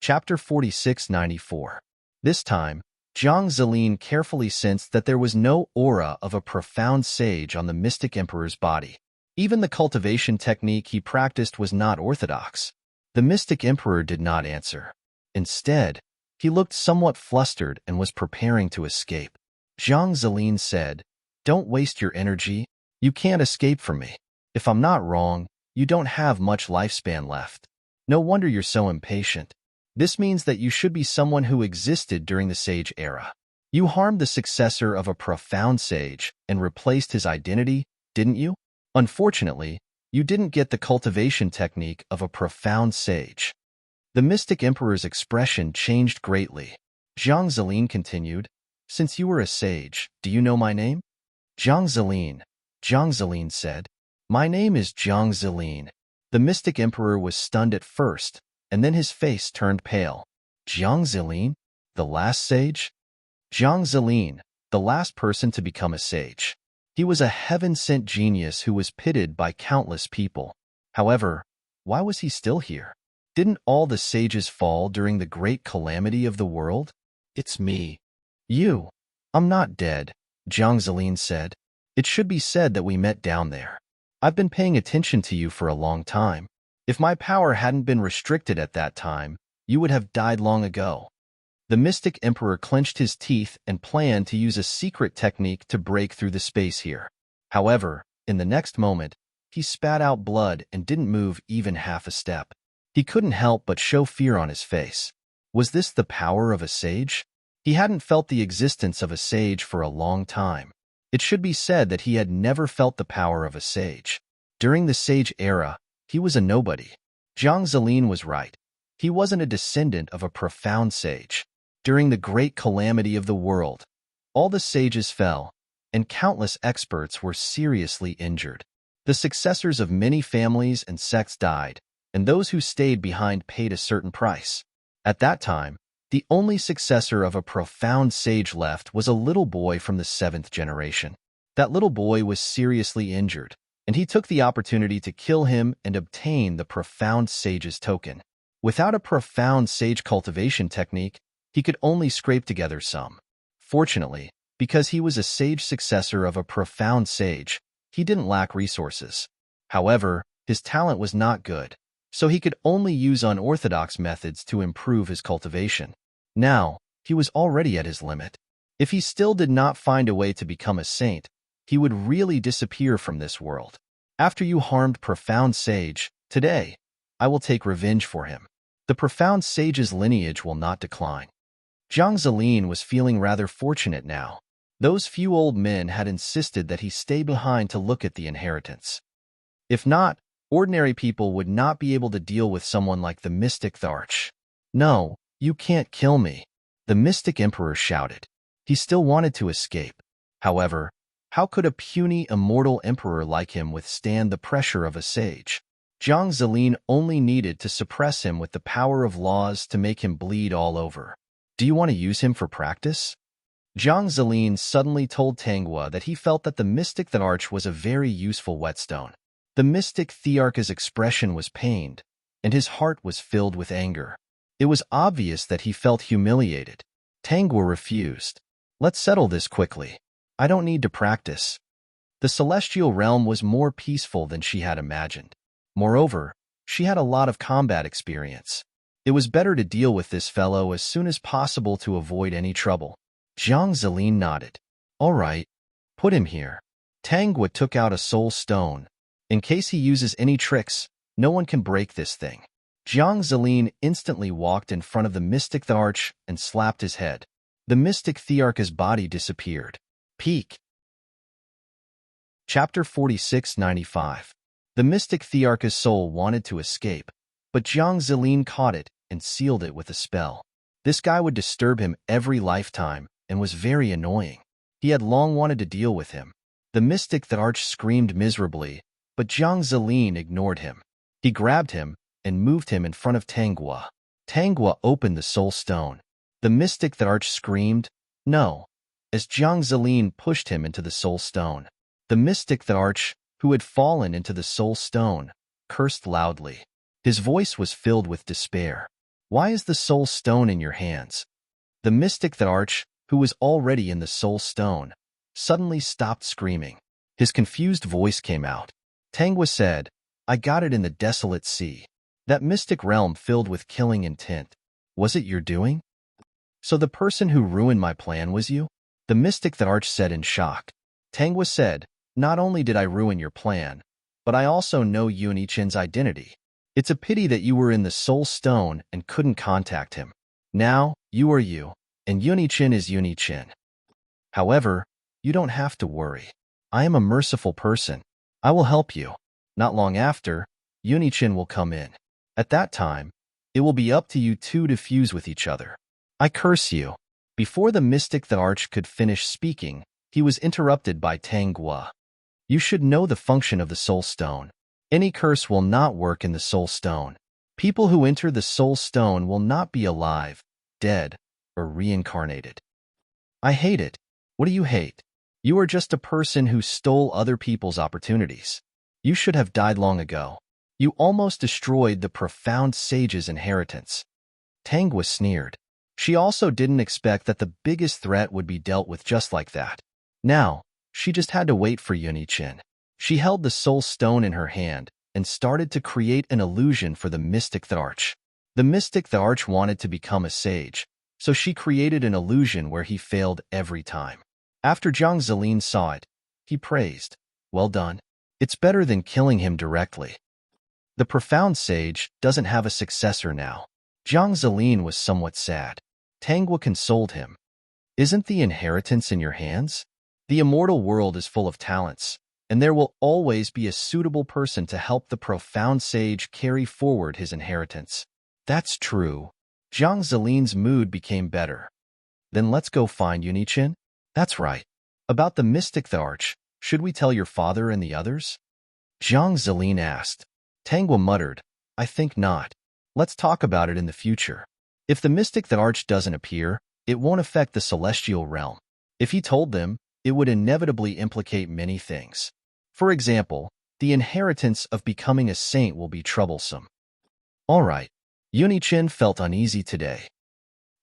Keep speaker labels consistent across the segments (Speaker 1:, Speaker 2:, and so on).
Speaker 1: Chapter 4694. This time, Jiang Zilin carefully sensed that there was no aura of a profound sage on the mystic emperor's body. Even the cultivation technique he practiced was not orthodox. The mystic emperor did not answer. Instead, he looked somewhat flustered and was preparing to escape. Jiang Zilin said, "Don't waste your energy. You can't escape from me. If I'm not wrong, you don't have much lifespan left. No wonder you're so impatient. This means that you should be someone who existed during the sage era. You harmed the successor of a profound sage and replaced his identity, didn't you? Unfortunately, you didn't get the cultivation technique of a profound sage." The mystic emperor's expression changed greatly. Jiang Zilin continued, "Since you were a sage, do you know my name?" Jiang Zilin said, "My name is Jiang Zilin." The mystic emperor was stunned at first, and then his face turned pale. Jiang Zilin? The last sage? Jiang Zilin, the last person to become a sage. He was a heaven-sent genius who was pitied by countless people. However, why was he still here? Didn't all the sages fall during the great calamity of the world? "It's me." "You? I'm not dead," Jiang Zilin said. "It should be said that we met down there. I've been paying attention to you for a long time. If my power hadn't been restricted at that time, you would have died long ago." The mystic emperor clenched his teeth and planned to use a secret technique to break through the space here. However, in the next moment, he spat out blood and didn't move even half a step. He couldn't help but show fear on his face. Was this the power of a sage? He hadn't felt the existence of a sage for a long time. It should be said that he had never felt the power of a sage. During the sage era, he was a nobody. Jiang Zilin was right. He wasn't a descendant of a profound sage. During the great calamity of the world, all the sages fell, and countless experts were seriously injured. The successors of many families and sects died, and those who stayed behind paid a certain price. At that time, the only successor of a profound sage left was a little boy from the 7th generation. That little boy was seriously injured, and he took the opportunity to kill him and obtain the profound sage's token. Without a profound sage cultivation technique, he could only scrape together some. Fortunately, because he was a sage successor of a profound sage, he didn't lack resources. However, his talent was not good, so he could only use unorthodox methods to improve his cultivation. Now, he was already at his limit. If he still did not find a way to become a saint, he would really disappear from this world. After you harmed profound sage, today, I will take revenge for him. The profound sage's lineage will not decline. Jiang Zilin was feeling rather fortunate now. Those few old men had insisted that he stay behind to look at the inheritance. If not, ordinary people would not be able to deal with someone like the mystic Tharch. "No, you can't kill me," the mystic emperor shouted. He still wanted to escape. However, how could a puny, immortal emperor like him withstand the pressure of a sage? Jiang Zilin only needed to suppress him with the power of laws to make him bleed all over. "Do you want to use him for practice?" Jiang Zilin suddenly told Tanghua that he felt that the mystic Tharch was a very useful whetstone. The mystic Thearch's expression was pained, and his heart was filled with anger. It was obvious that he felt humiliated. Tanghua refused. "Let's settle this quickly. I don't need to practice." The celestial realm was more peaceful than she had imagined. Moreover, she had a lot of combat experience. It was better to deal with this fellow as soon as possible to avoid any trouble. Jiang Zilin nodded. "All right, put him here." Tanghua took out a soul stone. In case he uses any tricks, no one can break this thing. Jiang Zilin instantly walked in front of the mystic Tharch and slapped his head. The mystic Thearch's body disappeared. Peak. Chapter 4695. The mystic Thearch's soul wanted to escape, but Jiang Zilin caught it and sealed it with a spell. This guy would disturb him every lifetime and was very annoying. He had long wanted to deal with him. The mystic Tharch screamed miserably, but Jiang Zilin ignored him. He grabbed him and moved him in front of Tanghua. Tanghua opened the soul stone. The mystic Tharch screamed, "No," as Jiang Zilin pushed him into the soul stone. The mystic Tharch, who had fallen into the soul stone, cursed loudly. His voice was filled with despair. Why is the soul stone in your hands? The mystic Tharch, who was already in the soul stone, suddenly stopped screaming. His confused voice came out. Tangwa said, I got it in the desolate sea. That mystic realm filled with killing intent. Was it your doing? So the person who ruined my plan was you? The mystic Tharch said in shock. Tangwa said, not only did I ruin your plan, but I also know Yunichin's identity. It's a pity that you were in the soul stone and couldn't contact him. Now, you are you, and Yunichin is Yunichin. However, you don't have to worry. I am a merciful person. I will help you. Not long after, Yunichin will come in. At that time, it will be up to you two to fuse with each other. I curse you. Before the mystic Tharch could finish speaking, he was interrupted by Tangwa. You should know the function of the soul stone. Any curse will not work in the soul stone. People who enter the soul stone will not be alive, dead, or reincarnated. I hate it. What do you hate? You are just a person who stole other people's opportunities. You should have died long ago. You almost destroyed the profound sage's inheritance. Tangwa sneered. She also didn't expect that the biggest threat would be dealt with just like that. Now, she just had to wait for Yunichin. She held the soul stone in her hand and started to create an illusion for the mystic Tharch. The mystic Tharch wanted to become a sage, so she created an illusion where he failed every time. After Zhang Zilin saw it, he praised, well done. It's better than killing him directly. The profound sage doesn't have a successor now. Zhang Zilin was somewhat sad. Tangwa consoled him. Isn't the inheritance in your hands? The immortal world is full of talents, and there will always be a suitable person to help the profound sage carry forward his inheritance. That's true. Zhang Zilin's mood became better. Then let's go find Yunichin? That's right. About the mystic Tharch, should we tell your father and the others? Zhang Zilin asked. Tangwa muttered, I think not. Let's talk about it in the future. If the mystic Tharch doesn't appear, it won't affect the celestial realm. If he told them, it would inevitably implicate many things. For example, the inheritance of becoming a saint will be troublesome. All right. Yunichin felt uneasy today.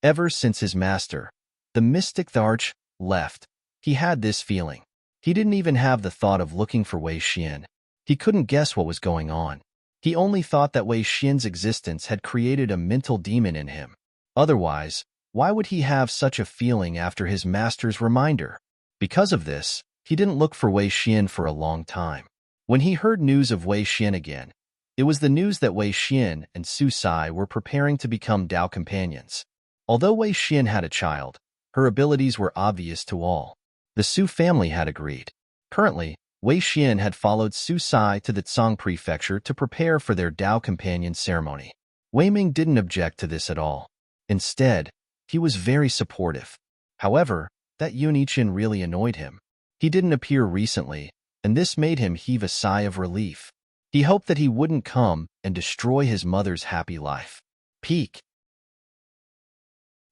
Speaker 1: Ever since his master, the mystic Tharch, left, he had this feeling. He didn't even have the thought of looking for Wei Xian. He couldn't guess what was going on. He only thought that Wei Xian's existence had created a mental demon in him. Otherwise, why would he have such a feeling after his master's reminder? Because of this, he didn't look for Wei Xian for a long time. When he heard news of Wei Xian again, it was the news that Wei Xian and Su Sai were preparing to become Dao companions. Although Wei Xian had a child, her abilities were obvious to all. The Su family had agreed. Currently, Wei Xian had followed Su Sai to the Tsang prefecture to prepare for their Dao companion ceremony. Wei Ming didn't object to this at all. Instead, he was very supportive. However, that Yunichin really annoyed him. He didn't appear recently, and this made him heave a sigh of relief. He hoped that he wouldn't come and destroy his mother's happy life. Peak.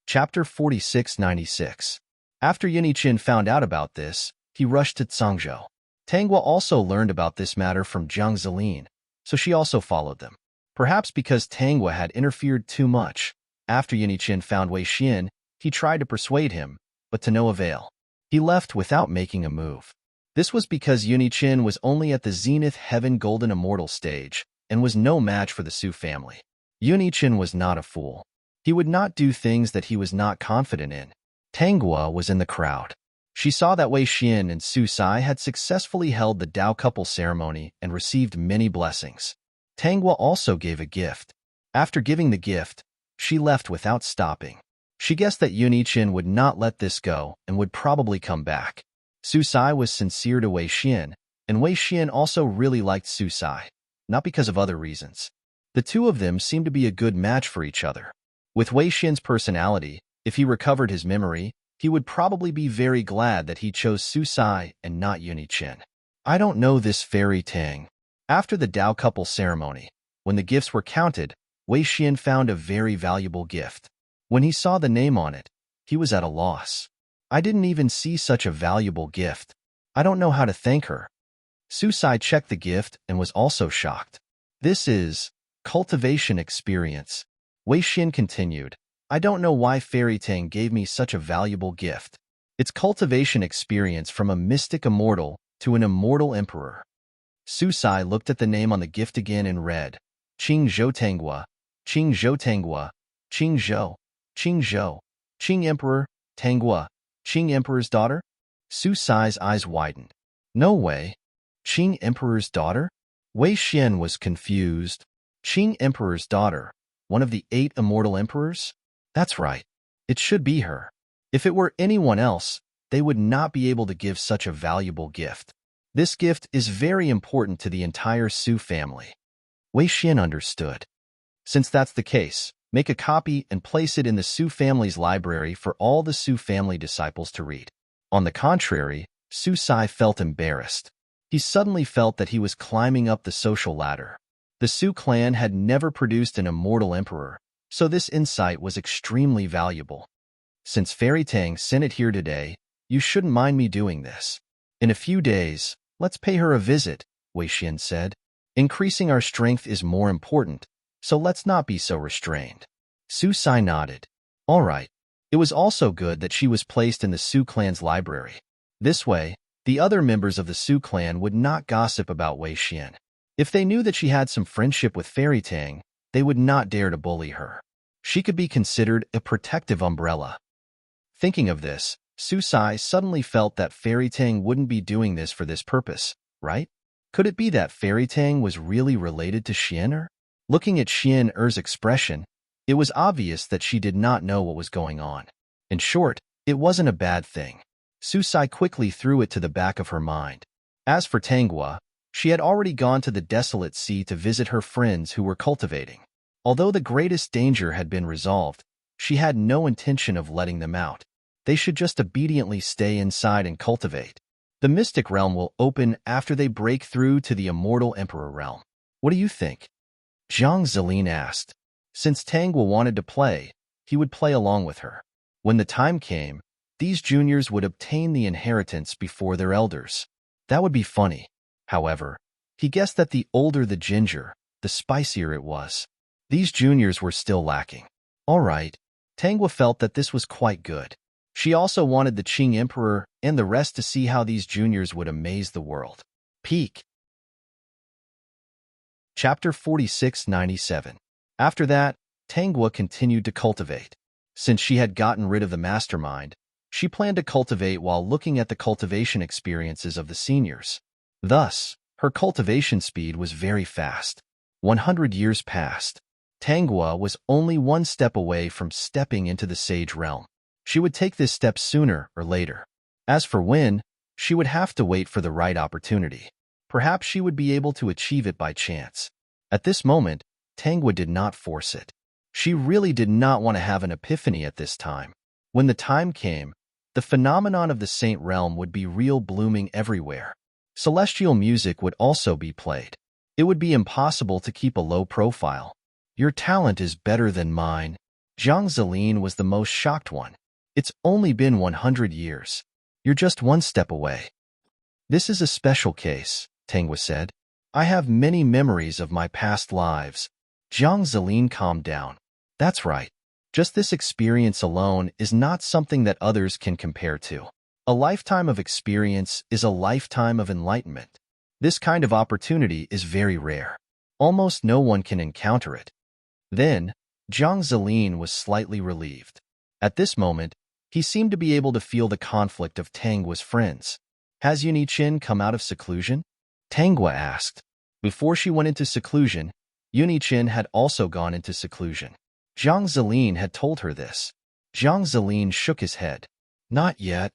Speaker 1: Chapter 4696. After Yunichin found out about this, he rushed to Tsangzhou. Tangwa also learned about this matter from Zhang Zilin, so she also followed them. Perhaps because Tangwa had interfered too much. After Yunichin found Wei Xian, he tried to persuade him, but to no avail. He left without making a move. This was because Yunichin was only at the Zenith Heaven Golden Immortal stage and was no match for the Su family. Yunichin was not a fool. He would not do things that he was not confident in. Tangwa was in the crowd. She saw that Wei Xian and Su Sai had successfully held the Dao couple ceremony and received many blessings. Tangwa also gave a gift. After giving the gift, she left without stopping. She guessed that Yunichin would not let this go and would probably come back. Su Sai was sincere to Wei Xian, and Wei Xian also really liked Su Sai, not because of other reasons. The two of them seemed to be a good match for each other. With Wei Xian's personality, if he recovered his memory, he would probably be very glad that he chose Su Sai and not Yunichin. I don't know this fairy Tang. After the Dao couple ceremony, when the gifts were counted, Wei Xian found a very valuable gift. When he saw the name on it, he was at a loss. I didn't even see such a valuable gift. I don't know how to thank her. Su Sai checked the gift and was also shocked. This is cultivation experience. Wei Xian continued, I don't know why Fairy Tang gave me such a valuable gift. Its cultivation experience from a mystic immortal to an immortal emperor. Su Sai looked at the name on the gift again and read, Qing Zhou Tangua, Qing Zhou Tangua, Qing Zhou, Qing Zhou, Qing Emperor, Tangua, Qing Emperor's daughter? Su Sai's eyes widened. No way. Qing Emperor's daughter? Wei Xian was confused. Qing Emperor's daughter, one of the 8 immortal emperors? That's right. It should be her. If it were anyone else, they would not be able to give such a valuable gift. This gift is very important to the entire Su family. Wei Xian understood. Since that's the case, make a copy and place it in the Su family's library for all the Su family disciples to read. On the contrary, Su Sai felt embarrassed. He suddenly felt that he was climbing up the social ladder. The Su clan had never produced an immortal emperor, so this insight was extremely valuable. Since Fairy Tang sent it here today, you shouldn't mind me doing this. In a few days, let's pay her a visit, Wei Xian said. Increasing our strength is more important, so let's not be so restrained. Su Sai nodded. All right. It was also good that she was placed in the Su clan's library. This way, the other members of the Su clan would not gossip about Wei Xian. If they knew that she had some friendship with Fairy Tang, they would not dare to bully her. She could be considered a protective umbrella. Thinking of this, Su Sai suddenly felt that Fairy Tang wouldn't be doing this for this purpose, right? Could it be that Fairy Tang was really related to Xian? Looking at Xian expression, it was obvious that she did not know what was going on. In short, it wasn't a bad thing. Su Sai quickly threw it to the back of her mind. As for Tangua, she had already gone to the desolate sea to visit her friends who were cultivating. Although the greatest danger had been resolved, she had no intention of letting them out. They should just obediently stay inside and cultivate. The mystic realm will open after they break through to the immortal emperor realm. What do you think? Zhang Zilin asked. Since Tangua wanted to play, he would play along with her. When the time came, these juniors would obtain the inheritance before their elders. That would be funny. However, he guessed that the older the ginger, the spicier it was. These juniors were still lacking. All right, Tangua felt that this was quite good. She also wanted the Qing Emperor and the rest to see how these juniors would amaze the world. Peak. Chapter 4697. After that, Tangua continued to cultivate. Since she had gotten rid of the mastermind, she planned to cultivate while looking at the cultivation experiences of the seniors. Thus, her cultivation speed was very fast. 100 years passed. Tangua was only one step away from stepping into the sage realm. She would take this step sooner or later. As for when, she would have to wait for the right opportunity. Perhaps she would be able to achieve it by chance. At this moment, Tangua did not force it. She really did not want to have an epiphany at this time. When the time came, the phenomenon of the saint realm would be real, blooming everywhere. Celestial music would also be played. It would be impossible to keep a low profile. Your talent is better than mine. Zhang Zilin was the most shocked one. It's only been 100 years. You're just one step away. This is a special case, Tangua said. I have many memories of my past lives. Zhang Zilin calmed down. That's right. Just this experience alone is not something that others can compare to. A lifetime of experience is a lifetime of enlightenment. This kind of opportunity is very rare. Almost no one can encounter it. Then, Zhang Zilin was slightly relieved. At this moment, he seemed to be able to feel the conflict of Tangua's friends. Has Yunichin come out of seclusion? Tangua asked. Before she went into seclusion, Yunichin had also gone into seclusion. Zhang Zilin had told her this. Zhang Zilin shook his head. Not yet.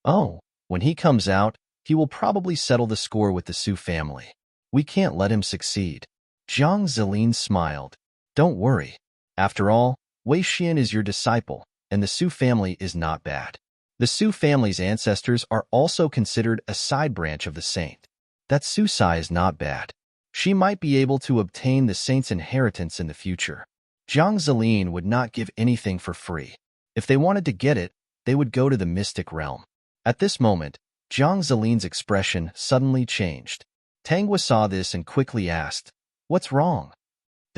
Speaker 1: Oh, when he comes out, he will probably settle the score with the Su family. We can't let him succeed. Zhang Zilin smiled. Don't worry. After all, Wei Xian is your disciple, and the Su family is not bad. The Su family's ancestors are also considered a side branch of the saint. That Su Sai is not bad. She might be able to obtain the saint's inheritance in the future. Zhang Zilin would not give anything for free. If they wanted to get it, they would go to the mystic realm. At this moment, Zhang Zilin's expression suddenly changed. Tangua saw this and quickly asked, What's wrong?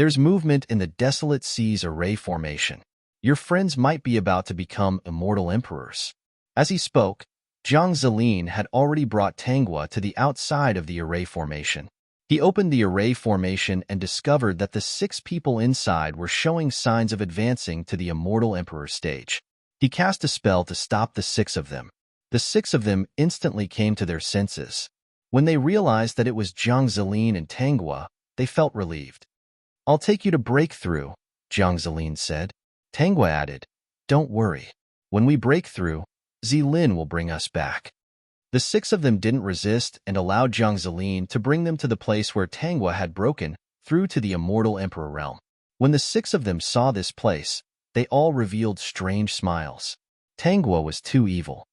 Speaker 1: There's movement in the desolate sea's array formation. Your friends might be about to become immortal emperors. As he spoke, Jiang Zilin had already brought Tanghua to the outside of the array formation. He opened the array formation and discovered that the 6 people inside were showing signs of advancing to the immortal emperor stage. He cast a spell to stop the 6 of them. The 6 of them instantly came to their senses. When they realized that it was Jiang Zilin and Tanghua, they felt relieved. "I'll take you to breakthrough," Jiang Zilin said. Tanghua added, "Don't worry. When we break through, Zilin will bring us back." The 6 of them didn't resist and allowed Jiang Zilin to bring them to the place where Tanghua had broken through to the immortal emperor realm. When the 6 of them saw this place, they all revealed strange smiles. Tanghua was too evil.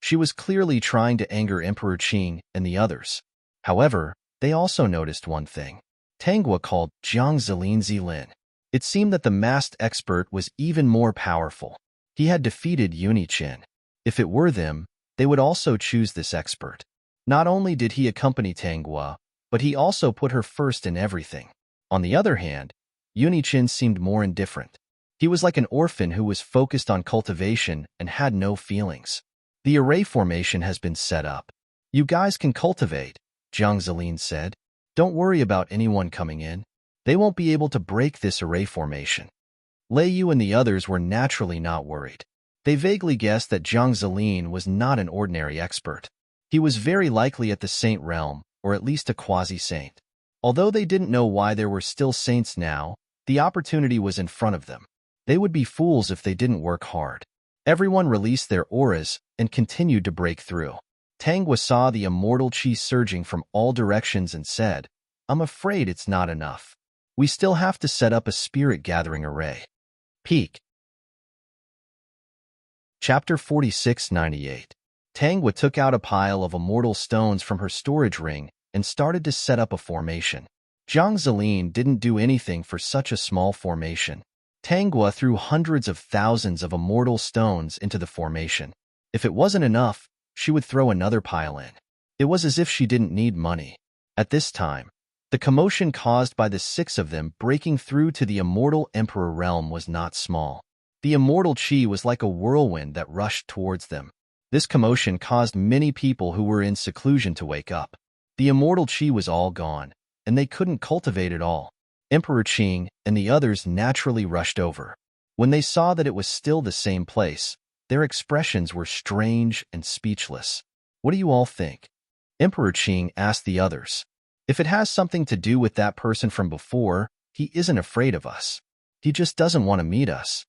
Speaker 1: She was clearly trying to anger Emperor Qing and the others. However, they also noticed one thing. Tanghua called Jiang Zilin Zilin. It seemed that the masked expert was even more powerful. He had defeated Uniqin. If it were them, they would also choose this expert. Not only did he accompany Tanghua, but he also put her first in everything. On the other hand, Uniqin seemed more indifferent. He was like an orphan who was focused on cultivation and had no feelings. "The array formation has been set up. You guys can cultivate," Jiang Zilin said. "Don't worry about anyone coming in. They won't be able to break this array formation." Lei Yu and the others were naturally not worried. They vaguely guessed that Jiang Zilin was not an ordinary expert. He was very likely at the saint realm, or at least a quasi-saint. Although they didn't know why there were still saints now, the opportunity was in front of them. They would be fools if they didn't work hard. Everyone released their auras and continued to break through. Tanghua saw the immortal qi surging from all directions and said, "I'm afraid it's not enough. We still have to set up a spirit gathering array." Peak. Chapter 4698. Tanghua took out a pile of immortal stones from her storage ring and started to set up a formation. Jiang Zilin didn't do anything for such a small formation. Tanghua threw hundreds of thousands of immortal stones into the formation. If it wasn't enough, she would throw another pile in. It was as if she didn't need money. At this time, the commotion caused by the 6 of them breaking through to the immortal emperor realm was not small. The immortal qi was like a whirlwind that rushed towards them. This commotion caused many people who were in seclusion to wake up. The immortal qi was all gone, and they couldn't cultivate it all. Emperor Qing and the others naturally rushed over. When they saw that it was still the same place, their expressions were strange and speechless. "What do you all think?" Emperor Qing asked the others. "If it has something to do with that person from before, he isn't afraid of us. He just doesn't want to meet us."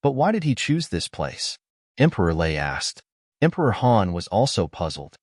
Speaker 1: "But why did he choose this place?" Emperor Lei asked. Emperor Han was also puzzled.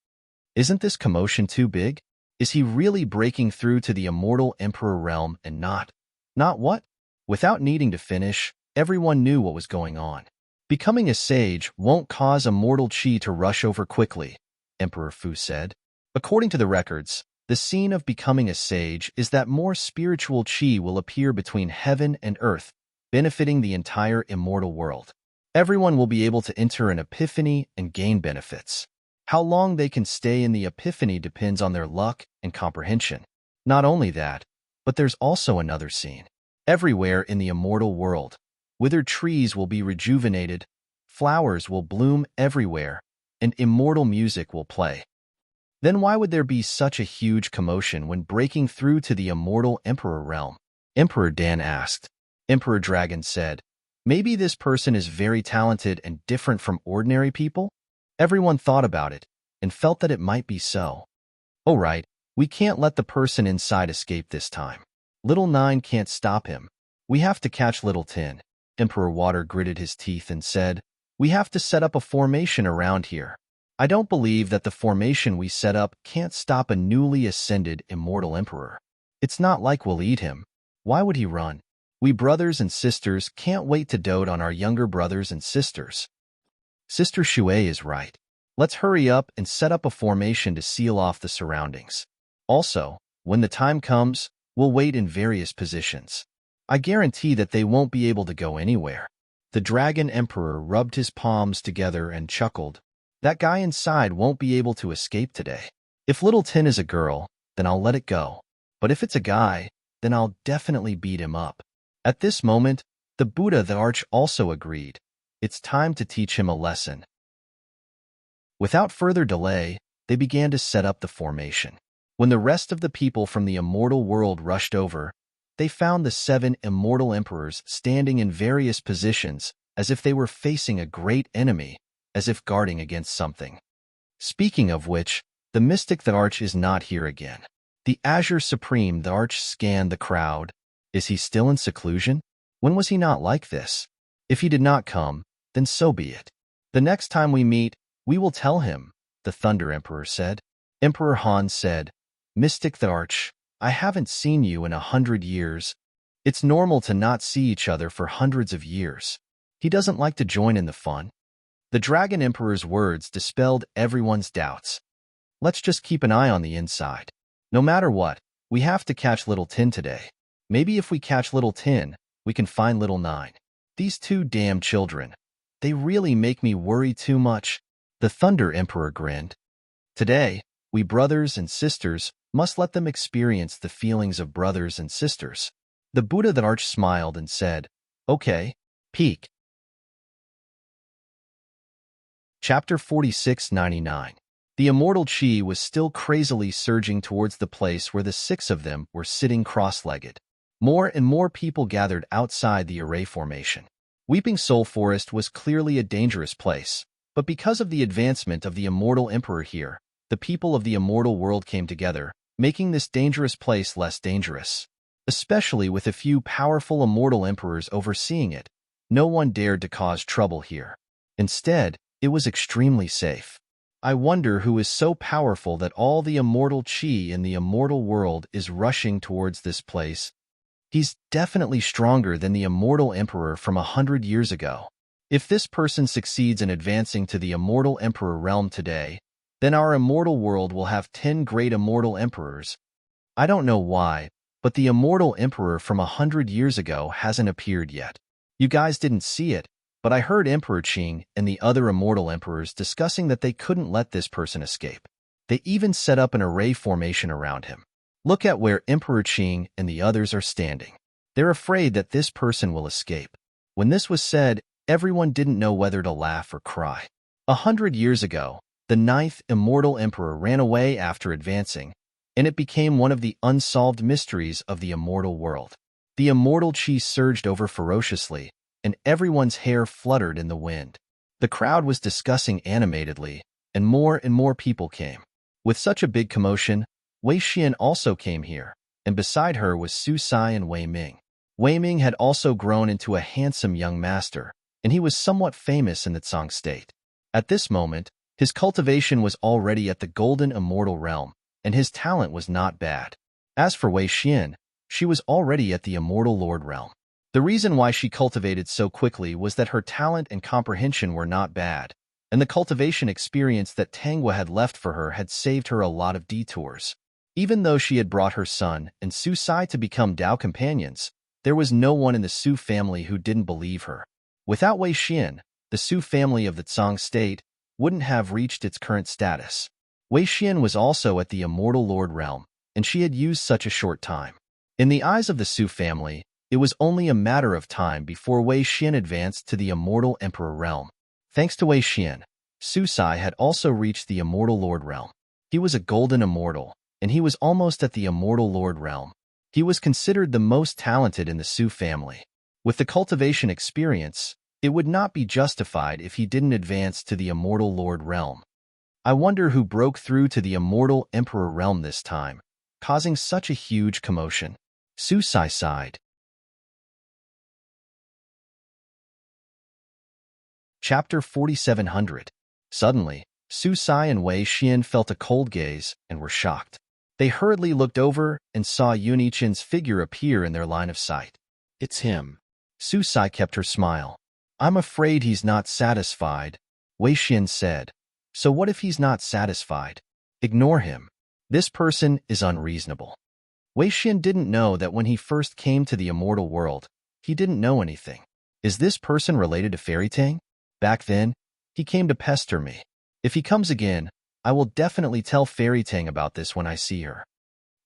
Speaker 1: "Isn't this commotion too big? Is he really breaking through to the immortal emperor realm and not what?" Without needing to finish, everyone knew what was going on. "Becoming a sage won't cause immortal qi to rush over quickly," Emperor Fu said. "According to the records, the scene of becoming a sage is that more spiritual qi will appear between heaven and earth, benefiting the entire immortal world. Everyone will be able to enter an epiphany and gain benefits. How long they can stay in the epiphany depends on their luck and comprehension. Not only that, but there's also another scene. Everywhere in the immortal world, withered trees will be rejuvenated, flowers will bloom everywhere, and immortal music will play. Then why would there be such a huge commotion when breaking through to the immortal emperor realm?" Emperor Dan asked. Emperor Dragon said, "Maybe this person is very talented and different from ordinary people?" Everyone thought about it and felt that it might be so. "Oh right, we can't let the person inside escape this time. Little Nine can't stop him. We have to catch Little 10. Emperor Water gritted his teeth and said, "We have to set up a formation around here. I don't believe that the formation we set up can't stop a newly ascended immortal emperor. It's not like we'll eat him. Why would he run? We brothers and sisters can't wait to dote on our younger brothers and sisters." Sister Shui is right. Let's hurry up and set up a formation to seal off the surroundings. Also, when the time comes, we'll wait in various positions. I guarantee that they won't be able to go anywhere. The Dragon Emperor rubbed his palms together and chuckled. That guy inside won't be able to escape today. If Little Tin is a girl, then I'll let it go. But if it's a guy, then I'll definitely beat him up. At this moment, the Buddha the Arch also agreed. It's time to teach him a lesson. Without further delay, they began to set up the formation. When the rest of the people from the immortal world rushed over, they found the 7 immortal emperors standing in various positions as if they were facing a great enemy, as if guarding against something. Speaking of which, the mystic the Arch is not here again. The Azure Supreme the Arch scanned the crowd. Is he still in seclusion? When was he not like this? If he did not come, then so be it. The next time we meet, we will tell him, the Thunder Emperor said. Emperor Han said, Mystic the Arch, I haven't seen you in 100 years. It's normal to not see each other for hundreds of years. He doesn't like to join in the fun. The Dragon Emperor's words dispelled everyone's doubts. Let's just keep an eye on the inside. No matter what, we have to catch Little Tin today. Maybe if we catch Little Tin, we can find Little Nine. These 2 damn children. They really make me worry too much. The Thunder Emperor grinned. Today, we brothers and sisters must let them experience the feelings of brothers and sisters. The Buddha the Arch smiled and said, Okay, peek. Chapter 4699. The immortal Chi was still crazily surging towards the place where the 6 of them were sitting cross-legged. More and more people gathered outside the array formation. Weeping Soul Forest was clearly a dangerous place, but because of the advancement of the immortal emperor here, the people of the immortal world came together, making this dangerous place less dangerous. Especially with a few powerful immortal emperors overseeing it, no one dared to cause trouble here. Instead, it was extremely safe. I wonder who is so powerful that all the immortal Chi in the immortal world is rushing towards this place. He's definitely stronger than the immortal emperor from 100 years ago. If this person succeeds in advancing to the immortal emperor realm today, then our immortal world will have 10 great immortal emperors. I don't know why, but the immortal emperor from 100 years ago hasn't appeared yet. You guys didn't see it, but I heard Emperor Qing and the other immortal emperors discussing that they couldn't let this person escape. They even set up an array formation around him. Look at where Emperor Qing and the others are standing. They're afraid that this person will escape. When this was said, everyone didn't know whether to laugh or cry. 100 years ago, the 9th immortal emperor ran away after advancing, and it became one of the unsolved mysteries of the immortal world. The immortal Qi surged over ferociously, and everyone's hair fluttered in the wind. The crowd was discussing animatedly, and more people came. With such a big commotion, Wei Xian also came here, and beside her was Su Sai and Wei Ming. Wei Ming had also grown into a handsome young master, and he was somewhat famous in the Tsang state. At this moment, his cultivation was already at the golden immortal realm, and his talent was not bad. As for Wei Xian, she was already at the immortal lord realm. The reason why she cultivated so quickly was that her talent and comprehension were not bad, and the cultivation experience that Tangwa had left for her had saved her a lot of detours. Even though she had brought her son and Su Sai to become Dao companions, there was no one in the Su family who didn't believe her. Without Wei Xian, the Su family of the Tsang state wouldn't have reached its current status. Wei Xian was also at the immortal lord realm, and she had used such a short time. In the eyes of the Su family, it was only a matter of time before Wei Xian advanced to the immortal emperor realm. Thanks to Wei Xian, Su Sai had also reached the immortal lord realm. He was a golden immortal, and he was almost at the immortal lord realm. He was considered the most talented in the Su family. With the cultivation experience, it would not be justified if he didn't advance to the immortal lord realm. I wonder who broke through to the immortal emperor realm this time, causing such a huge commotion. Su Sai sighed. Chapter 4700. Suddenly, Su Sai and Wei Xian felt a cold gaze and were shocked. They hurriedly looked over and saw Yunichin's figure appear in their line of sight. It's him. Su Sai kept her smile. I'm afraid he's not satisfied, Wei Xian said. So what if he's not satisfied? Ignore him. This person is unreasonable. Wei Xian didn't know that when he first came to the immortal world, he didn't know anything. Is this person related to Fairy Tang? Back then, he came to pester me. If he comes again, I will definitely tell Fairy Tang about this when I see her.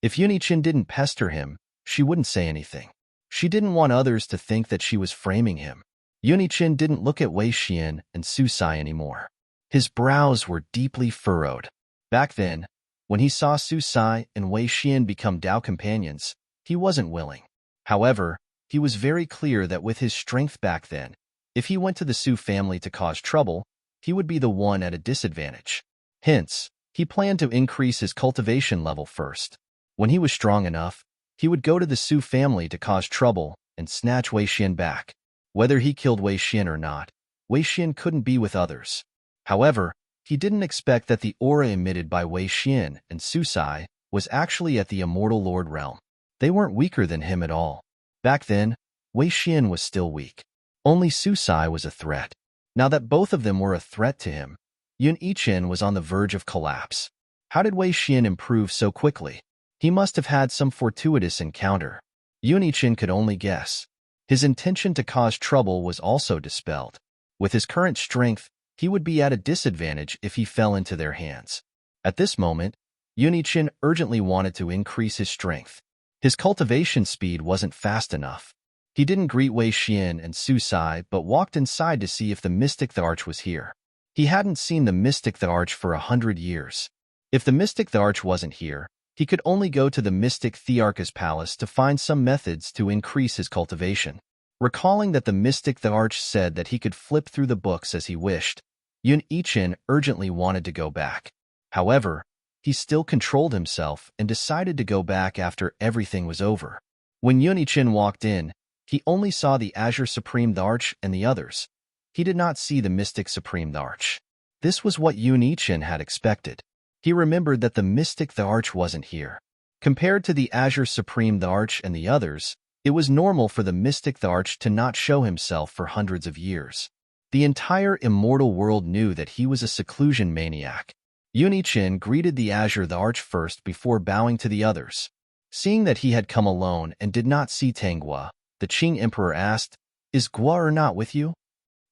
Speaker 1: If Yunichin didn't pester him, she wouldn't say anything. She didn't want others to think that she was framing him. Yunichin didn't look at Wei Xian and Susai anymore. His brows were deeply furrowed. Back then, when he saw Susai and Wei Xian become Dao companions, he wasn't willing. However, he was very clear that with his strength back then, if he went to the Su family to cause trouble, he would be the one at a disadvantage. Hence, he planned to increase his cultivation level first. When he was strong enough, he would go to the Su family to cause trouble and snatch Wei Xian back. Whether he killed Wei Xian or not, Wei Xian couldn't be with others. However, he didn't expect that the aura emitted by Wei Xian and Susai was actually at the Immortal Lord realm. They weren't weaker than him at all. Back then, Wei Xian was still weak. Only Susai was a threat. Now that both of them were a threat to him, Yun Yichin was on the verge of collapse. How did Wei Xian improve so quickly? He must have had some fortuitous encounter. Yun Yichin could only guess. His intention to cause trouble was also dispelled. With his current strength, he would be at a disadvantage if he fell into their hands. At this moment, Yun Yichin urgently wanted to increase his strength. His cultivation speed wasn't fast enough. He didn't greet Wei Xian and Susai but walked inside to see if the Mystic the Arch was here. He hadn't seen the Mystic the Arch for 100 years. If the Mystic the Arch wasn't here, he could only go to the Mystic Thearch's palace to find some methods to increase his cultivation. Recalling that the Mystic the Arch said that he could flip through the books as he wished, Yun Yichin urgently wanted to go back. However, he still controlled himself and decided to go back after everything was over. When Yun Yichin walked in, he only saw the Azure Supreme the Arch and the others. He did not see the Mystic Supreme the Arch. This was what Yun Yichin had expected. He remembered that the Mystic the Arch wasn't here. Compared to the Azure Supreme the Arch and the others, it was normal for the Mystic the Arch to not show himself for hundreds of years. The entire immortal world knew that he was a seclusion maniac. Yun Yichin greeted the Azure the Arch first before bowing to the others. Seeing that he had come alone and did not see Tanghua, the Qing Emperor asked, "Is Guo not with you?"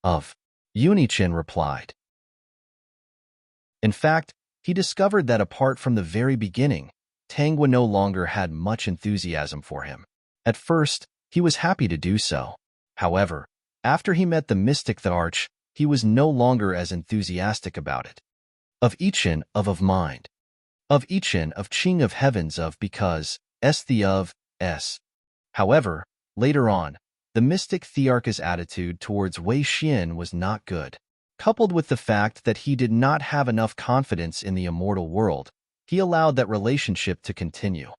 Speaker 1: Yun Yichin replied. In fact, he discovered that apart from the very beginning, Tanghua no longer had much enthusiasm for him. At first, he was happy to do so. However, after he met the Mystic the Arch, he was no longer as enthusiastic about it. Of Yichin of mind. Of Yichin of Qing of heavens of because, s the of, s. However, later on, the Mystic Thearch's attitude towards Wei Xian was not good. Coupled with the fact that he did not have enough confidence in the immortal world, he allowed that relationship to continue.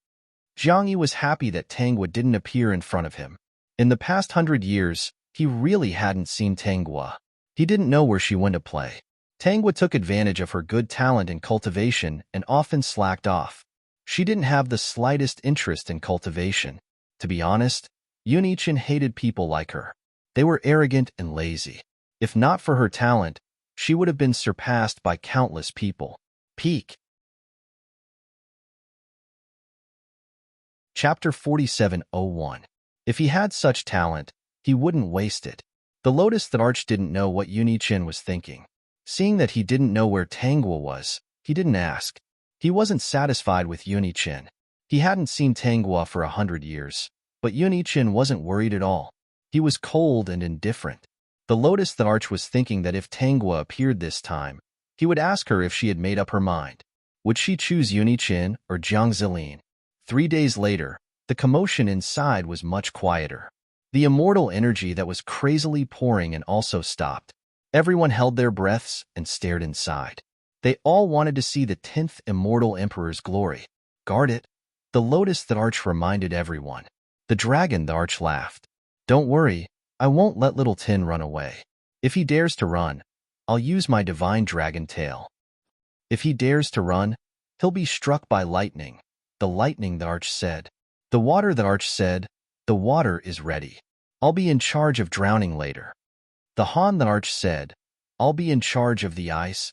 Speaker 1: Jiang Yi was happy that Tanghua didn't appear in front of him. In the past 100 years, he really hadn't seen Tanghua. He didn't know where she went to play. Tanghua took advantage of her good talent in cultivation and often slacked off. She didn't have the slightest interest in cultivation. To be honest, Yun Yichin hated people like her. They were arrogant and lazy. If not for her talent, she would have been surpassed by countless people. Peak. Chapter 47:01. If he had such talent, he wouldn't waste it. The Lotus the Arch didn't know what Yun Yichin was thinking. Seeing that he didn't know where Tanghua was, he didn't ask. He wasn't satisfied with Yun Yichin. He hadn't seen Tanghua for 100 years, but Yun Yichin wasn't worried at all. He was cold and indifferent. The Lotus the Arch was thinking that if Tanghua appeared this time, he would ask her if she had made up her mind. Would she choose Yun Yichin or Jiang Zilin? 3 days later, the commotion inside was much quieter. The immortal energy that was crazily pouring and also stopped. Everyone held their breaths and stared inside. They all wanted to see the 10th Immortal Emperor's glory. Guard it. The Lotus the Arch reminded everyone. The Dragon the Arch laughed. Don't worry, I won't let little Tin run away. If he dares to run, I'll use my divine dragon tail. If he dares to run, he'll be struck by lightning. The Lightning the Arch said. The Water the Arch said, the water is ready. I'll be in charge of drowning later. The Han the Arch said, I'll be in charge of the ice.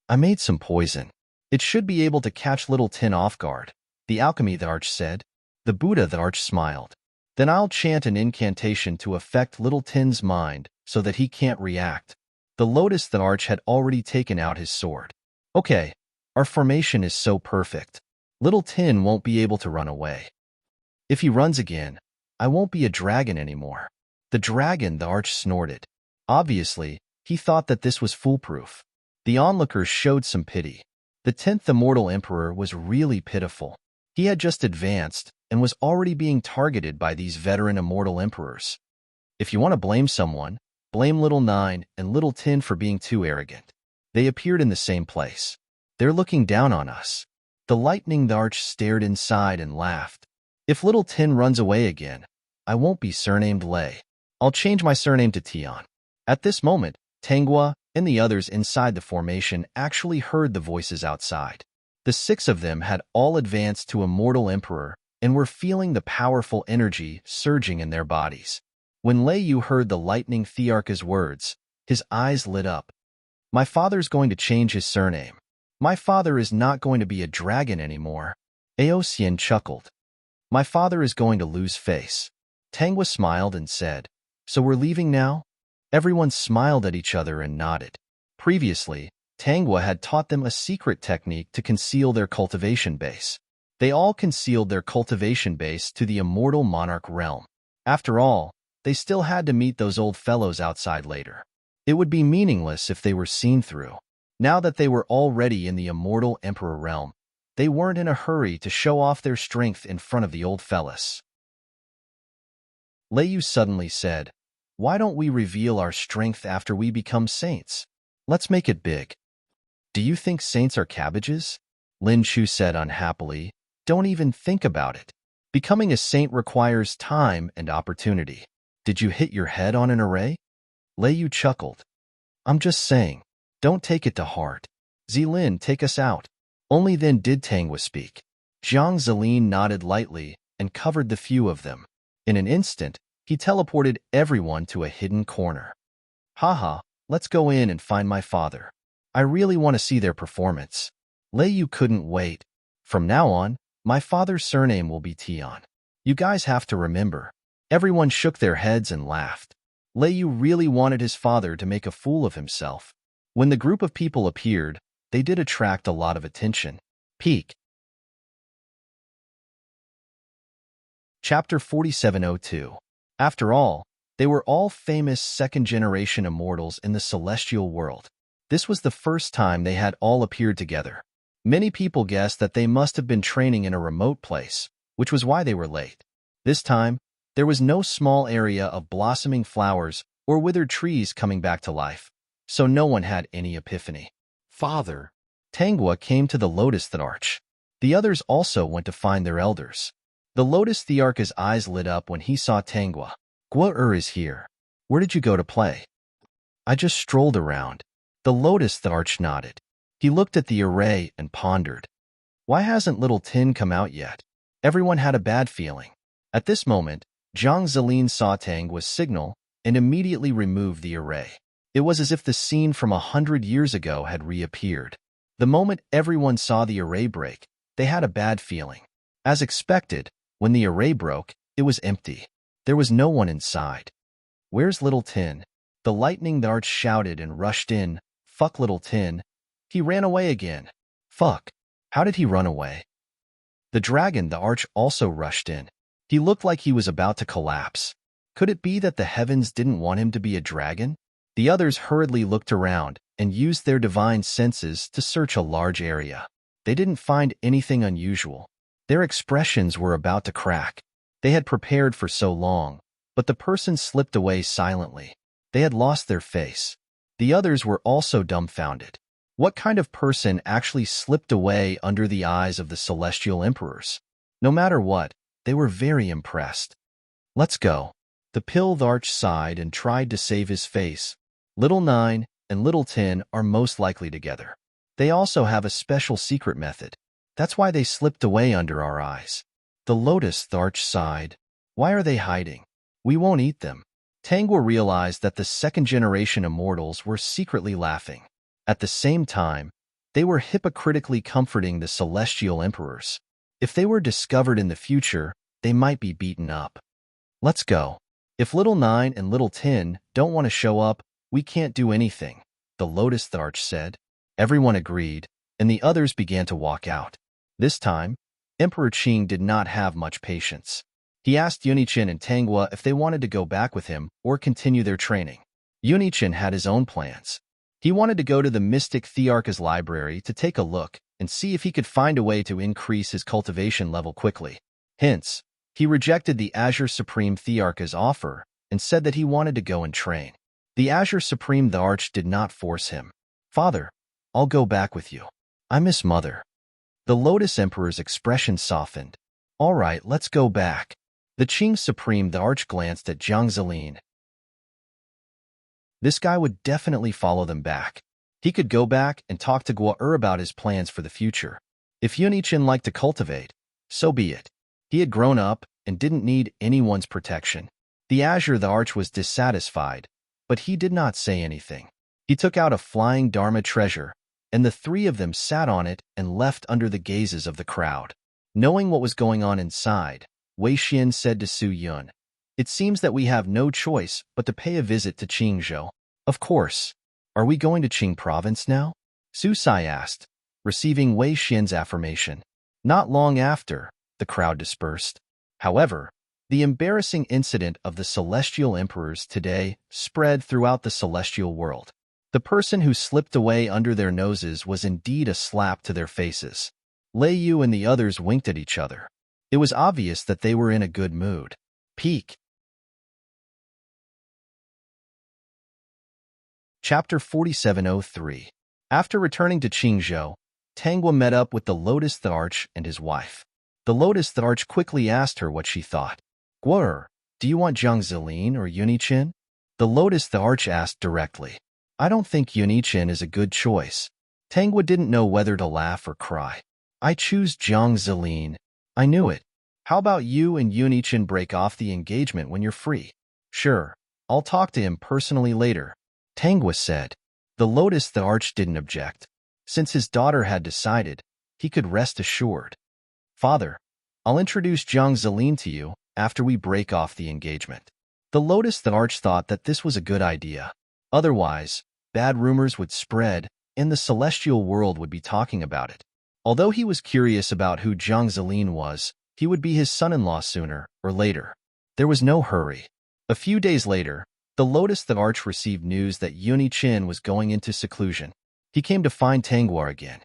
Speaker 1: I made some poison. It should be able to catch little Tin off guard. The Alchemy the Arch said. The Buddha the Arch smiled. Then I'll chant an incantation to affect little Tin's mind so that he can't react. The Lotus the Arch had already taken out his sword. Okay, our formation is so perfect. Little Tin won't be able to run away. If he runs again, I won't be a dragon anymore. The dragon, the arch snorted. Obviously, he thought that this was foolproof. The onlookers showed some pity. The 10th immortal emperor was really pitiful. He had just advanced and was already being targeted by these veteran immortal emperors. If you want to blame someone, blame Little 9 and Little 10 for being too arrogant. They appeared in the same place. They're looking down on us. The lightning the arch stared inside and laughed. If Little 10 runs away again, I won't be surnamed Lei. I'll change my surname to Tian. At this moment, Tangua and the others inside the formation actually heard the voices outside. The 6 of them had all advanced to Immortal Emperor and were feeling the powerful energy surging in their bodies. When Lei Yu heard the lightning Thearch's words, his eyes lit up. My father's going to change his surname. My father is not going to be a dragon anymore. Aosian chuckled. My father is going to lose face. Tangua smiled and said, So we're leaving now? Everyone smiled at each other and nodded. Previously, Tangua had taught them a secret technique to conceal their cultivation base. They all concealed their cultivation base to the immortal monarch realm. After all, they still had to meet those old fellows outside later. It would be meaningless if they were seen through. Now that they were already in the immortal emperor realm, they weren't in a hurry to show off their strength in front of the old fellas. Lei Yu suddenly said, Why don't we reveal our strength after we become saints? Let's make it big. Do you think saints are cabbages? Lin Chu said unhappily. Don't even think about it. Becoming a saint requires time and opportunity. Did you hit your head on an array? Lei Yu chuckled. I'm just saying. Don't take it to heart. Zilin, take us out. Only then did Tangua speak. Zhang Zilin nodded lightly and covered the few of them. In an instant, he teleported everyone to a hidden corner. Haha, let's go in and find my father. I really want to see their performance. Lei Yu couldn't wait. From now on, my father's surname will be Tian. You guys have to remember. Everyone shook their heads and laughed. Lei Yu really wanted his father to make a fool of himself. When the group of people appeared, they did attract a lot of attention. Peak. Chapter 4702. After all, they were all famous second-generation immortals in the celestial world. This was the first time they had all appeared together. Many people guessed that they must have been training in a remote place, which was why they were late. This time, there was no small area of blossoming flowers or withered trees coming back to life, so no one had any epiphany. Father. Tangua came to the Lotus Thearch. The others also went to find their elders. The Lotus Thearch's eyes lit up when he saw Tangua. Gua is here. Where did you go to play? I just strolled around. The Lotus Thearch nodded. He looked at the array and pondered. Why hasn't Little Tin come out yet? Everyone had a bad feeling. At this moment, Zhang Zilin saw Tangua's signal and immediately removed the array. It was as if the scene from 100 years ago had reappeared. The moment everyone saw the array break, they had a bad feeling. As expected, when the array broke, it was empty. There was no one inside. Where's Little Tin? The lightning Thearch shouted and rushed in. Fuck Little Tin. He ran away again. Fuck. How did he run away? The dragon the arch also rushed in. He looked like he was about to collapse. Could it be that the heavens didn't want him to be a dragon? The others hurriedly looked around and used their divine senses to search a large area. They didn't find anything unusual. Their expressions were about to crack. They had prepared for so long, but the person slipped away silently. They had lost their face. The others were also dumbfounded. What kind of person actually slipped away under the eyes of the celestial emperors? No matter what, they were very impressed. Let's go. The Pill Thearch sighed and tried to save his face. Little 9 and Little 10 are most likely together. They also have a special secret method. That's why they slipped away under our eyes. The Lotus Thearch sighed. Why are they hiding? We won't eat them. Tangua realized that the second-generation immortals were secretly laughing. At the same time, they were hypocritically comforting the celestial emperors. If they were discovered in the future, they might be beaten up. Let's go. If Little 9 and Little 10 don't want to show up, we can't do anything, the Lotus Thearch said. Everyone agreed, and the others began to walk out. This time, Emperor Qing did not have much patience. He asked Yunichin and Tangwa if they wanted to go back with him or continue their training. Yunichin had his own plans. He wanted to go to the Mystic Thearch's library to take a look and see if he could find a way to increase his cultivation level quickly. Hence, he rejected the Azure Supreme Thearch's offer and said that he wanted to go and train. The Azure Supreme Thearch did not force him. "Father, I'll go back with you. I miss Mother." The Lotus Emperor's expression softened. "All right, let's go back." The Qing Supreme Thearch glanced at Jiang Zilin. This guy would definitely follow them back. He could go back and talk to Guo about his plans for the future. If Yunichin liked to cultivate, so be it. He had grown up and didn't need anyone's protection. The Azure Thearch was dissatisfied, but he did not say anything. He took out a flying Dharma treasure, and the three of them sat on it and left under the gazes of the crowd. Knowing what was going on inside, Wei Xian said to Su Yun, "It seems that we have no choice but to pay a visit to Qingzhou." "Of course. Are we going to Qing province now?" Su Sai asked, receiving Wei Xian's affirmation. Not long after, the crowd dispersed. However, the embarrassing incident of the Celestial Emperors today spread throughout the celestial world. The person who slipped away under their noses was indeed a slap to their faces. Lei Yu and the others winked at each other. It was obvious that they were in a good mood. Peak. Chapter 4703. After returning to Qingzhou, Tangwa met up with the Lotus Thearch and his wife. The Lotus Thearch quickly asked her what she thought. "Guo, do you want Jiang Zilin or Yunichin?" The Lotus Thearch asked directly. "I don't think Yunichin is a good choice." Tangwa didn't know whether to laugh or cry. "I choose Jiang Zilin. I knew it. How about you and Yunichin break off the engagement when you're free?" "Sure, I'll talk to him personally later," Tangwa said. The Lotus Thearch didn't object. Since his daughter had decided, he could rest assured. "Father, I'll introduce Jiang Zilin to you after we break off the engagement." The Lotus Thearch thought that this was a good idea. Otherwise, bad rumors would spread, and the celestial world would be talking about it. Although he was curious about who Jiang Zilin was, he would be his son-in-law sooner or later. There was no hurry. A few days later, the Lotus Thearch received news that Yunichin was going into seclusion. He came to find Tangwa again.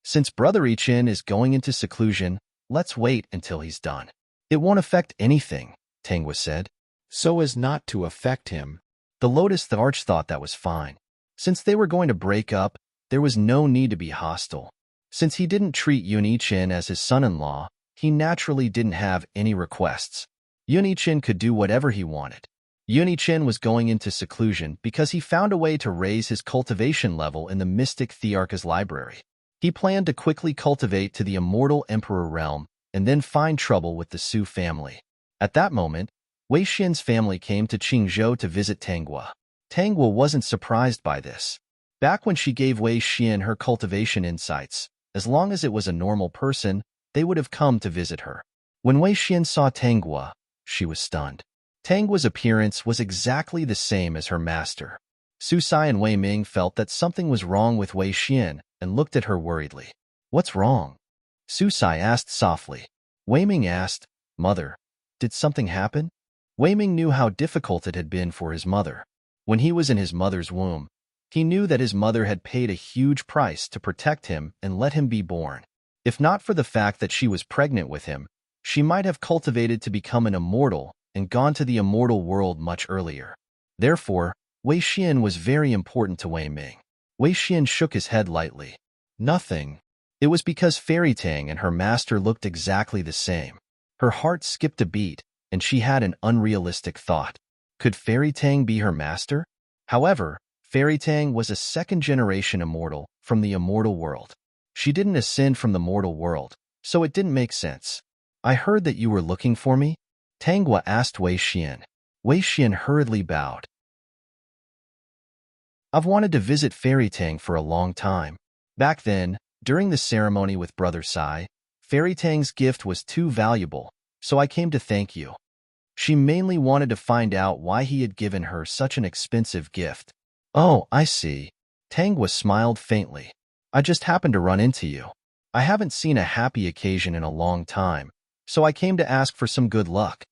Speaker 1: "Since Brother Ichin is going into seclusion, let's wait until he's done." "It won't affect anything," Tangwa said.
Speaker 2: "So as not to affect him."
Speaker 1: The Lotus Thearch thought that was fine. Since they were going to break up, there was no need to be hostile. Since he didn't treat Yunichin as his son-in-law, he naturally didn't have any requests. Yunichin could do whatever he wanted. Yunichin was going into seclusion because he found a way to raise his cultivation level in the Mystic Thearch's library. He planned to quickly cultivate to the Immortal Emperor realm and then find trouble with the Su family. At that moment, Wei Xian's family came to Qingzhou to visit Tangwa. Tangwa wasn't surprised by this. Back when she gave Wei Xian her cultivation insights, as long as it was a normal person, they would have come to visit her. When Wei Xian saw Tangwa, she was stunned. Tangwa's appearance was exactly the same as her master. Su Sai and Wei Ming felt that something was wrong with Wei Xian and looked at her worriedly. "What's wrong?" Su Sai asked softly. Wei Ming asked, "Mother, did something happen?" Wei Ming knew how difficult it had been for his mother. When he was in his mother's womb, he knew that his mother had paid a huge price to protect him and let him be born. If not for the fact that she was pregnant with him, she might have cultivated to become an immortal and gone to the immortal world much earlier. Therefore, Wei Xian was very important to Wei Ming. Wei Xian shook his head lightly. "Nothing." It was because Fairy Tang and her master looked exactly the same. Her heart skipped a beat, and she had an unrealistic thought. Could Fairy Tang be her master? However, Fairy Tang was a second-generation immortal from the immortal world. She didn't ascend from the mortal world, so it didn't make sense. "I heard that you were looking for me?" Tangwa asked Wei Xian. Wei Xian hurriedly bowed. "I've wanted to visit Fairy Tang for a long time. Back then, during the ceremony with Brother Sai, Fairy Tang's gift was too valuable, so I came to thank you." She mainly wanted to find out why he had given her such an expensive gift. "Oh, I see." Tangwa smiled faintly. "I just happened to run into you. I haven't seen a happy occasion in a long time, so I came to ask for some good luck."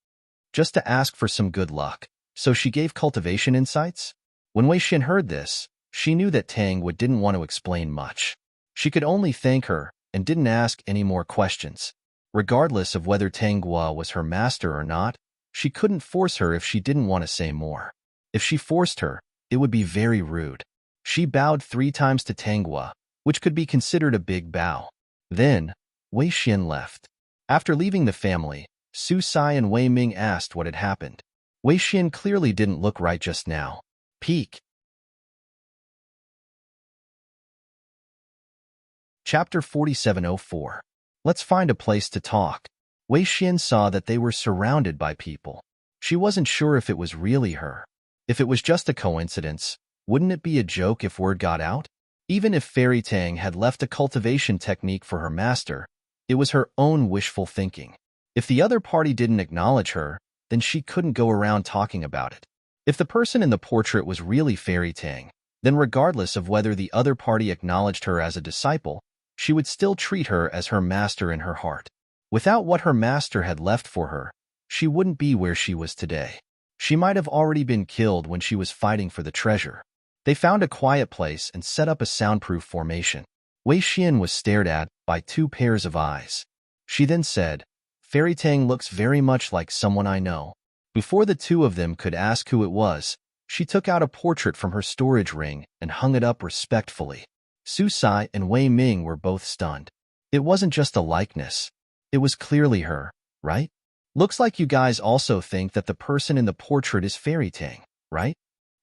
Speaker 1: just to ask for some good luck. So she gave cultivation insights? When Wei Xin heard this, she knew that Tang Wu didn't want to explain much. She could only thank her and didn't ask any more questions. Regardless of whether Tang Wu was her master or not, she couldn't force her if she didn't want to say more. If she forced her, it would be very rude. She bowed 3 times to Tang Wu, which could be considered a big bow. Then, Wei Xin left. After leaving the family, Su Sai and Wei Ming asked what had happened. Wei Xin clearly didn't look right just now. Peak. Chapter 4704. Let's find a place to talk. Wei Xin saw that they were surrounded by people. She wasn't sure if it was really her. If it was just a coincidence, wouldn't it be a joke if word got out? Even if Fairy Tang had left a cultivation technique for her master, it was her own wishful thinking. If the other party didn't acknowledge her, then she couldn't go around talking about it. If the person in the portrait was really Fairy Tang, then regardless of whether the other party acknowledged her as a disciple, she would still treat her as her master in her heart. Without what her master had left for her, she wouldn't be where she was today. She might have already been killed when she was fighting for the treasure. They found a quiet place and set up a soundproof formation. Wei Xin was stared at by 2 pairs of eyes. She then said, "Fairy Tang looks very much like someone I know." Before the 2 of them could ask who it was, she took out a portrait from her storage ring and hung it up respectfully. Su Sai and Wei Ming were both stunned. It wasn't just a likeness. It was clearly her, right? Looks like you guys also think that the person in the portrait is Fairy Tang, right?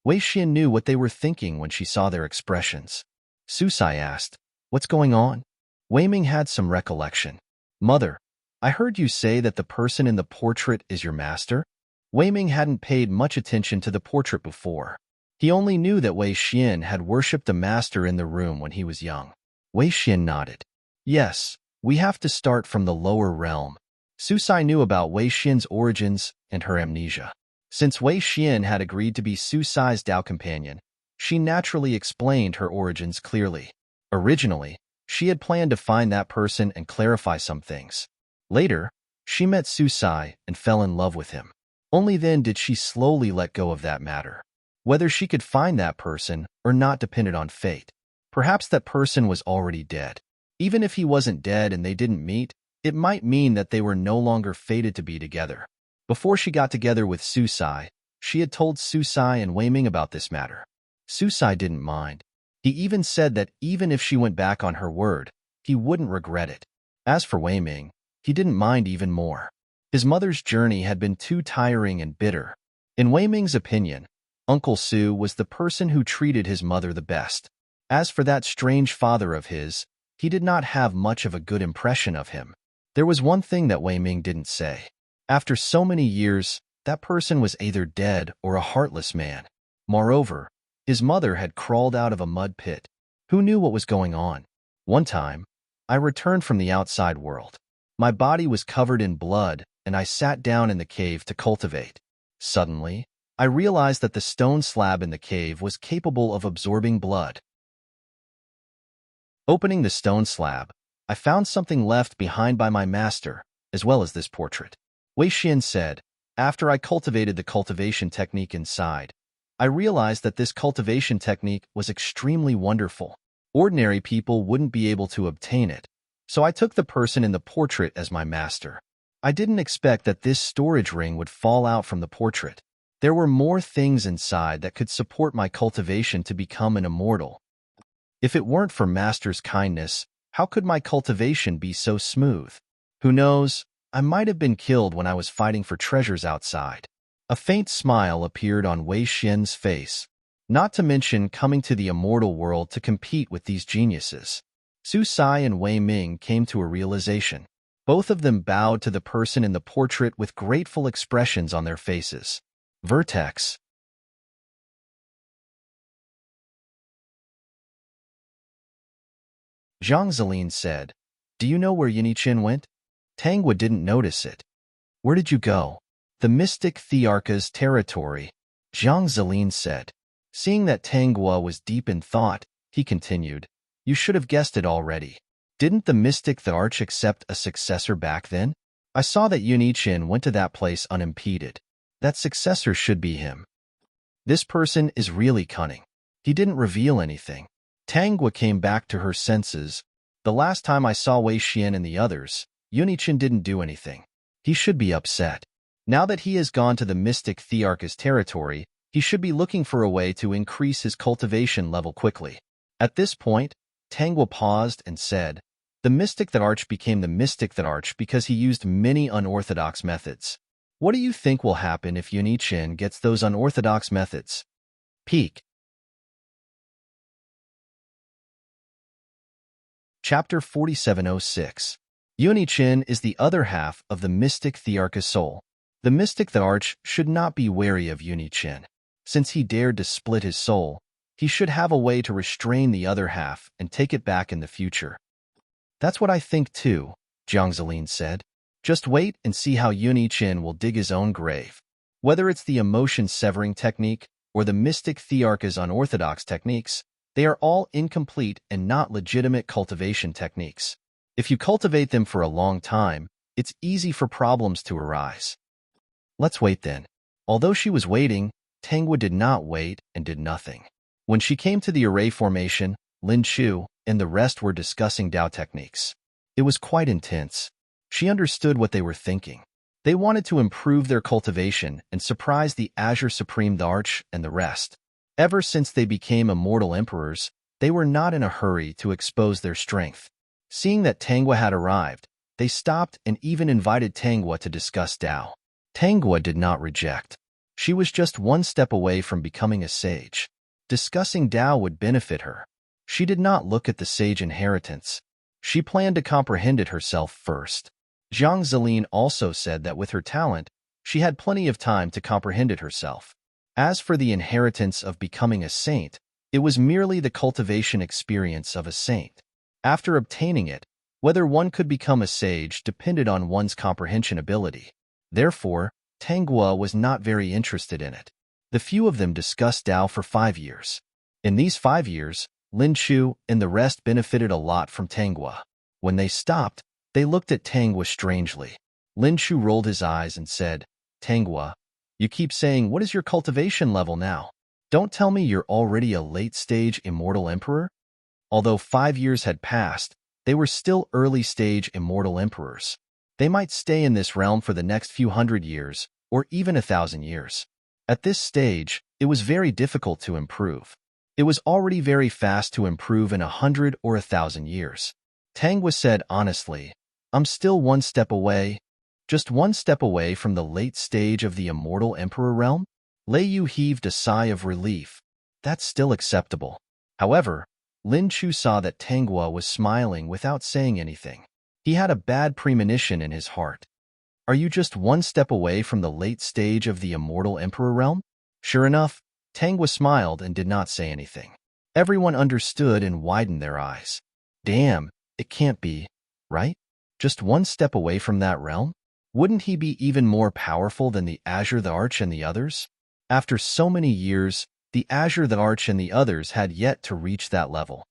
Speaker 1: Wei Xin knew what they were thinking when she saw their expressions. Su Sai asked, "What's going on?" Wei Ming had some recollection. "Mother, I heard you say that the person in the portrait is your master?" Wei Ming hadn't paid much attention to the portrait before. He only knew that Wei Xin had worshipped a master in the room when he was young. Wei Xin nodded. "Yes, we have to start from the lower realm." Su Sai knew about Wei Xin's origins and her amnesia. Since Wei Xin had agreed to be Su Sai's Dao companion, she naturally explained her origins clearly. Originally, she had planned to find that person and clarify some things. Later, she met Su Sai and fell in love with him. Only then did she slowly let go of that matter. Whether she could find that person or not depended on fate. Perhaps that person was already dead. Even if he wasn't dead and they didn't meet, it might mean that they were no longer fated to be together. Before she got together with Su Sai, she had told Su Sai and Wei Ming about this matter. Su Sai didn't mind. He even said that even if she went back on her word, he wouldn't regret it. As for Wei Ming, he didn't mind even more. His mother's journey had been too tiring and bitter. In Wei Ming's opinion, Uncle Su was the person who treated his mother the best. As for that strange father of his, he did not have much of a good impression of him. There was one thing that Wei Ming didn't say. After so many years, that person was either dead or a heartless man. Moreover, his mother had crawled out of a mud pit. Who knew what was going on? One time, I returned from the outside world. My body was covered in blood, and I sat down in the cave to cultivate. Suddenly, I realized that the stone slab in the cave was capable of absorbing blood. Opening the stone slab, I found something left behind by my master, as well as this portrait. Wei Xin said, "After I cultivated the cultivation technique inside, I realized that this cultivation technique was extremely wonderful. Ordinary people wouldn't be able to obtain it, so I took the person in the portrait as my master. I didn't expect that this storage ring would fall out from the portrait. There were more things inside that could support my cultivation to become an immortal. If it weren't for Master's kindness, how could my cultivation be so smooth? Who knows, I might have been killed when I was fighting for treasures outside." A faint smile appeared on Wei Xin's face, not to mention coming to the immortal world to compete with these geniuses. Su Sai and Wei Ming came to a realization. Both of them bowed to the person in the portrait with grateful expressions on their faces. Vertex. Zhang Zilin said, "Do you know where Yinichen went?" Tang Wu didn't notice it. "Where did you go?" "The mystic Thearka's territory," Zhang Zilin said. Seeing that Tang Wu was deep in thought, he continued, "You should have guessed it already. Didn't the mystic Thearch accept a successor back then? I saw that Yunichin went to that place unimpeded. That successor should be him. This person is really cunning. He didn't reveal anything. Tanghua came back to her senses. The last time I saw Wei Xian and the others, Yunichin didn't do anything. He should be upset. Now that he has gone to the Mystic Thearch's territory, he should be looking for a way to increase his cultivation level quickly. At this point, Tanghua paused and said, "The Mystic Thearch became the Mystic Thearch because he used many unorthodox methods. What do you think will happen if Yunichin gets those unorthodox methods?" Peak. Chapter 4706. Yunichin is the other half of the Mystic Thearch's soul. The Mystic Thearch should not be wary of Yunichin. Since he dared to split his soul, he should have a way to restrain the other half and take it back in the future. "That's what I think too," Jiang Zelin said. "Just wait and see how Yunichin will dig his own grave. Whether it's the emotion-severing technique or the Mystic Thearch's unorthodox techniques, they are all incomplete and not legitimate cultivation techniques. If you cultivate them for a long time, it's easy for problems to arise." "Let's wait then." Although she was waiting, Tanghua did not wait and did nothing. When she came to the array formation, Lin Chu and the rest were discussing Dao techniques. It was quite intense. She understood what they were thinking. They wanted to improve their cultivation and surprise the Azure Supreme Thearch and the rest. Ever since they became immortal emperors, they were not in a hurry to expose their strength. Seeing that Tanghua had arrived, they stopped and even invited Tanghua to discuss Dao. Tanghua did not reject. She was just one step away from becoming a sage. Discussing Dao would benefit her. She did not look at the sage inheritance. She planned to comprehend it herself first. Jiang Zelin also said that with her talent, she had plenty of time to comprehend it herself. As for the inheritance of becoming a saint, it was merely the cultivation experience of a saint. After obtaining it, whether one could become a sage depended on one's comprehension ability. Therefore, Tanghua was not very interested in it. The few of them discussed Dao for 5 years. In these 5 years, Lin Chu and the rest benefited a lot from Tanghua. When they stopped, they looked at Tanghua strangely. Lin Chu rolled his eyes and said, "Tanghua, you keep saying, what is your cultivation level now? Don't tell me you're already a late-stage immortal emperor?" Although 5 years had passed, they were still early-stage immortal emperors. They might stay in this realm for the next few hundred years, or even 1,000 years. At this stage, it was very difficult to improve. It was already very fast to improve in 100 or 1,000 years. Tanghua said honestly, "I'm still one step away, just one step away from the late stage of the immortal emperor realm." Lei Yu heaved a sigh of relief. That's still acceptable. However, Lin Chu saw that Tanghua was smiling without saying anything. He had a bad premonition in his heart. "Are you just one step away from the late stage of the immortal emperor realm?" Sure enough, Tanghua smiled and did not say anything. Everyone understood and widened their eyes. Damn, it can't be, right? Just one step away from that realm? Wouldn't he be even more powerful than the Azure Thearch and the others? After so many years, the Azure Thearch and the others had yet to reach that level.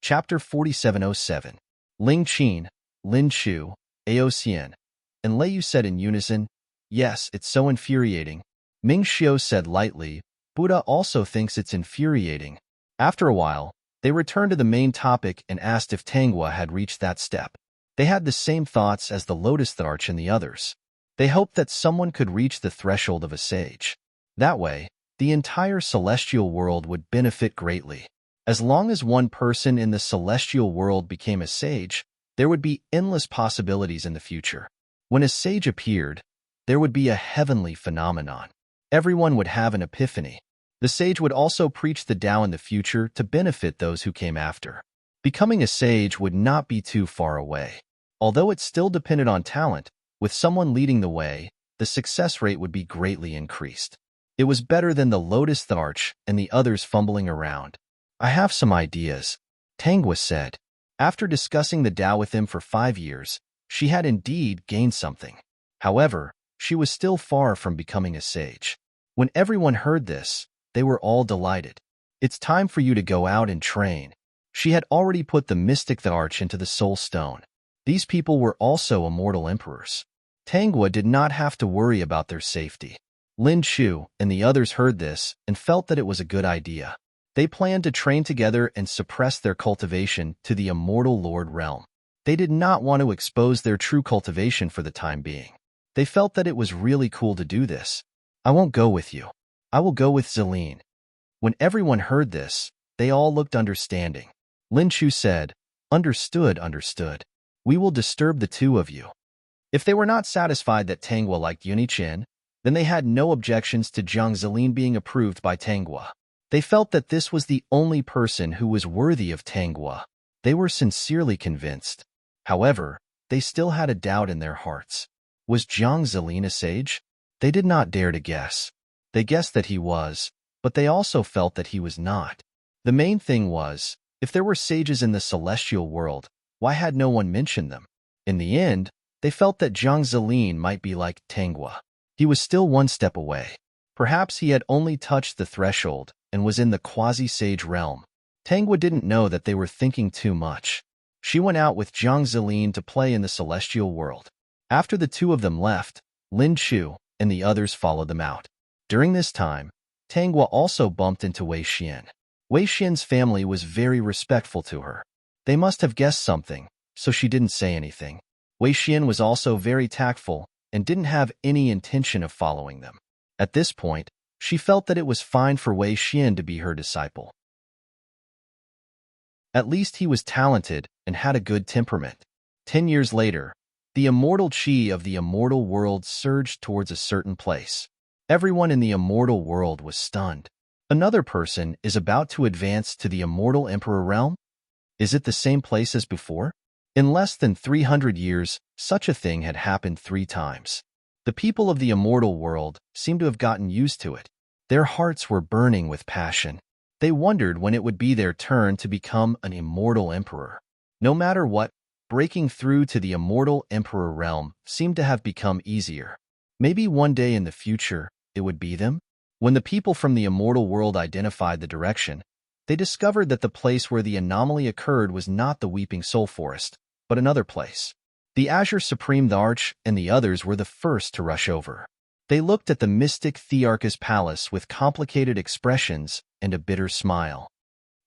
Speaker 1: Chapter 4707. Ling Qin, Lin Chu, Aoxian, and Lei Yu said in unison, "Yes, it's so infuriating." Ming Xiu said lightly, "Buddha also thinks it's infuriating." After a while, they returned to the main topic and asked if Tanghua had reached that step. They had the same thoughts as the Lotus Thearch and the others. They hoped that someone could reach the threshold of a sage. That way, the entire celestial world would benefit greatly. As long as one person in the celestial world became a sage, there would be endless possibilities in the future. When a sage appeared, there would be a heavenly phenomenon. Everyone would have an epiphany. The sage would also preach the Tao in the future to benefit those who came after. Becoming a sage would not be too far away. Although it still depended on talent, with someone leading the way, the success rate would be greatly increased. It was better than the Lotus Thearch and the others fumbling around. "I have some ideas," Tanghua said. After discussing the Tao with him for 5 years, she had indeed gained something. However, she was still far from becoming a sage. When everyone heard this, they were all delighted. It's time for you to go out and train. She had already put the mystic the arch into the soul stone. These people were also immortal emperors. Tangwa did not have to worry about their safety. Lin Chu and the others heard this and felt that it was a good idea. They planned to train together and suppress their cultivation to the immortal Lord realm. They did not want to expose their true cultivation for the time being. They felt that it was really cool to do this. I won't go with you. I will go with Zelene. When everyone heard this, they all looked understanding. Lin Chu said, Understood, understood. We will disturb the two of you. If they were not satisfied that Tangwa liked Yunichin, then they had no objections to Jiang Zelene being approved by Tangwa. They felt that this was the only person who was worthy of Tangwa. They were sincerely convinced. However, they still had a doubt in their hearts. Was Jiang Zelene a sage? They did not dare to guess. They guessed that he was, but they also felt that he was not. The main thing was, if there were sages in the celestial world, why had no one mentioned them? In the end, they felt that Jiang Zelene might be like Tangwa. He was still one step away. Perhaps he had only touched the threshold and was in the quasi-sage realm. Tangwa didn't know that they were thinking too much. She went out with Jiang Zelene to play in the celestial world. After the two of them left, Lin Chu and the others followed them out. During this time, Tangwa also bumped into Wei Xian. Wei Xian's family was very respectful to her. They must have guessed something, so she didn't say anything. Wei Xian was also very tactful and didn't have any intention of following them. At this point, she felt that it was fine for Wei Xian to be her disciple. At least he was talented and had a good temperament. 10 years later, the immortal chi of the immortal world surged towards a certain place. Everyone in the immortal world was stunned. Another person is about to advance to the immortal emperor realm? Is it the same place as before? In less than 300 years, such a thing had happened 3 times. The people of the immortal world seemed to have gotten used to it. Their hearts were burning with passion. They wondered when it would be their turn to become an immortal emperor. No matter what, breaking through to the immortal emperor realm seemed to have become easier. Maybe one day in the future, it would be them? When the people from the immortal world identified the direction, they discovered that the place where the anomaly occurred was not the Weeping Soul Forest, but another place. The Azure Supreme the Arch and the others were the first to rush over. They looked at the mystic Thearchus palace with complicated expressions and a bitter smile.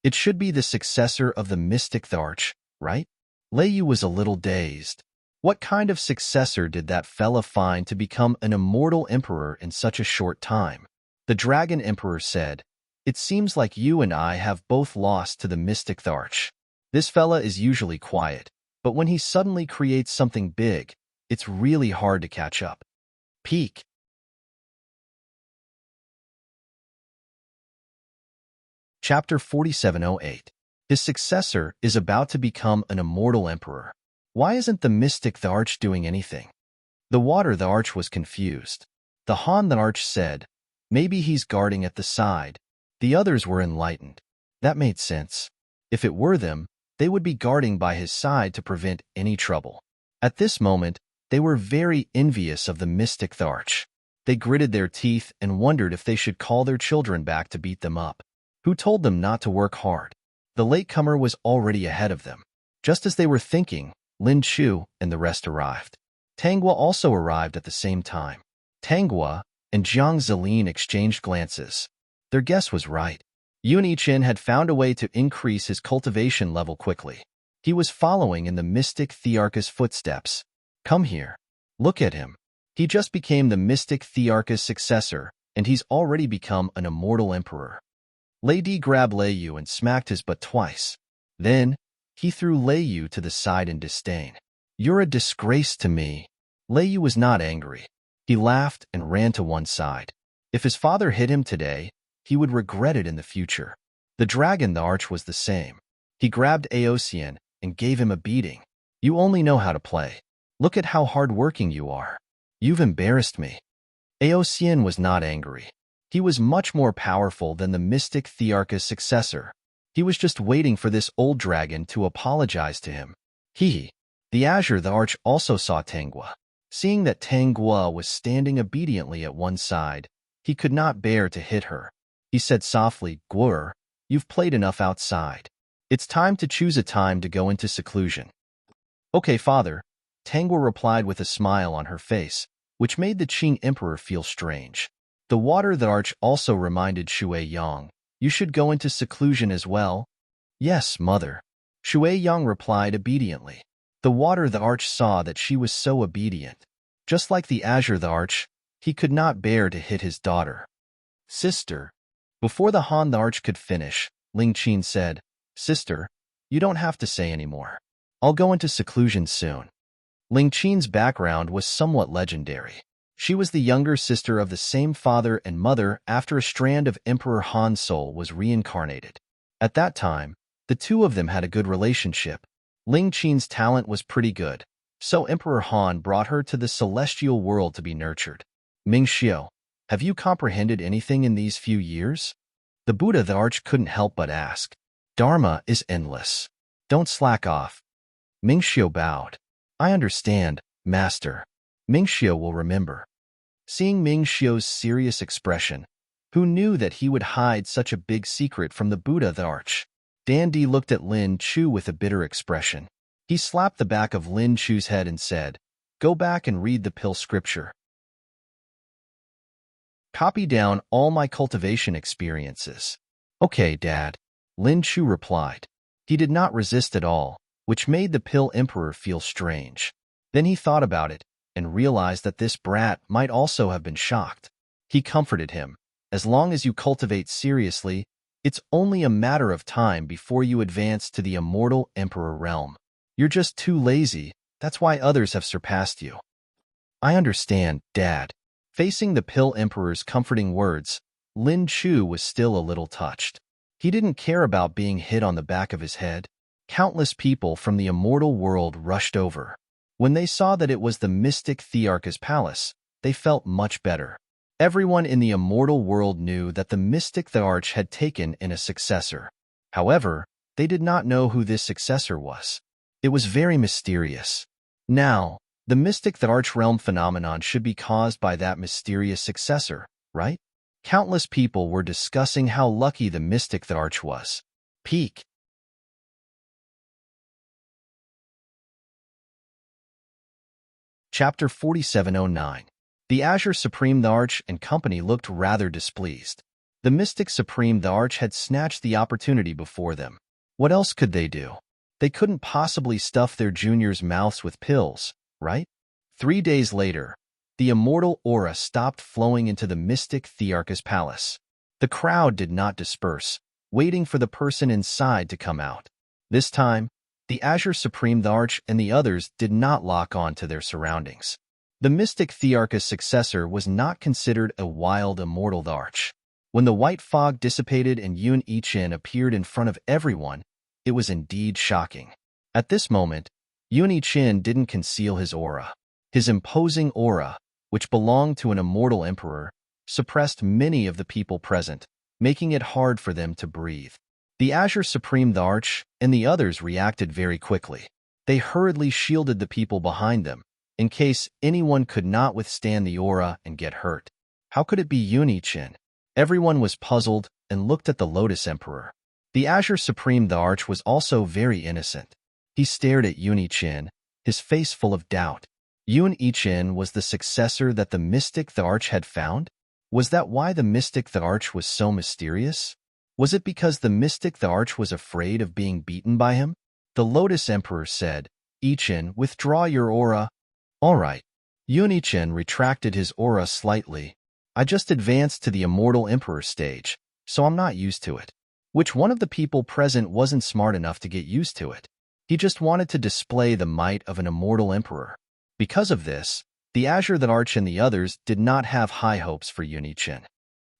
Speaker 1: It should be the successor of the mystic Tharch, right? Lei Yu was a little dazed. What kind of successor did that fella find to become an immortal emperor in such a short time? The Dragon Emperor said, It seems like you and I have both lost to the mystic Tharch. This fella is usually quiet, but when he suddenly creates something big, it's really hard to catch up. Peak. Chapter 4708. His successor is about to become an immortal emperor. Why isn't the mystic the Arch doing anything? The water the Arch was confused. The Han the Arch said, Maybe he's guarding at the side. The others were enlightened. That made sense. If it were them, they would be guarding by his side to prevent any trouble. At this moment, they were very envious of the mystic the Arch. They gritted their teeth and wondered if they should call their children back to beat them up. Who told them not to work hard? The latecomer was already ahead of them. Just as they were thinking, Lin Chu and the rest arrived. Tangwa also arrived at the same time. Tangwa and Jiang Zelene exchanged glances. Their guess was right. Yunichin had found a way to increase his cultivation level quickly. He was following in the mystic Thearchus footsteps. Come here. Look at him. He just became the mystic Thearchus successor, and he's already become an immortal emperor. Lei Di grabbed Lei Yu and smacked his butt twice. Then, he threw Lei Yu to the side in disdain. You're a disgrace to me. Lei Yu was not angry. He laughed and ran to one side. If his father hit him today, he would regret it in the future. The dragon the Arch was the same. He grabbed Aosian and gave him a beating. You only know how to play. Look at how hard-working you are. You've embarrassed me. Aosian was not angry. He was much more powerful than the mystic Thearchus successor. He was just waiting for this old dragon to apologize to him. The Azure the Arch also saw Tangwa. Seeing that Tangwa was standing obediently at one side, he could not bear to hit her. He said softly, Gwur, You've played enough outside. It's time to choose a time to go into seclusion. Okay, father, Tangwa replied with a smile on her face, which made the Qing emperor feel strange. The water the arch also reminded Shui Yang. You should go into seclusion as well. Yes, mother. Shui Yang replied obediently. The water the arch saw that she was so obedient. Just like the azure the arch, he could not bear to hit his daughter. Sister. Before the Han the arch could finish, Ling Qin said, Sister, you don't have to say any more. I'll go into seclusion soon. Ling Qin's background was somewhat legendary. She was the younger sister of the same father and mother after a strand of Emperor Han's soul was reincarnated. At that time, the two of them had a good relationship. Ling Qin's talent was pretty good, so Emperor Han brought her to the celestial world to be nurtured. Ming Xiao, have you comprehended anything in these few years? The Buddha the arch couldn't help but ask. Dharma is endless. Don't slack off. Ming Xiao bowed. I understand, Master. Ming Xiao will remember. Seeing Ming Xiao's serious expression, who knew that he would hide such a big secret from the Buddha the arch? Dan Di looked at Lin Chu with a bitter expression. He slapped the back of Lin Chu's head and said, Go back and read the pill scripture. Copy down all my cultivation experiences. Okay, Dad. Lin Chu replied. He did not resist at all, which made the pill emperor feel strange. Then he thought about it and realized that this brat might also have been shocked. He comforted him. As long as you cultivate seriously, it's only a matter of time before you advance to the immortal emperor realm. You're just too lazy. That's why others have surpassed you. I understand, Dad. Facing the pill emperor's comforting words, Lin Chu was still a little touched. He didn't care about being hit on the back of his head. Countless people from the immortal world rushed over. When they saw that it was the mystic Thearchus palace, they felt much better. Everyone in the immortal world knew that the mystic the arch had taken in a successor. However, they did not know who this successor was. It was very mysterious. Now, the mystic the arch realm phenomenon should be caused by that mysterious successor, right? Countless people were discussing how lucky the mystic the arch was. Peak. Chapter 4709. The Azure Supreme the Arch and company looked rather displeased. The Mystic Supreme the Arch had snatched the opportunity before them. What else could they do? They couldn't possibly stuff their juniors' mouths with pills, right? 3 days later, the immortal aura stopped flowing into the mystic Thearchus palace. The crowd did not disperse, waiting for the person inside to come out. This time, the Azure Supreme the Arch and the others did not lock on to their surroundings. The mystic Thearchus successor was not considered a wild immortal the arch. When the white fog dissipated and Yun Yichen appeared in front of everyone, it was indeed shocking. At this moment, Yun Yichen didn't conceal his aura. His imposing aura, which belonged to an immortal emperor, suppressed many of the people present, making it hard for them to breathe. The Azure Supreme the Arch and the others reacted very quickly. They hurriedly shielded the people behind them, in case anyone could not withstand the aura and get hurt. How could it be Yun Yichen? Everyone was puzzled and looked at the Lotus Emperor. The Azure Supreme the Arch was also very innocent. He stared at Yun Yichen, his face full of doubt. Yun Yichen was the successor that the Mystic the Arch had found? Was that why the Mystic the Arch was so mysterious? Was it because the Mystic the Arch was afraid of being beaten by him? The Lotus Emperor said, Yichen, withdraw your aura. All right. Yun Yichen retracted his aura slightly. I just advanced to the Immortal Emperor stage, so I'm not used to it. Which one of the people present wasn't smart enough to get used to it? He just wanted to display the might of an Immortal Emperor. Because of this, the Azure the Arch and the others did not have high hopes for Yun Yichen.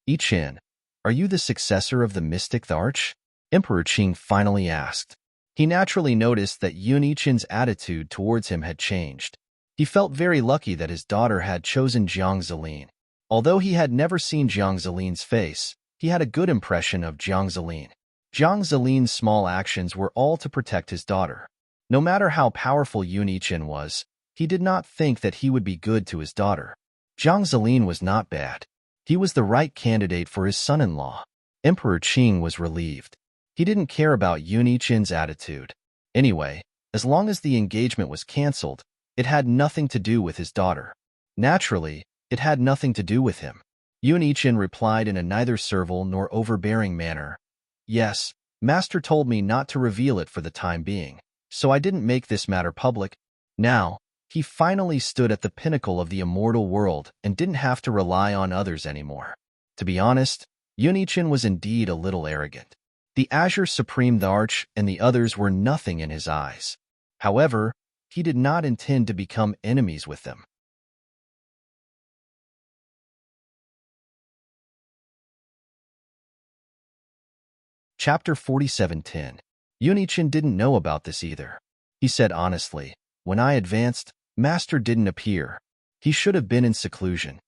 Speaker 1: Yichen, are you the successor of the Mystic the Arch? Emperor Qing finally asked. He naturally noticed that Yun Yichen's attitude towards him had changed. He felt very lucky that his daughter had chosen Jiang Zeline. Although he had never seen Jiang Zeline's face, he had a good impression of Jiang Zeline. Jiang Zeline's small actions were all to protect his daughter. No matter how powerful Yun Yichen was, he did not think that he would be good to his daughter. Jiang Zeline was not bad. He was the right candidate for his son-in-law. Emperor Qing was relieved. He didn't care about Yunichin's attitude. Anyway, as long as the engagement was cancelled, it had nothing to do with his daughter. Naturally, it had nothing to do with him. Yunichin replied in a neither servile nor overbearing manner. Yes, Master told me not to reveal it for the time being, so I didn't make this matter public. Now, he finally stood at the pinnacle of the immortal world and didn't have to rely on others anymore. To be honest, Yunichin was indeed a little arrogant. The Azure Supreme Arch and the others were nothing in his eyes. However, he did not intend to become enemies with them. Chapter 47:10. Yunichin didn't know about this either. He said honestly, when I advanced, Master didn't appear. He should have been in seclusion.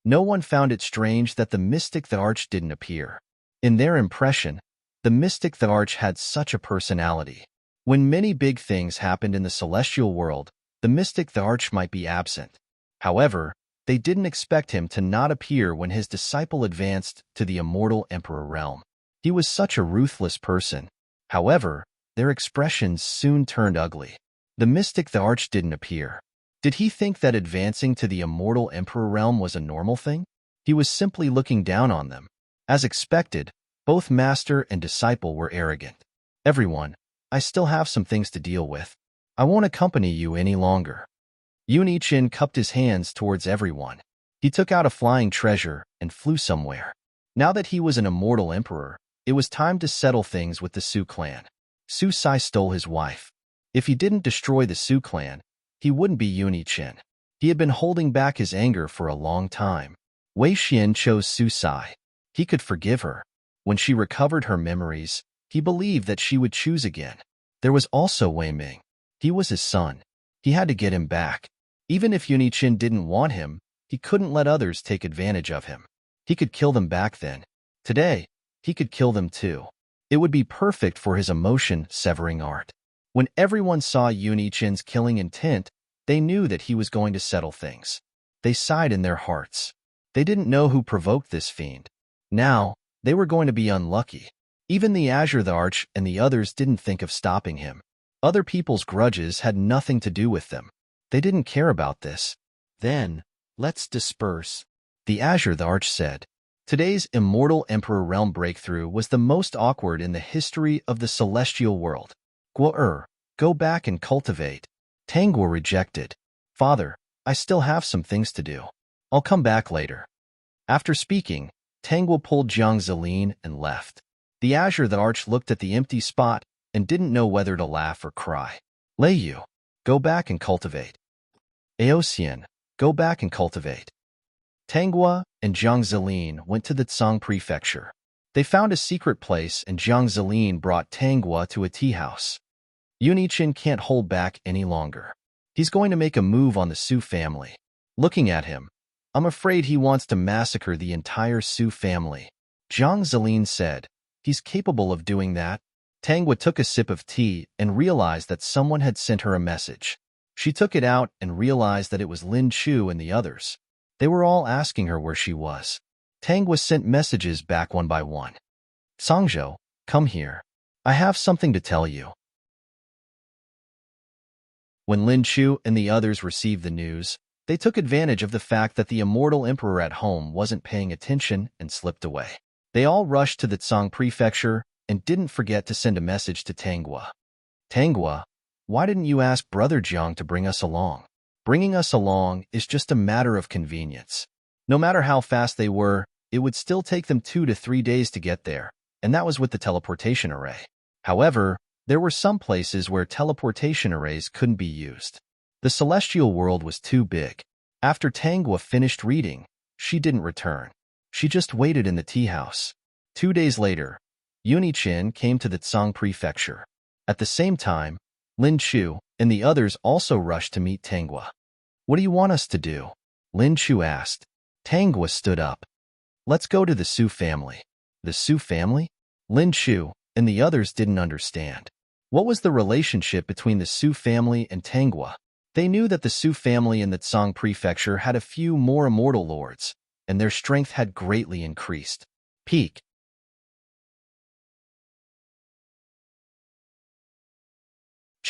Speaker 1: No one found it strange that the mystic the Arch didn't appear. In their impression, the mystic the Arch had such a personality. When many big things happened in the celestial world, the mystic the Arch might be absent. However, they didn't expect him to not appear when his disciple advanced to the immortal Emperor realm. He was such a ruthless person. However, their expressions soon turned ugly. The mystic the Arch didn't appear. Did he think that advancing to the immortal Emperor realm was a normal thing? He was simply looking down on them. As expected, both master and disciple were arrogant. Everyone, I still have some things to deal with. I won't accompany you any longer. Yunichin cupped his hands towards everyone. He took out a flying treasure and flew somewhere. Now that he was an immortal emperor, it was time to settle things with the Su clan. Su Sai stole his wife. If he didn't destroy the Su clan, he wouldn't be Yunichin. He had been holding back his anger for a long time. Wei Xian chose Su Sai. He could forgive her. When she recovered her memories, he believed that she would choose again. There was also Wei Ming. He was his son. He had to get him back. Even if Yunichin didn't want him, he couldn't let others take advantage of him. He could kill them back then. Today, he could kill them too. It would be perfect for his emotion-severing art. When everyone saw Yunichin's killing intent, they knew that he was going to settle things. They sighed in their hearts. They didn't know who provoked this fiend. Now, they were going to be unlucky. Even the Azure the Arch and the others didn't think of stopping him. Other people's grudges had nothing to do with them. They didn't care about this.
Speaker 2: Then, let's disperse.
Speaker 1: The Azure the Arch said. Today's Immortal Emperor Realm breakthrough was the most awkward in the history of the celestial world. Guo go back and cultivate. Tangguo rejected. Father, I still have some things to do. I'll come back later. After speaking, Tangguo pulled Jiang Zeline and left. The Azure the Arch looked at the empty spot and didn't know whether to laugh or cry. Lei Yu, go back and cultivate. Aosian, go back and cultivate. Tangguo and Jiang Zeline went to the Tsang prefecture. They found a secret place and Jiang Zeline brought Tangguo to a tea house. Yunichin can't hold back any longer. He's going to make a move on the Su family. Looking at him, I'm afraid he wants to massacre the entire Su family. Jiang Zeline said, he's capable of doing that. Tangguo took a sip of tea and realized that someone had sent her a message. She took it out and realized that it was Lin Chu and the others. They were all asking her where she was. Tangguo sent messages back one by one. Songzhou, come here. I have something to tell you. When Lin Chu and the others received the news, they took advantage of the fact that the immortal emperor at home wasn't paying attention and slipped away. They all rushed to the Tsang prefecture and didn't forget to send a message to Tangguo. Tangguo, why didn't you ask Brother Jiang to bring us along? Bringing us along is just a matter of convenience. No matter how fast they were, it would still take them 2 to 3 days to get there, and that was with the teleportation array. However, there were some places where teleportation arrays couldn't be used. The celestial world was too big. After Tangguo finished reading, she didn't return. She just waited in the tea house. 2 days later, Yunichin came to the Tsang prefecture. At the same time, Lin Chu and the others also rushed to meet Tangguo. What do you want us to do? Lin Chu asked. Tangguo stood up. Let's go to the Su family. The Su family? Lin Chu and the others didn't understand. What was the relationship between the Su family and Tangguo? They knew that the Su family in the Tsang prefecture had a few more immortal lords, and their strength had greatly increased. Peak.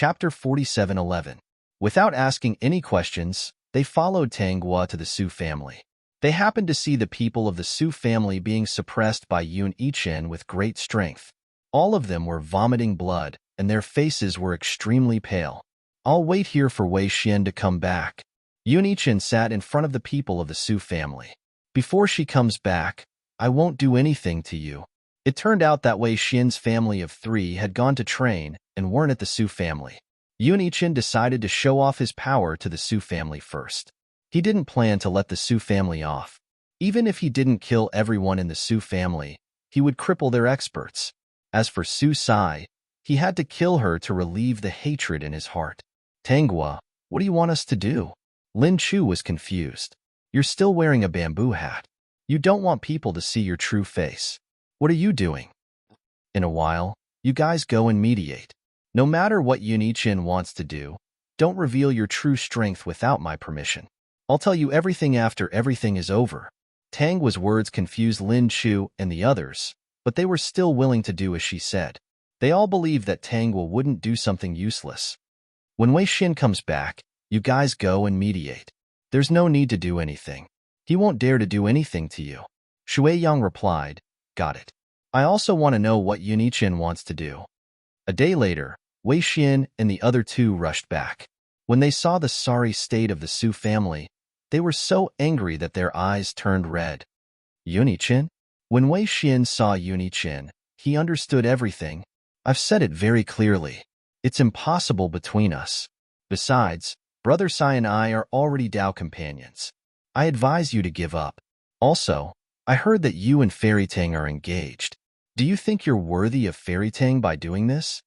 Speaker 1: Chapter 47:11. Without asking any questions, they followed Tanghua to the Su family. They happened to see the people of the Su family being suppressed by Yun Ichen with great strength. All of them were vomiting blood, and their faces were extremely pale. "I'll wait here for Wei Xian to come back." Yun Ichen sat in front of the people of the Su family. "Before she comes back, I won't do anything to you." It turned out that Wei Xian's family of 3 had gone to train and weren't at the Su family. Yun Ichen decided to show off his power to the Su family first. He didn't plan to let the Su family off. Even if he didn't kill everyone in the Su family, he would cripple their experts. As for Su Sai, he had to kill her to relieve the hatred in his heart. "Tanghua, what do you want us to do?" Lin Chu was confused. "You're still wearing a bamboo hat. You don't want people to see your true face. What are you doing?" "In a while, you guys go and mediate. No matter what Yun Ichen wants to do, don't reveal your true strength without my permission. I'll tell you everything after everything is over." Tanghua's words confused Lin Chu and the others, but they were still willing to do as she said. They all believed that Tanghua wouldn't do something useless. "When Wei Xian comes back, you guys go and mediate. There's no need to do anything. He won't dare to do anything to you." Shui Yang replied, "Got it. I also want to know what Yun Ichen wants to do." A day later, Wei Xian and the other 2 rushed back. When they saw the sorry state of the Su family, they were so angry that their eyes turned red. "Yun Ichen?" When Wei Xian saw Yun Ichen, he understood everything. "I've said it very clearly. It's impossible between us. Besides, Brother Sai and I are already Dao companions. I advise you to give up. Also, I heard that you and Fairy Tang are engaged. Do you think you're worthy of Fairy Tang by doing this?"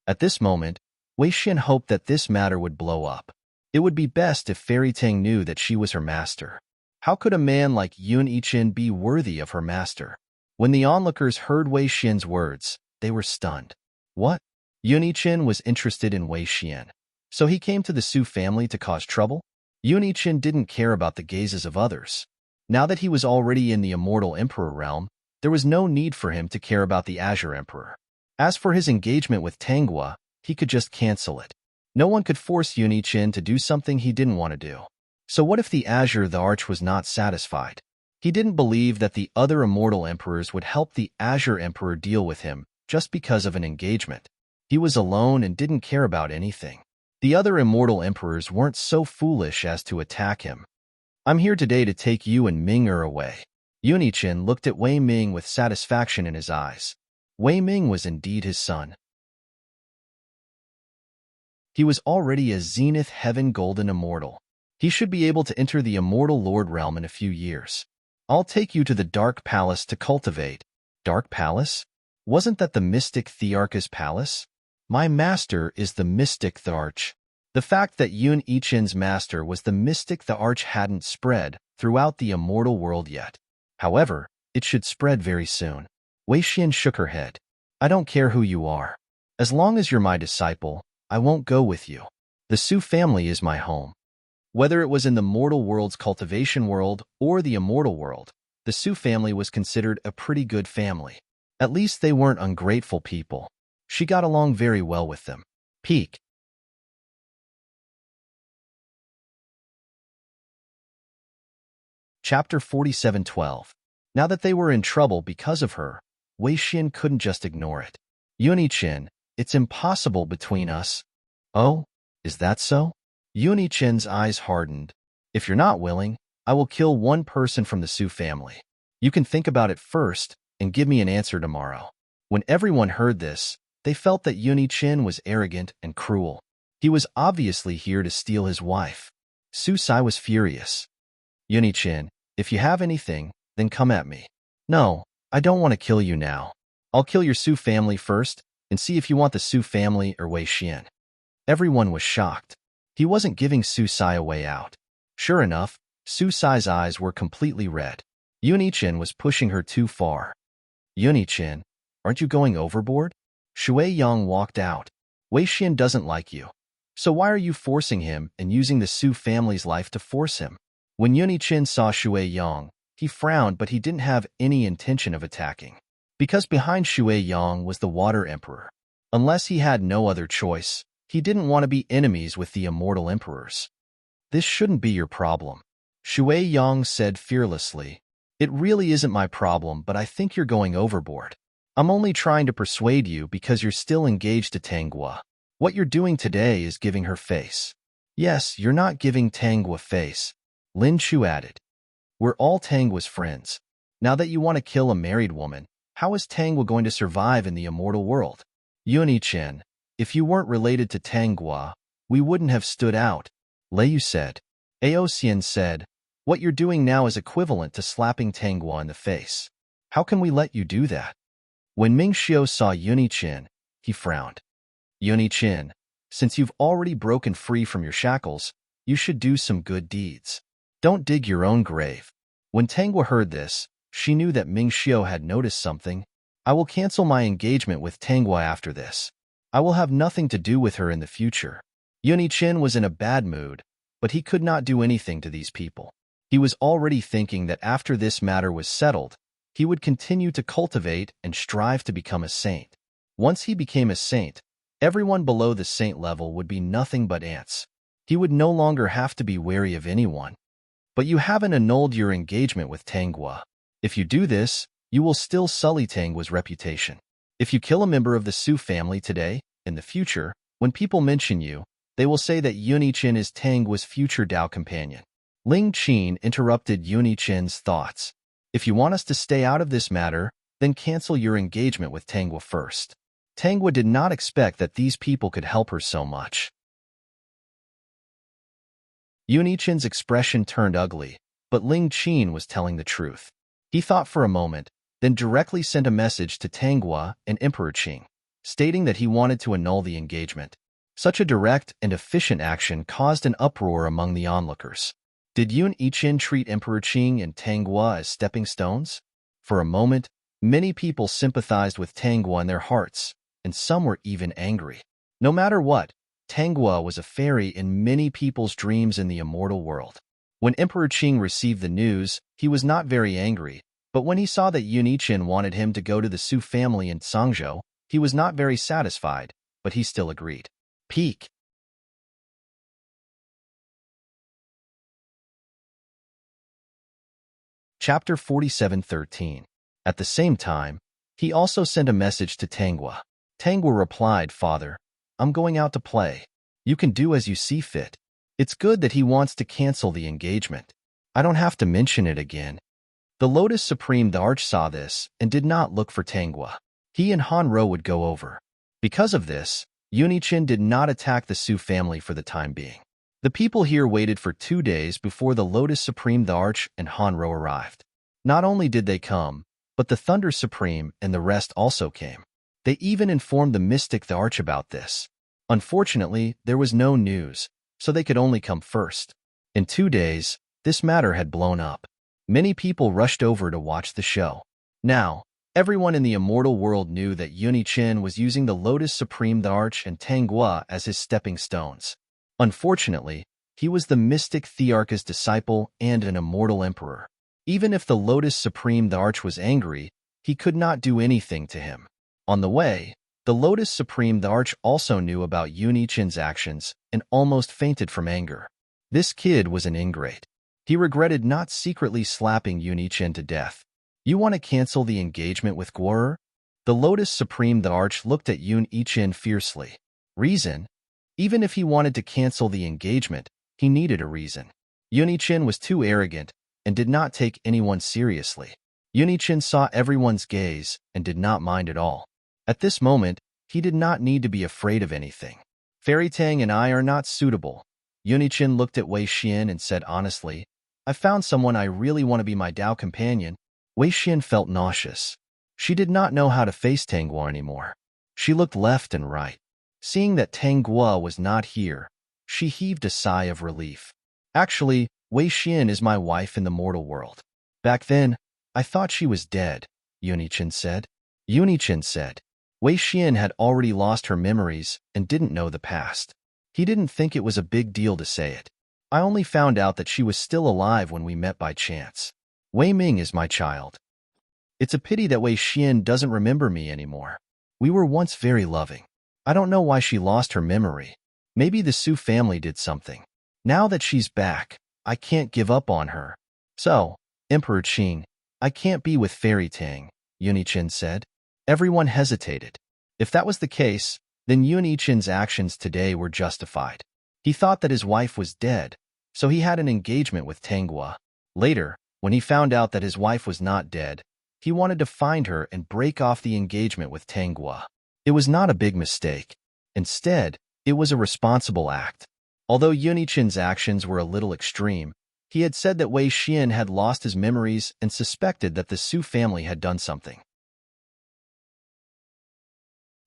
Speaker 1: At this moment, Wei Xian hoped that this matter would blow up. It would be best if Fairy Tang knew that she was her master. How could a man like Yun Ichen be worthy of her master? When the onlookers heard Wei Xian's words, they were stunned. What? Yun Ichen was interested in Wei Xian. So he came to the Su family to cause trouble? Yun Ichen didn't care about the gazes of others. Now that he was already in the Immortal Emperor realm, there was no need for him to care about the Azure Emperor. As for his engagement with Tanghua, he could just cancel it. No one could force Yun Ichen to do something he didn't want to do. So what if the Azure the Arch was not satisfied? He didn't believe that the other Immortal Emperors would help the Azure Emperor deal with him just because of an engagement. He was alone and didn't care about anything. The other Immortal Emperors weren't so foolish as to attack him. "I'm here today to take you and Ming-Er away." Yun Ichen looked at Wei Ming with satisfaction in his eyes. Wei Ming was indeed his son. He was already a Zenith Heaven Golden Immortal. He should be able to enter the Immortal Lord realm in a few years. "I'll take you to the Dark Palace to cultivate." Dark Palace? Wasn't that the Mystic Thearch's palace? My master is the Mystic Thearch. The fact that Yun Ichen's master was the Mystic Thearch hadn't spread throughout the immortal world yet. However, it should spread very soon. Wei Xian shook her head. "I don't care who you are. As long as you're my disciple, I won't go with you. The Su family is my home." Whether it was in the mortal world's cultivation world or the immortal world, the Su family was considered a pretty good family. At least they weren't ungrateful people. She got along very well with them. Peak. Chapter 47:12. Now that they were in trouble because of her, Wei Xian couldn't just ignore it. "Yun Ichen, it's impossible between us." "Oh, is that so?" Yun Ichen's eyes hardened. "If you're not willing, I will kill one person from the Su family. You can think about it first and give me an answer tomorrow." When everyone heard this, they felt that Yun Ichen was arrogant and cruel. He was obviously here to steal his wife. Su Sai was furious. "Yun Ichen, if you have anything, then come at me." "No, I don't want to kill you now. I'll kill your Su family first and see if you want the Su family or Wei Xian." Everyone was shocked. He wasn't giving Su Sai a way out. Sure enough, Su Sai's eyes were completely red. Yun Ichen was pushing her too far. "Yun Ichen, aren't you going overboard?" Shui Yang walked out. "Wei Xian doesn't like you. So why are you forcing him and using the Su family's life to force him?" When Yun Ichen saw Shui Yang, he frowned, but he didn't have any intention of attacking. Because behind Shui Yang was the Water Emperor. Unless he had no other choice, He didn't want to be enemies with the immortal emperors. This shouldn't be your problem, Shui Yang said fearlessly. It really isn't my problem, but I think you're going overboard. I'm only trying to persuade you because you're still engaged to Tanghua. What you're doing today is giving her face. Yes, you're not giving Tanghua face, Lin Chu added. We're all Tanghua's friends. Now that you want to kill a married woman, how is Tanghua going to survive in the immortal world? Yuni-chan, if you weren't related to Tanghua, we wouldn't have stood out, Lei Yu said. Aosian said, what you're doing now is equivalent to slapping Tanghua in the face. How can we let you do that? When Ming Xiu saw Yuni-chan, he frowned. Yuni-chan, since you've already broken free from your shackles, you should do some good deeds. Don't dig your own grave. When Tanghua heard this, she knew that Ming Xiu had noticed something. I will cancel my engagement with Tanghua after this. I will have nothing to do with her in the future. Yuni-chan was in a bad mood, but he could not do anything to these people. He was already thinking that after this matter was settled, he would continue to cultivate and strive to become a saint. Once he became a saint, everyone below the saint level would be nothing but ants. He would no longer have to be wary of anyone. But you haven't annulled your engagement with Tanghua. If you do this, you will still sully Tanghua's reputation. If you kill a member of the Su family today, in the future, when people mention you, they will say that Yuni-chan is Tanghua's future Dao companion. Ling Qin interrupted Yuni-chan's thoughts. If you want us to stay out of this matter, then cancel your engagement with Tanghua first. Tanghua did not expect that these people could help her so much. Yuni-chan's expression turned ugly, but Ling Qin was telling the truth. He thought for a moment, then directly sent a message to Tanghua and Emperor Qing, stating that he wanted to annul the engagement. Such a direct and efficient action caused an uproar among the onlookers. Did Yun-Ichin treat Emperor Qing and Tanghua as stepping stones? For a moment, many people sympathized with Tanghua in their hearts, and some were even angry. No matter what, Tanghua was a fairy in many people's dreams in the immortal world. When Emperor Qing received the news, he was not very angry, but when he saw that Yun-Ichin wanted him to go to the Su family in Sangzhou, he was not very satisfied, but he still agreed. Peak. Chapter 47:13. At the same time, he also sent a message to Tanghua. Tanghua replied, Father, I'm going out to play. You can do as you see fit. It's good that he wants to cancel the engagement. I don't have to mention it again. The Lotus Supreme the Arch saw this and did not look for Tanghua. He and Hanro would go over. Because of this, Yuni-chan did not attack the Su family for the time being. The people here waited for 2 days before the Lotus Supreme the Arch and Hanro arrived. Not only did they come, but the Thunder Supreme and the rest also came. They even informed the Mystic the Arch about this. Unfortunately, there was no news, so they could only come first. In 2 days, this matter had blown up. Many people rushed over to watch the show. Now, everyone in the immortal world knew that Yuni-chan was using the Lotus Supreme the Arch and Tanghua as his stepping stones. Unfortunately, he was the mystic Thearcha's disciple and an immortal emperor. Even if the Lotus Supreme the Arch was angry, he could not do anything to him. On the way, the Lotus Supreme the Arch also knew about Yuni-chan's actions and almost fainted from anger. This kid was an ingrate. He regretted not secretly slapping Yuni-chan to death. You want to cancel the engagement with Guorer? The Lotus Supreme the Arch looked at Yun-Ichin fiercely. Reason? Even if he wanted to cancel the engagement, he needed a reason. Yuni-chin was too arrogant and did not take anyone seriously. Yuni-chin saw everyone's gaze and did not mind at all. At this moment, he did not need to be afraid of anything. Fairy Tang and I are not suitable. Yuni-chin looked at Wei Xian and said honestly, I found someone I really want to be my Dao companion. Wei Xian felt nauseous. She did not know how to face Tanghua anymore. She looked left and right. Seeing that Tanghua was not here, she heaved a sigh of relief. Actually, Wei Xian is my wife in the mortal world. Back then, I thought she was dead, Yuni-chin said. Yuni-chin said. Wei Xian had already lost her memories and didn't know the past. He didn't think it was a big deal to say it. I only found out that she was still alive when we met by chance. Wei Ming is my child. It's a pity that Wei Xian doesn't remember me anymore. We were once very loving. I don't know why she lost her memory. Maybe the Su family did something. Now that she's back, I can't give up on her. So, Emperor Qing, I can't be with Fairy Tang, Yunichin said. Everyone hesitated. If that was the case, then Yunichin's actions today were justified. He thought that his wife was dead, so he had an engagement with Tanghua. Later, when he found out that his wife was not dead, he wanted to find her and break off the engagement with Tanghua. It was not a big mistake. Instead, it was a responsible act. Although Yunichin's actions were a little extreme, he had said that Wei Xian had lost his memories and suspected that the Su family had done something.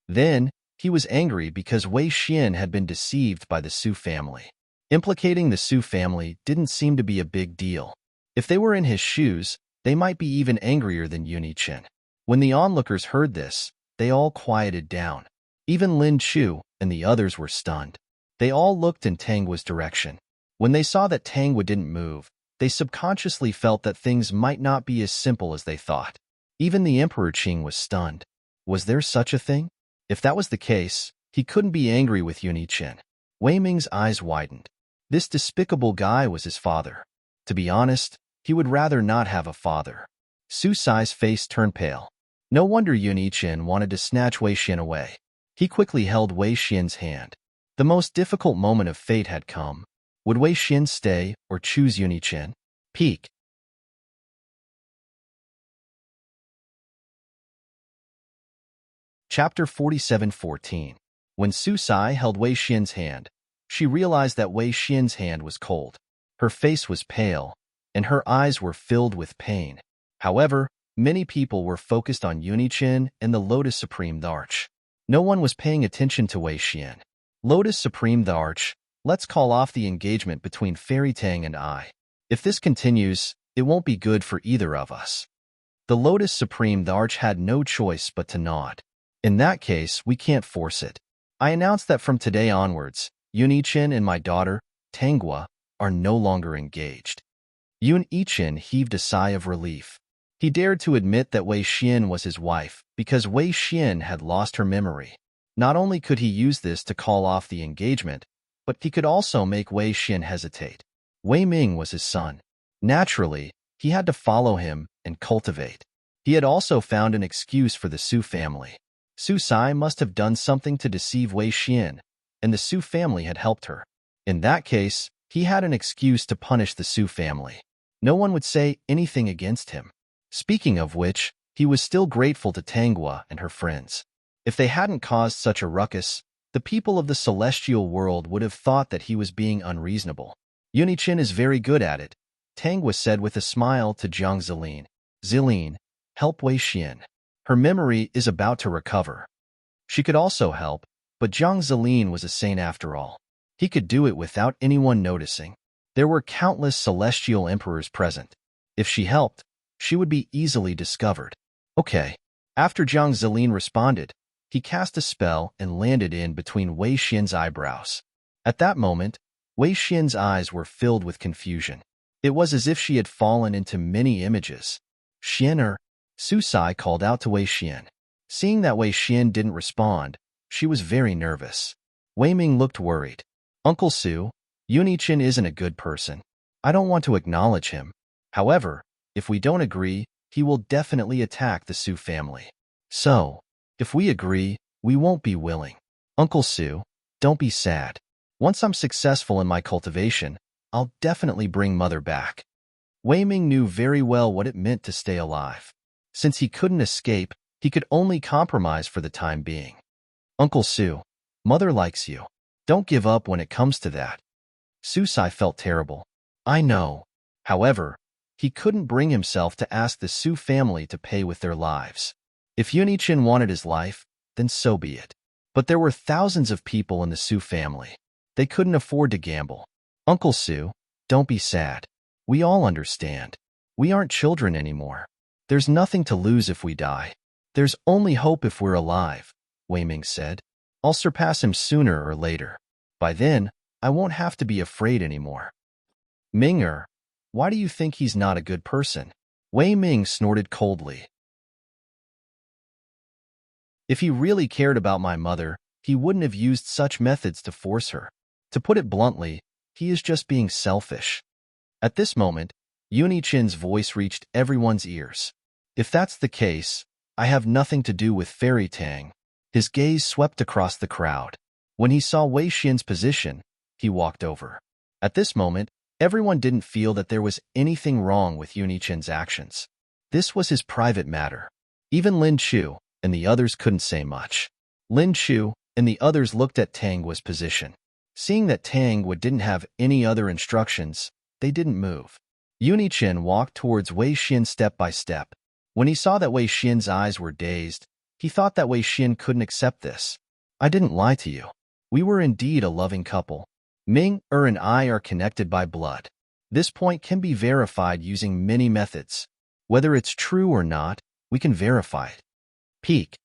Speaker 1: Then, he was angry because Wei Xian had been deceived by the Su family. Implicating the Su family didn't seem to be a big deal. If they were in his shoes, they might be even angrier than Yunichin. When the onlookers heard this, they all quieted down. Even Lin Chu and the others were stunned. They all looked in Tanghua's direction. When they saw that Tanghua didn't move, they subconsciously felt that things might not be as simple as they thought. Even the Emperor Qing was stunned. Was there such a thing? If that was the case, he couldn't be angry with Yunichin. Wei Ming's eyes widened. This despicable guy was his father. To be honest, he would rather not have a father. Su Sai's face turned pale. No wonder Yunichin wanted to snatch Wei Xian away. He quickly held Wei Xian's hand. The most difficult moment of fate had come. Would Wei Xian stay or choose Yunichin? Peak. Chapter 47:14. When Su Sai held Wei Xian's hand, she realized that Wei Xian's hand was cold. Her face was pale, and her eyes were filled with pain. However, many people were focused on Yunichin and the Lotus Supreme the Arch. No one was paying attention to Wei Xian. Lotus Supreme the Arch, let's call off the engagement between Fairy Tang and I. If this continues, it won't be good for either of us. The Lotus Supreme the Arch had no choice but to nod. In that case, we can't force it. I announce that from today onwards, Yunichin and my daughter, Tanghua, are no longer engaged. Yunichin heaved a sigh of relief. He dared to admit that Wei Xian was his wife because Wei Xian had lost her memory. Not only could he use this to call off the engagement, but he could also make Wei Xian hesitate. Wei Ming was his son. Naturally, he had to follow him and cultivate. He had also found an excuse for the Su family. Su Sai must have done something to deceive Wei Xian, and the Su family had helped her. In that case, he had an excuse to punish the Su family. No one would say anything against him. Speaking of which, he was still grateful to Tanghua and her friends. If they hadn't caused such a ruckus, the people of the celestial world would have thought that he was being unreasonable. Yunichin is very good at it, Tanghua said with a smile to Jiang Ziling. Ziling, help Wei Xian. Her memory is about to recover. She could also help, but Jiang Ziling was a saint after all. He could do it without anyone noticing. There were countless celestial emperors present. If she helped, she would be easily discovered. Okay. After Jiang Ziling responded, he cast a spell and landed in between Wei Xian's eyebrows. At that moment, Wei Xian's eyes were filled with confusion. It was as if she had fallen into many images. Xianer, Su Sai called out to Wei Xian. Seeing that Wei Xian didn't respond, she was very nervous. Wei Ming looked worried. Uncle Su, Yunichin isn't a good person. I don't want to acknowledge him. However, if we don't agree, he will definitely attack the Su family. So, if we agree, we won't be willing. Uncle Su, don't be sad. Once I'm successful in my cultivation, I'll definitely bring Mother back. Wei Ming knew very well what it meant to stay alive. Since he couldn't escape, he could only compromise for the time being. Uncle Su, Mother likes you. Don't give up when it comes to that. Su Sai felt terrible. I know. However, he couldn't bring himself to ask the Su family to pay with their lives. If Yunichin wanted his life, then so be it. But there were thousands of people in the Su family. They couldn't afford to gamble. Uncle Su, don't be sad. We all understand. We aren't children anymore. There's nothing to lose if we die. There's only hope if we're alive, Wei Ming said. I'll surpass him sooner or later. By then, I won't have to be afraid anymore. Minger, why do you think he's not a good person? Wei Ming snorted coldly. If he really cared about my mother, he wouldn't have used such methods to force her. To put it bluntly, he is just being selfish. At this moment, Yunichin's voice reached everyone's ears. If that's the case, I have nothing to do with Fairy Tang. His gaze swept across the crowd. When he saw Wei Xian's position, he walked over. At this moment, everyone didn't feel that there was anything wrong with Yunichin's actions. This was his private matter. Even Lin Chu and the others couldn't say much. Lin Chu and the others looked at Tanggua's position. Seeing that Tanggua didn't have any other instructions, they didn't move. Yunichin walked towards Wei Xian step by step. When he saw that Wei Xian's eyes were dazed, he thought that Wei Xian couldn't accept this. I didn't lie to you. We were indeed a loving couple. Ming, and I are connected by blood. This point can be verified using many methods. Whether it's true or not, we can verify it. Peak.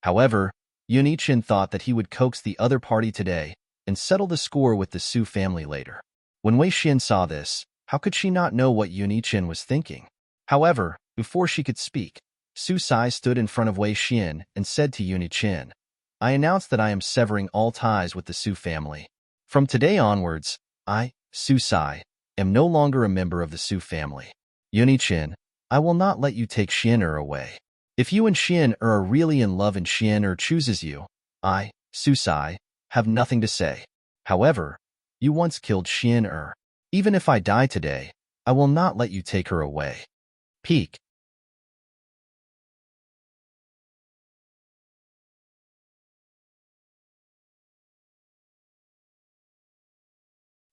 Speaker 1: However, Yunichin thought that he would coax the other party today and settle the score with the Su family later. When Wei Xian saw this, how could she not know what Yunichin was thinking? However, before she could speak, Su Sai stood in front of Wei Xian and said to Yunichin, I announce that I am severing all ties with the Su family. From today onwards, I, Su Sai, am no longer a member of the Su family. Yunichin, I will not let you take Xian'er away. If you and Xian'er are really in love and Xian'er chooses you, I, Su Sai, have nothing to say. However, you once killed Xian'er. Even if I die today, I will not let you take her away. Peak.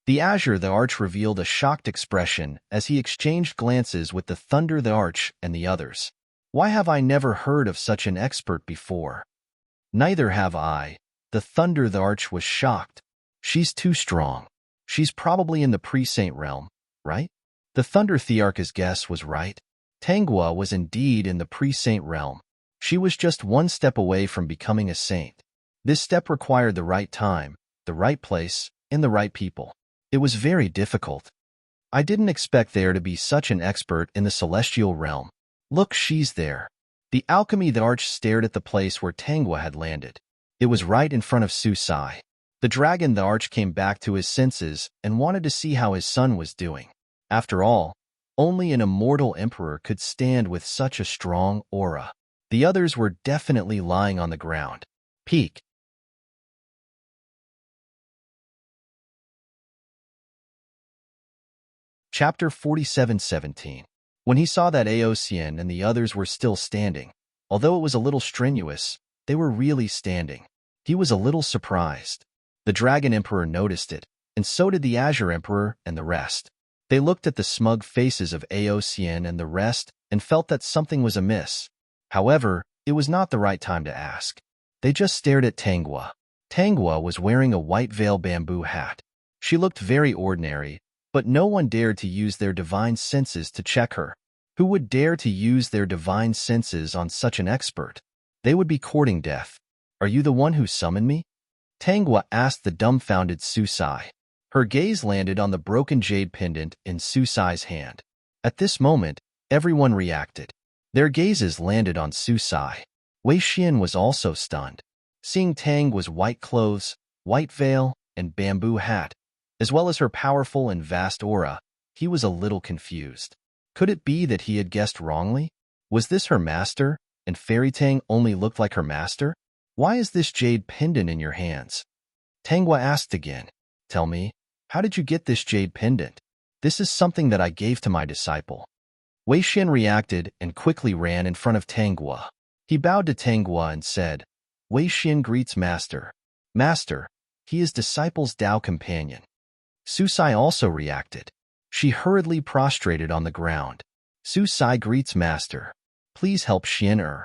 Speaker 1: The Azure the Arch revealed a shocked expression as he exchanged glances with the Thunder the Arch and the others. Why have I never heard of such an expert before? Neither have I. The Thunder the Arch was shocked. She's too strong. She's probably in the pre-saint realm, right? The Thunder Thearch's guess was right. Tanggua was indeed in the pre-saint realm. She was just one step away from becoming a saint. This step required the right time, the right place, and the right people. It was very difficult. I didn't expect there to be such an expert in the celestial realm. Look, she's there. The Alchemy the Arch stared at the place where Tanggua had landed. It was right in front of Su Sai. The Dragon the Arch came back to his senses and wanted to see how his son was doing. After all, only an immortal emperor could stand with such a strong aura. The others were definitely lying on the ground. Peak. Chapter 47:17. When he saw that Aosian and the others were still standing, although it was a little strenuous, they were really standing. He was a little surprised. The Dragon Emperor noticed it, and so did the Azure Emperor and the rest. They looked at the smug faces of Aosian and the rest and felt that something was amiss. However, it was not the right time to ask. They just stared at Tanggua. Tanggua was wearing a white veil bamboo hat. She looked very ordinary, but no one dared to use their divine senses to check her. Who would dare to use their divine senses on such an expert? They would be courting death. Are you the one who summoned me? Tanggua asked the dumbfounded Su Sai. Her gaze landed on the broken jade pendant in Su Sai's hand. At this moment, everyone reacted. Their gazes landed on Su Sai. Wei Xian was also stunned. Seeing Tanggua's white clothes, white veil, and bamboo hat, as well as her powerful and vast aura, he was a little confused. Could it be that he had guessed wrongly? Was this her master, and Fairy Tang only looked like her master? Why is this jade pendant in your hands? Tanggua asked again. Tell me, how did you get this jade pendant? This is something that I gave to my disciple. Wei Xian reacted and quickly ran in front of Tanggua. He bowed to Tanggua and said, Wei Xian greets Master. Master, he is disciple's Tao companion. Su Sai also reacted. She hurriedly prostrated on the ground. Su Sai greets Master. Please help Xian'er.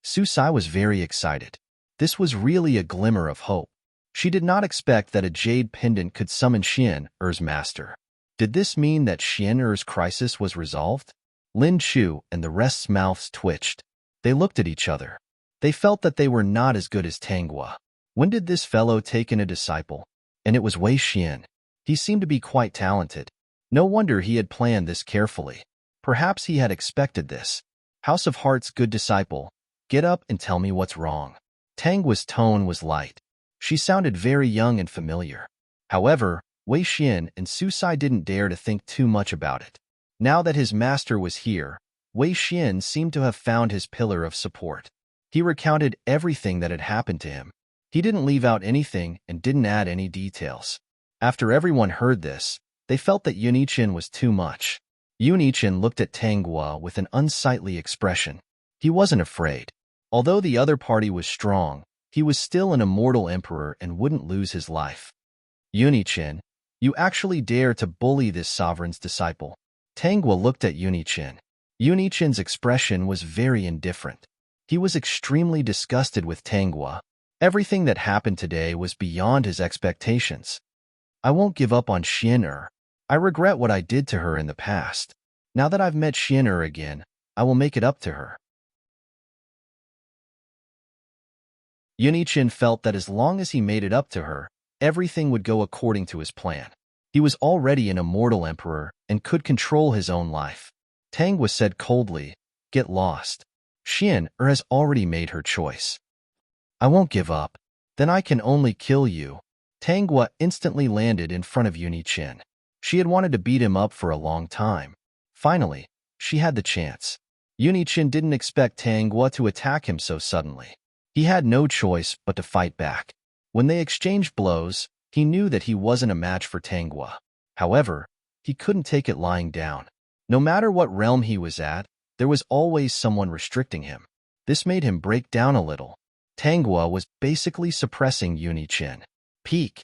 Speaker 1: Su Sai was very excited. This was really a glimmer of hope. She did not expect that a jade pendant could summon Xian'er's master. Did this mean that Xian'er's crisis was resolved? Lin Chu and the rest's mouths twitched. They looked at each other. They felt that they were not as good as Tanggua. When did this fellow take in a disciple? And it was Wei Xian. He seemed to be quite talented. No wonder he had planned this carefully. Perhaps he had expected this. House of Hearts, good disciple, get up and tell me what's wrong. Tangua's tone was light. She sounded very young and familiar. However, Wei Xian and Susai didn't dare to think too much about it. Now that his master was here, Wei Xian seemed to have found his pillar of support. He recounted everything that had happened to him. He didn't leave out anything and didn't add any details. After everyone heard this, they felt that Yunichin was too much. Yunichin looked at Tangua with an unsightly expression. He wasn't afraid. Although the other party was strong, he was still an immortal emperor and wouldn't lose his life. Yunichin, you actually dare to bully this sovereign's disciple. Tangua looked at Yunichin. Yunichin's expression was very indifferent. He was extremely disgusted with Tangua. Everything that happened today was beyond his expectations. I won't give up on Xian'er. I regret what I did to her in the past. Now that I've met Xian'er again, I will make it up to her. Yunichin felt that as long as he made it up to her, everything would go according to his plan. He was already an immortal emperor and could control his own life. Tangua said coldly, "Get lost. Xian'er has already made her choice. I won't give up. Then I can only kill you." Tangua instantly landed in front of Yunichin. She had wanted to beat him up for a long time. Finally, she had the chance. Yunichin didn't expect Tangua to attack him so suddenly. He had no choice but to fight back. When they exchanged blows, he knew that he wasn't a match for Tangua. However, he couldn't take it lying down. No matter what realm he was at, there was always someone restricting him. This made him break down a little. Tangua was basically suppressing Yunichin. Peak.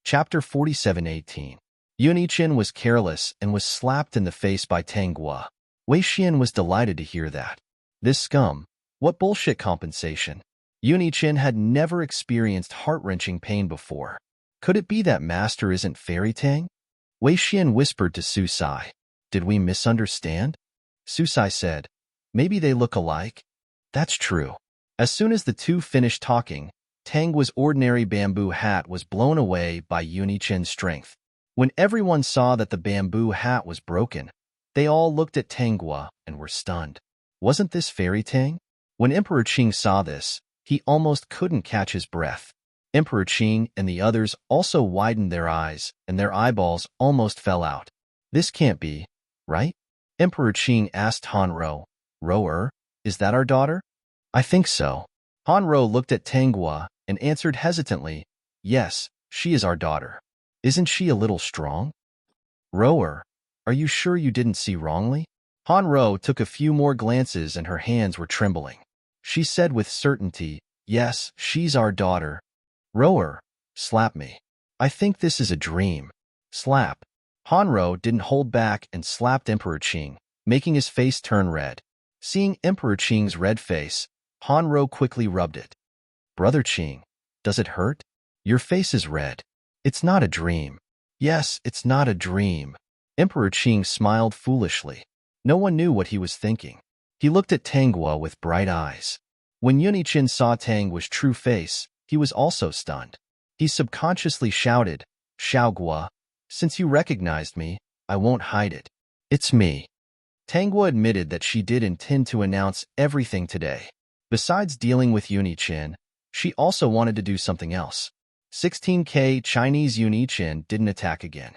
Speaker 1: Chapter 47:18. Yunichin was careless and was slapped in the face by Tangua. Wei Xian was delighted to hear that. This scum, what bullshit compensation. Yunichin had never experienced heart-wrenching pain before. Could it be that master isn't Fairy Tang? Wei Xian whispered to Susai. Did we misunderstand? Susai said, maybe they look alike. That's true. As soon as the two finished talking, Tangua's ordinary bamboo hat was blown away by Yunichin's strength. When everyone saw that the bamboo hat was broken, they all looked at Tangua and were stunned. Wasn't this Fairy Tang? When Emperor Qing saw this, he almost couldn't catch his breath. Emperor Qing and the others also widened their eyes, and their eyeballs almost fell out. This can't be, right? Emperor Qing asked Hanro, Roer, is that our daughter? I think so. Hanro looked at Tangua and answered hesitantly, yes, she is our daughter. Isn't she a little strong? Roer, are you sure you didn't see wrongly? Hanro took a few more glances and her hands were trembling. She said with certainty, yes, she's our daughter. Roer, slap me. I think this is a dream. Slap. Hanro didn't hold back and slapped Emperor Qing, making his face turn red. Seeing Emperor Qing's red face, Hanro quickly rubbed it. Brother Qing, does it hurt? Your face is red. It's not a dream. Yes, it's not a dream. Emperor Qing smiled foolishly. No one knew what he was thinking. He looked at Tangua with bright eyes. When Yunichin saw Tangua's true face, he was also stunned. He subconsciously shouted, Xiaogua, since you recognized me, I won't hide it. It's me. Tangua admitted that she did intend to announce everything today. Besides dealing with Yunichin, she also wanted to do something else. 16K Chinese Yunichin didn't attack again.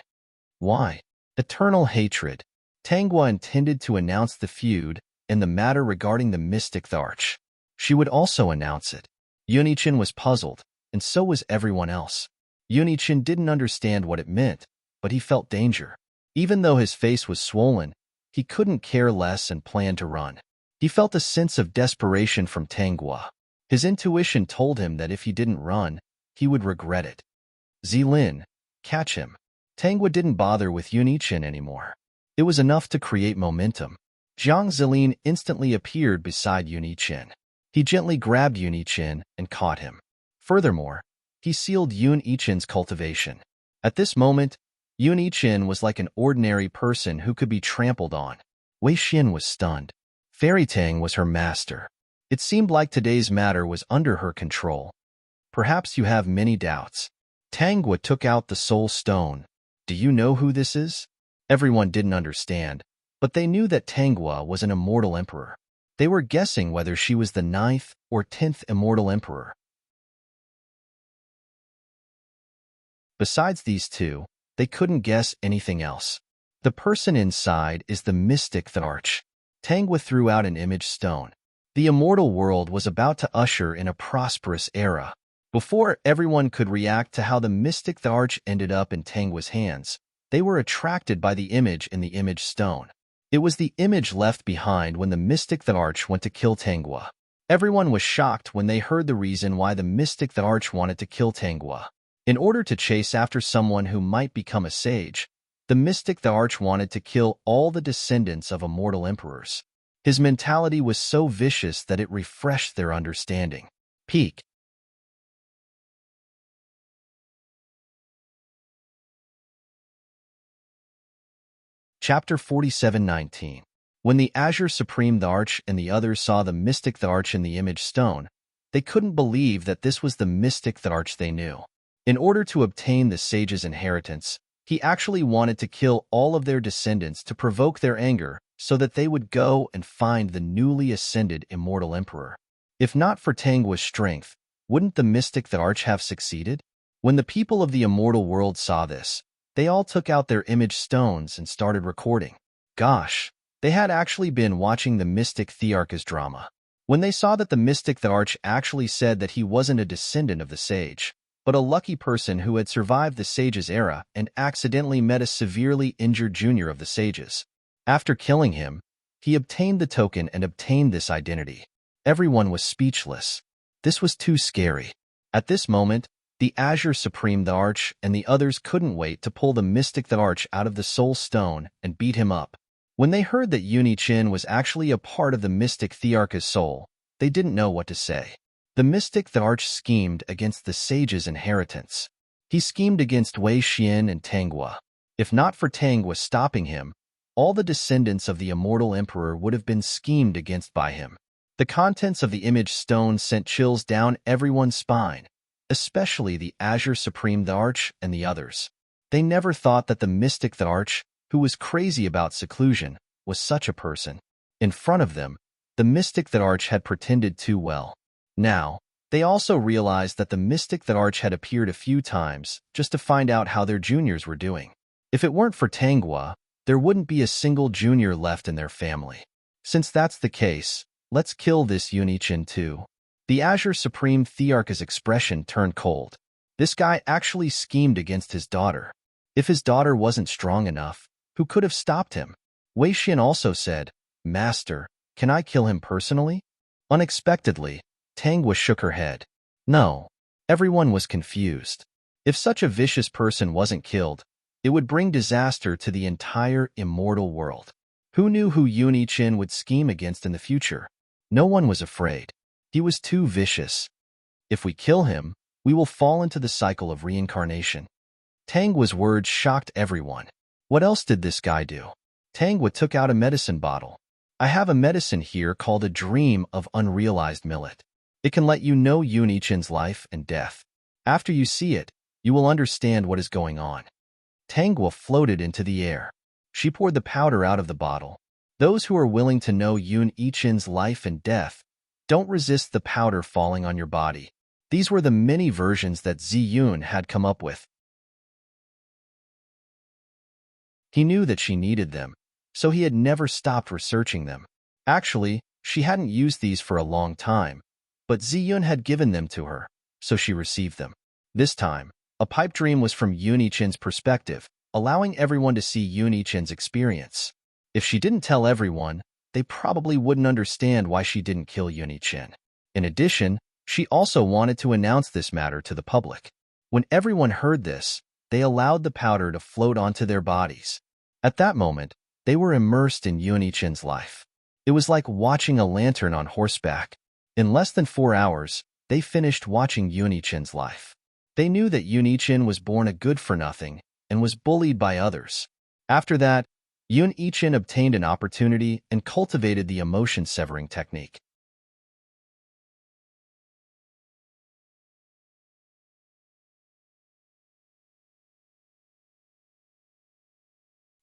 Speaker 1: Why? Eternal hatred. Tangua intended to announce the feud and the matter regarding the mystic Tharch. She would also announce it. Yunichin was puzzled, and so was everyone else. Yunichin didn't understand what it meant, but he felt danger. Even though his face was swollen, he couldn't care less and planned to run. He felt a sense of desperation from Tangua. His intuition told him that if he didn't run, he would regret it. Zilin, catch him. Tangua didn't bother with Yunichin anymore. It was enough to create momentum. Jiang Zilin instantly appeared beside Yunichin. He gently grabbed Yunichin and caught him. Furthermore, he sealed Yunichin's cultivation. At this moment, Yunichin was like an ordinary person who could be trampled on. Wei Xian was stunned. Fairy Tang was her master. It seemed like today's matter was under her control. Perhaps you have many doubts. Tangwa took out the soul stone. Do you know who this is? Everyone didn't understand, but they knew that Tangwa was an immortal emperor. They were guessing whether she was the 9th or 10th immortal emperor. Besides these two, they couldn't guess anything else. The person inside is the mystic Tharch. Tangwa threw out an image stone. The immortal world was about to usher in a prosperous era. Before everyone could react to how the mystic Tharch ended up in Tangwa's hands, they were attracted by the image in the image stone. It was the image left behind when the mystic Tharch went to kill Tangwa. Everyone was shocked when they heard the reason why the mystic Tharch wanted to kill Tangwa. In order to chase after someone who might become a sage, the mystic Tharch wanted to kill all the descendants of immortal emperors. His mentality was so vicious that it refreshed their understanding. Peak. Chapter 47:19. When the Azure Supreme Tharch and the others saw the mystic Tharch in the image stone, they couldn't believe that this was the mystic Tharch they knew. In order to obtain the sage's inheritance, he actually wanted to kill all of their descendants to provoke their anger so that they would go and find the newly ascended immortal emperor. If not for Tangwa's strength, wouldn't the mystic Tharch have succeeded? When the people of the immortal world saw this, they all took out their image stones and started recording. Gosh, they had actually been watching the mystic Thearch's drama. When they saw that the mystic Tharch actually said that he wasn't a descendant of the sage, but a lucky person who had survived the sage's era and accidentally met a severely injured junior of the sages. After killing him, he obtained the token and obtained this identity. Everyone was speechless. This was too scary. At this moment, the Azure Supreme Tharch and the others couldn't wait to pull the mystic Tharch out of the soul stone and beat him up. When they heard that Yunichin was actually a part of the mystic Thearch's soul, they didn't know what to say. The mystic Tharch schemed against the sage's inheritance. He schemed against Wei Xian and Tangwa. If not for Tangwa stopping him, all the descendants of the immortal emperor would have been schemed against by him. The contents of the image stone sent chills down everyone's spine, especially the Azure Supreme Tharch and the others. They never thought that the mystic Tharch, who was crazy about seclusion, was such a person. In front of them, the mystic Tharch had pretended too well. Now, they also realized that the mystic Tharch had appeared a few times just to find out how their juniors were doing. If it weren't for Tangwa, there wouldn't be a single junior left in their family. Since that's the case, let's kill this Yunichin too. The Azure Supreme Thearch's expression turned cold. This guy actually schemed against his daughter. If his daughter wasn't strong enough, who could have stopped him? Wei Xian also said, "Master, can I kill him personally?" Unexpectedly, Tangwa shook her head. No. Everyone was confused. If such a vicious person wasn't killed, it would bring disaster to the entire immortal world. Who knew who Yunichin would scheme against in the future? No one was afraid. He was too vicious. If we kill him, we will fall into the cycle of reincarnation. Tangwa's words shocked everyone. What else did this guy do? Tangwa took out a medicine bottle. I have a medicine here called a dream of unrealized millet. It can let you know Yunichin's life and death. After you see it, you will understand what is going on. Tangwa floated into the air. She poured the powder out of the bottle. Those who are willing to know Yunichin's life and death, don't resist the powder falling on your body. These were the many versions that Ziyun had come up with. He knew that she needed them, so he had never stopped researching them. Actually, she hadn't used these for a long time, but Ziyun had given them to her, so she received them. This time, a pipe dream was from Yunichin's perspective, allowing everyone to see Yunichin's experience. If she didn't tell everyone, they probably wouldn't understand why she didn't kill Yunichin. In addition, she also wanted to announce this matter to the public. When everyone heard this, they allowed the powder to float onto their bodies. At that moment, they were immersed in Yunichin's life. It was like watching a lantern on horseback. In less than 4 hours, they finished watching Yunichin's life. They knew that Yunichin was born a good-for-nothing and was bullied by others. After that, Yunichin obtained an opportunity and cultivated the emotion-severing technique.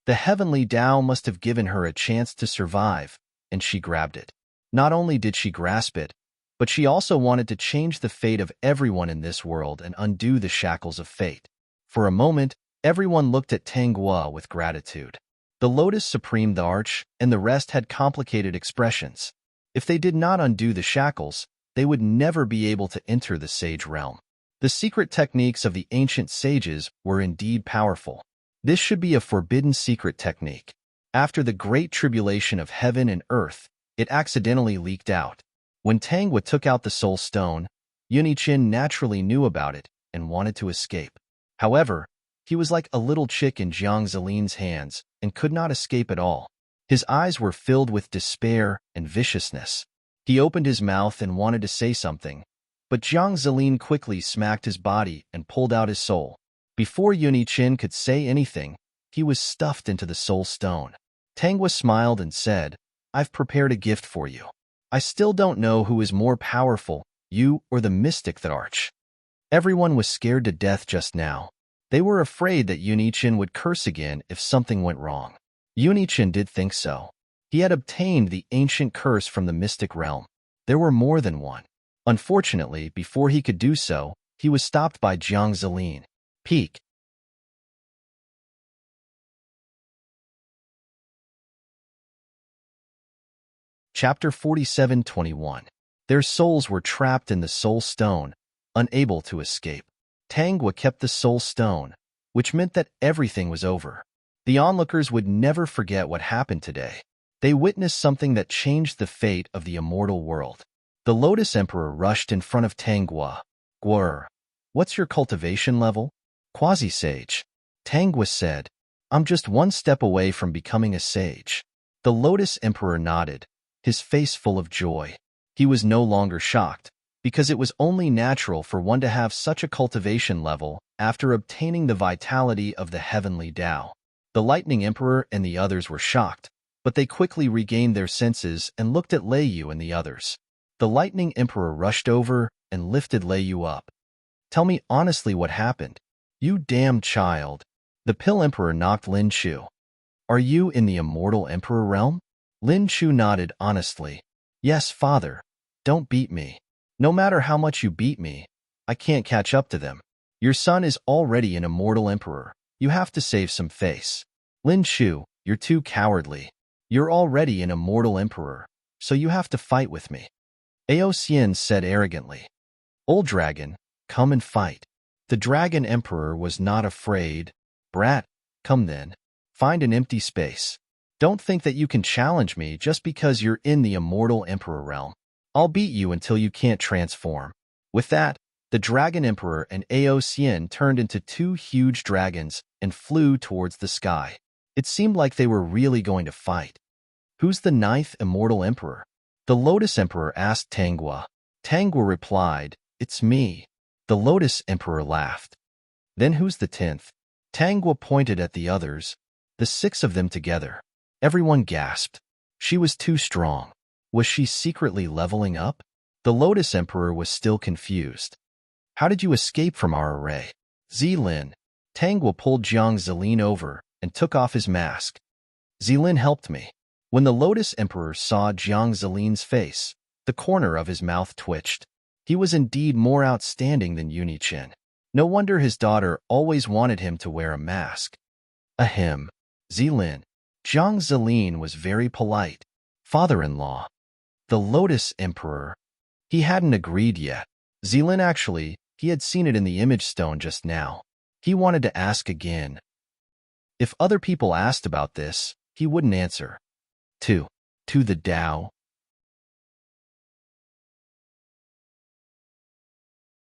Speaker 1: The heavenly Tao must have given her a chance to survive, and she grabbed it. Not only did she grasp it, but she also wanted to change the fate of everyone in this world and undo the shackles of fate. For a moment, everyone looked at Tanghua with gratitude. The Lotus Supreme, the Arch, and the rest had complicated expressions. If they did not undo the shackles, they would never be able to enter the sage realm. The secret techniques of the ancient sages were indeed powerful. This should be a forbidden secret technique. After the great tribulation of heaven and earth, it accidentally leaked out. When Tanghua took out the soul stone, Yunichin naturally knew about it and wanted to escape. However, he was like a little chick in Jiang Zeline's hands and could not escape at all. His eyes were filled with despair and viciousness. He opened his mouth and wanted to say something, but Jiang Zeline quickly smacked his body and pulled out his soul. Before Yunichin could say anything, he was stuffed into the soul stone. Tanghua smiled and said, "I've prepared a gift for you. I still don't know who is more powerful, you or the mystic that Arch." Everyone was scared to death just now. They were afraid that Yunichin would curse again if something went wrong. Yunichin did think so. He had obtained the ancient curse from the mystic realm. There were more than one. Unfortunately, before he could do so, he was stopped by Jiang Zeline. Peak. Chapter 47:21. Their souls were trapped in the soul stone, unable to escape. Tanghua kept the soul stone, which meant that everything was over. The onlookers would never forget what happened today. They witnessed something that changed the fate of the immortal world. The Lotus Emperor rushed in front of Tanghua. "Gwr, what's your cultivation level?" "Quasi-sage." Tanghua said, "I'm just one step away from becoming a sage." The Lotus Emperor nodded, his face full of joy. He was no longer shocked, because it was only natural for one to have such a cultivation level after obtaining the vitality of the heavenly Tao. The Lightning Emperor and the others were shocked, but they quickly regained their senses and looked at Lei Yu and the others. The Lightning Emperor rushed over and lifted Lei Yu up. "Tell me honestly what happened. You damn child." The Pill Emperor knocked Lin Chu. "Are you in the immortal Emperor realm?" Lin Chu nodded honestly. "Yes, father. Don't beat me. No matter how much you beat me, I can't catch up to them. Your son is already an immortal emperor. You have to save some face." "Lin Chu, you're too cowardly. You're already an immortal emperor, so you have to fight with me." Ao Xian said arrogantly. "Old dragon, come and fight." The dragon emperor was not afraid. "Brat, come then. Find an empty space. Don't think that you can challenge me just because you're in the immortal emperor realm. I'll beat you until you can't transform." With that, the dragon emperor and Ao Xian turned into two huge dragons and flew towards the sky. It seemed like they were really going to fight. "Who's the ninth immortal emperor?" the Lotus Emperor asked Tanghua. Tanghua replied, "It's me." The Lotus Emperor laughed. "Then who's the 10th? Tanghua pointed at the others, the 6 of them together. Everyone gasped. She was too strong. Was she secretly leveling up? The Lotus Emperor was still confused. "How did you escape from our array?" "Zilin." Tanghua pulled Jiang Zeline over and took off his mask. "Zilin helped me." When the Lotus Emperor saw Jiang Zeline's face, the corner of his mouth twitched. He was indeed more outstanding than Yunichin. No wonder his daughter always wanted him to wear a mask. "Ahem. Zilin." Jiang Zeline was very polite. "Father-in-law." The Lotus Emperor. He hadn't agreed yet. Zilin actually, he had seen it in the image stone just now. He wanted to ask again. If other people asked about this, he wouldn't answer. To the Tao.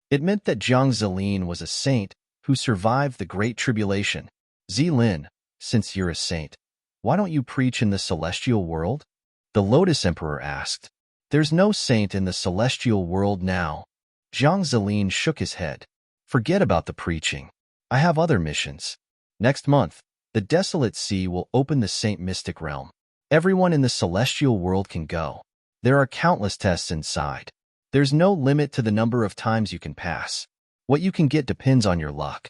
Speaker 1: It meant that Jiang Zeline was a saint who survived the Great Tribulation. "Zilin, since you're a saint, why don't you preach in the celestial world?" the Lotus Emperor asked. "There's no saint in the celestial world now." Jiang Zeline shook his head. "Forget about the preaching. I have other missions. Next month, the Desolate Sea will open the Saint Mystic Realm. Everyone in the celestial world can go. There are countless tests inside. There's no limit to the number of times you can pass. What you can get depends on your luck."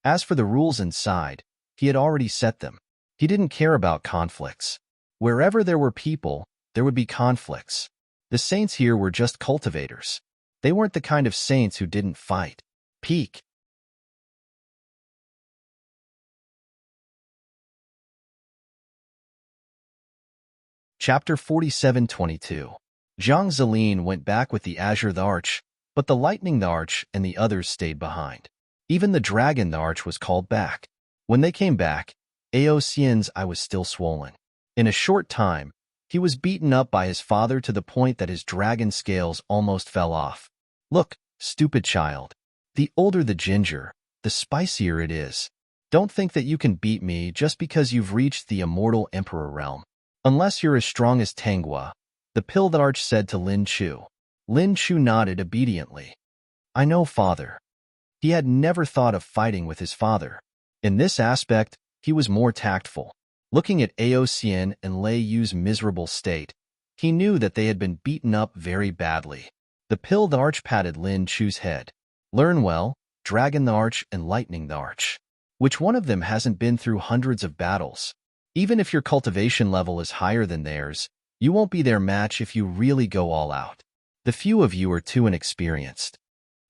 Speaker 1: As for the rules inside, he had already set them. He didn't care about conflicts. Wherever there were people, there would be conflicts. The saints here were just cultivators. They weren't the kind of saints who didn't fight. Peak. Chapter 47:22. Zhang Zilin went back with the Azure the Arch, but the Lightning the Arch and the others stayed behind. Even the Dragon the Arch was called back. When they came back, Ao Xian's eye was still swollen. In a short time, he was beaten up by his father to the point that his dragon scales almost fell off. Look, stupid child. The older the ginger, the spicier it is. Don't think that you can beat me just because you've reached the immortal emperor realm. Unless you're as strong as Tanghua, the Pilled Arch said to Lin Chu. Lin Chu nodded obediently. I know, father. He had never thought of fighting with his father. In this aspect, he was more tactful. Looking at Ao Xian and Lei Yu's miserable state, he knew that they had been beaten up very badly. The Pilled Arch patted Lin Chu's head. Learn well, Dragon the Arch and Lightning the Arch. Which one of them hasn't been through hundreds of battles? Even if your cultivation level is higher than theirs, you won't be their match if you really go all out. The few of you are too inexperienced.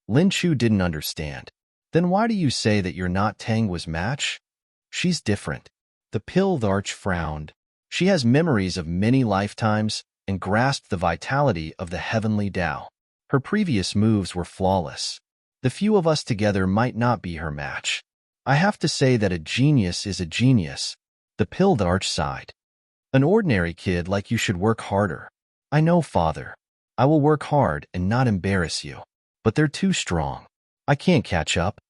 Speaker 1: Lin Chu didn't understand. Then why do you say that you're not Tanghua's match? She's different. The Pilled Arch frowned. She has memories of many lifetimes and grasped the vitality of the heavenly Tao. Her previous moves were flawless. The few of us together might not be her match. I have to say that a genius is a genius. The Pilled Arch sighed. An ordinary kid like you should work harder. I know, father. I will work hard and not embarrass you. But they're too strong. I can't catch up.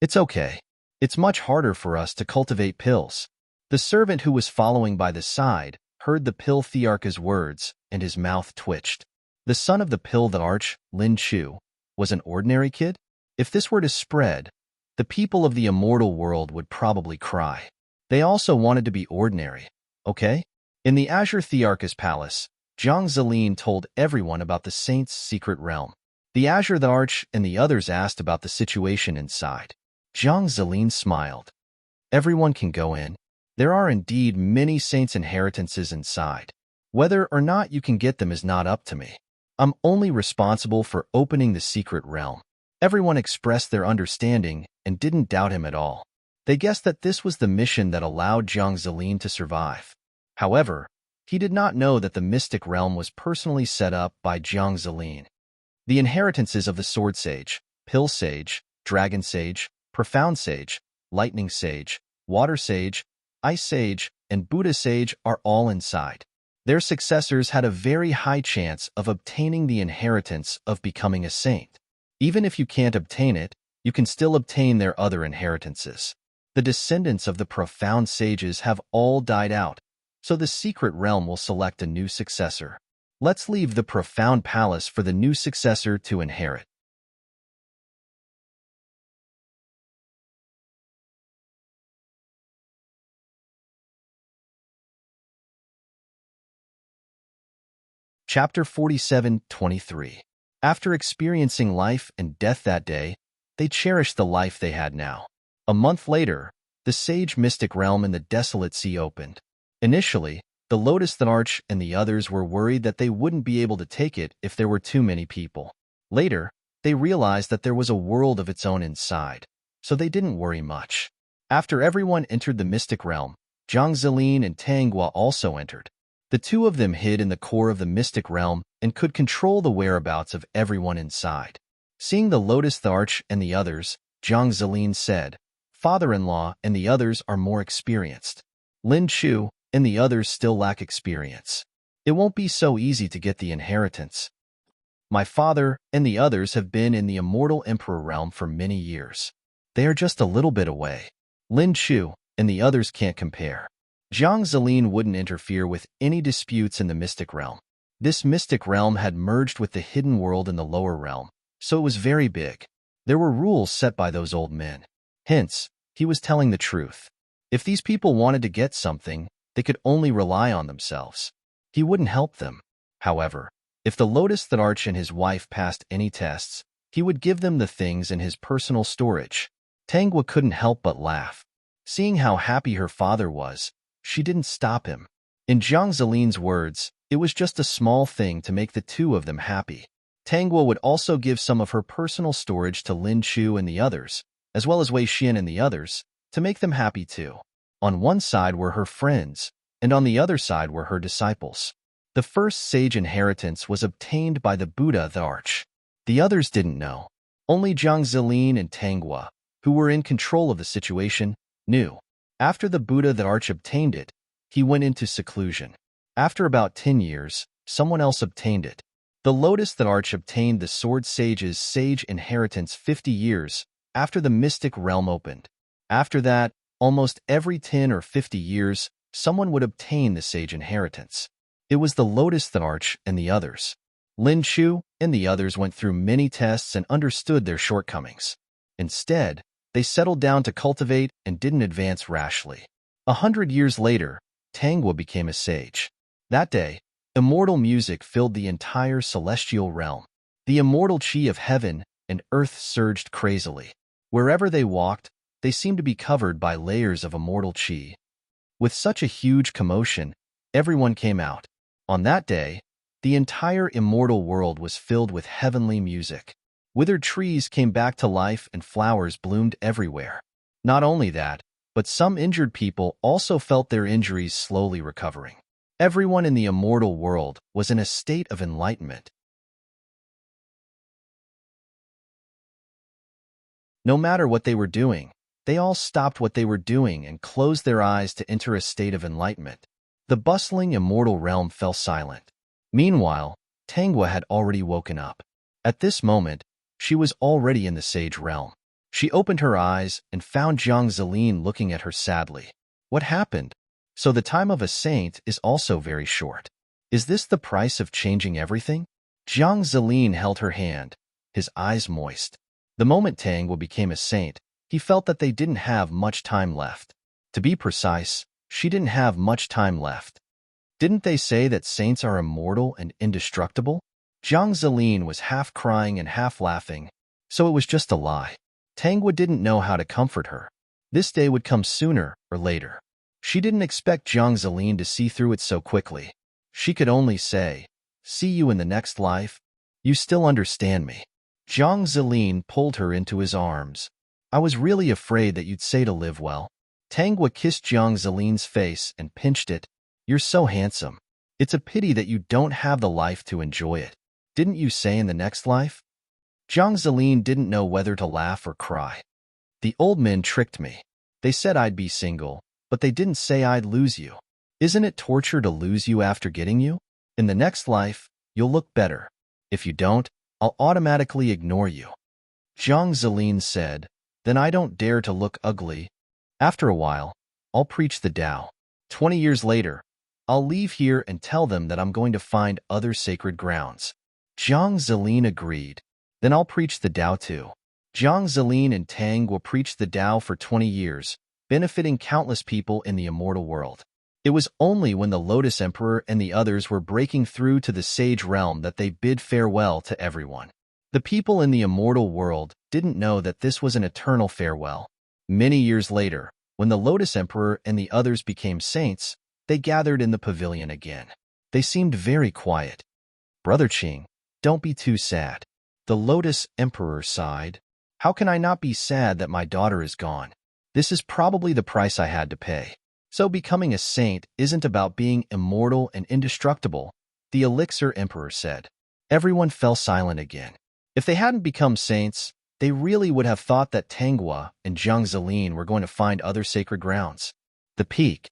Speaker 1: It's okay. It's much harder for us to cultivate pills. The servant who was following by the side heard the Pill Thearcha's words, and his mouth twitched. The son of the Pilled Arch, Lin Chu, was an ordinary kid? If this were to spread, the people of the immortal world would probably cry. They also wanted to be ordinary, okay? In the Azure Thearcha's palace, Zhang Zilin told everyone about the saint's secret realm. The Azure the Arch and the others asked about the situation inside. Zhang Zilin smiled. Everyone can go in. There are indeed many saints' inheritances inside. Whether or not you can get them is not up to me. I'm only responsible for opening the secret realm. Everyone expressed their understanding and didn't doubt him at all. They guessed that this was the mission that allowed Zhang Zilin to survive. However, he did not know that the mystic realm was personally set up by Zhang Zilin. The inheritances of the Sword Sage, Pill Sage, Dragon Sage, Profound Sage, Lightning Sage, Water Sage, Ice Sage, and Buddha Sage are all inside. Their successors had a very high chance of obtaining the inheritance of becoming a saint. Even if you can't obtain it, you can still obtain their other inheritances. The descendants of the Profound Sages have all died out, so the secret realm will select a new successor. Let's leave the Profound Palace for the new successor to inherit. Chapter 47:23. After experiencing life and death that day, they cherished the life they had now. A month later, the Sage Mystic Realm in the Desolate Sea opened. Initially, the Lotus the Arch and the others were worried that they wouldn't be able to take it if there were too many people. Later, they realized that there was a world of its own inside, so they didn't worry much. After everyone entered the Mystic Realm, Zhang Zilin and Tanghua also entered. The two of them hid in the core of the Mystic Realm and could control the whereabouts of everyone inside. Seeing the Lotus the Arch and the others, Zhang Zilin said, "Father-in-law and the others are more experienced. Lin Chu and the others still lack experience. It won't be so easy to get the inheritance. My father and the others have been in the immortal emperor realm for many years. They are just a little bit away. Lin Chu and the others can't compare." Zhang Zilin wouldn't interfere with any disputes in the mystic realm. This mystic realm had merged with the hidden world in the lower realm, so it was very big. There were rules set by those old men. Hence, he was telling the truth. If these people wanted to get something, they could only rely on themselves. He wouldn't help them. However, if the Lotus the Arch and his wife passed any tests, he would give them the things in his personal storage. Tanghua couldn't help but laugh. Seeing how happy her father was, she didn't stop him. In Jiang Zeline's words, it was just a small thing to make the two of them happy. Tangguo would also give some of her personal storage to Lin Chu and the others, as well as Wei Xian and the others, to make them happy too. On one side were her friends, and on the other side were her disciples. The first sage inheritance was obtained by the Buddha the Arch. The others didn't know. Only Jiang Zeline and Tangguo, who were in control of the situation, knew. After the Buddha the Arch obtained it, he went into seclusion. After about 10 years, someone else obtained it. The Lotus the Arch obtained the Sword Sage's sage inheritance 50 years after the mystic realm opened. After that, almost every 10 or 50 years, someone would obtain the sage inheritance. It was the Lotus the Arch and the others. Lin Chu and the others went through many tests and understood their shortcomings. Instead, they settled down to cultivate and didn't advance rashly. 100 years later, Tangguo became a sage. That day, immortal music filled the entire celestial realm. The immortal chi of heaven and earth surged crazily. Wherever they walked, they seemed to be covered by layers of immortal chi. With such a huge commotion, everyone came out. On that day, the entire immortal world was filled with heavenly music. Withered trees came back to life and flowers bloomed everywhere. Not only that, but some injured people also felt their injuries slowly recovering. Everyone in the immortal world was in a state of enlightenment. No matter what they were doing, they all stopped what they were doing and closed their eyes to enter a state of enlightenment. The bustling immortal realm fell silent. Meanwhile, Tangguo had already woken up. At this moment, she was already in the sage realm. She opened her eyes and found Jiang Zeline looking at her sadly. What happened? So the time of a saint is also very short. Is this the price of changing everything? Jiang Zeline held her hand, his eyes moist. The moment Tangguo became a saint, he felt that they didn't have much time left. To be precise, she didn't have much time left. Didn't they say that saints are immortal and indestructible? Jiang Zeline was half crying and half laughing, so it was just a lie. Tangguo didn't know how to comfort her. This day would come sooner or later. She didn't expect Jiang Zeline to see through it so quickly. She could only say, "See you in the next life. You still understand me." Jiang Zeline pulled her into his arms. "I was really afraid that you'd say to live well." Tangguo kissed Jiang Zeline's face and pinched it. "You're so handsome. It's a pity that you don't have the life to enjoy it. Didn't you say in the next life?" Jiang Zeline didn't know whether to laugh or cry. "The old men tricked me. They said I'd be single, but they didn't say I'd lose you. Isn't it torture to lose you after getting you? In the next life, you'll look better. If you don't, I'll automatically ignore you." Jiang Zeline said, "Then I don't dare to look ugly. After a while, I'll preach the Tao. 20 years later, I'll leave here and tell them that I'm going to find other sacred grounds." Jiang Zeline agreed. "Then I'll preach the Tao too." Jiang Zeline and Tangguo preached the Tao for 20 years, benefiting countless people in the immortal world. It was only when the Lotus Emperor and the others were breaking through to the sage realm that they bid farewell to everyone. The people in the immortal world didn't know that this was an eternal farewell. Many years later, when the Lotus Emperor and the others became saints, they gathered in the pavilion again. They seemed very quiet. "Brother Qing, don't be too sad." The Lotus Emperor sighed. "How can I not be sad that my daughter is gone? This is probably the price I had to pay. So becoming a saint isn't about being immortal and indestructible," the Elixir Emperor said. Everyone fell silent again. If they hadn't become saints, they really would have thought that Tangguo and Jiang Zeline were going to find other sacred grounds. The peak.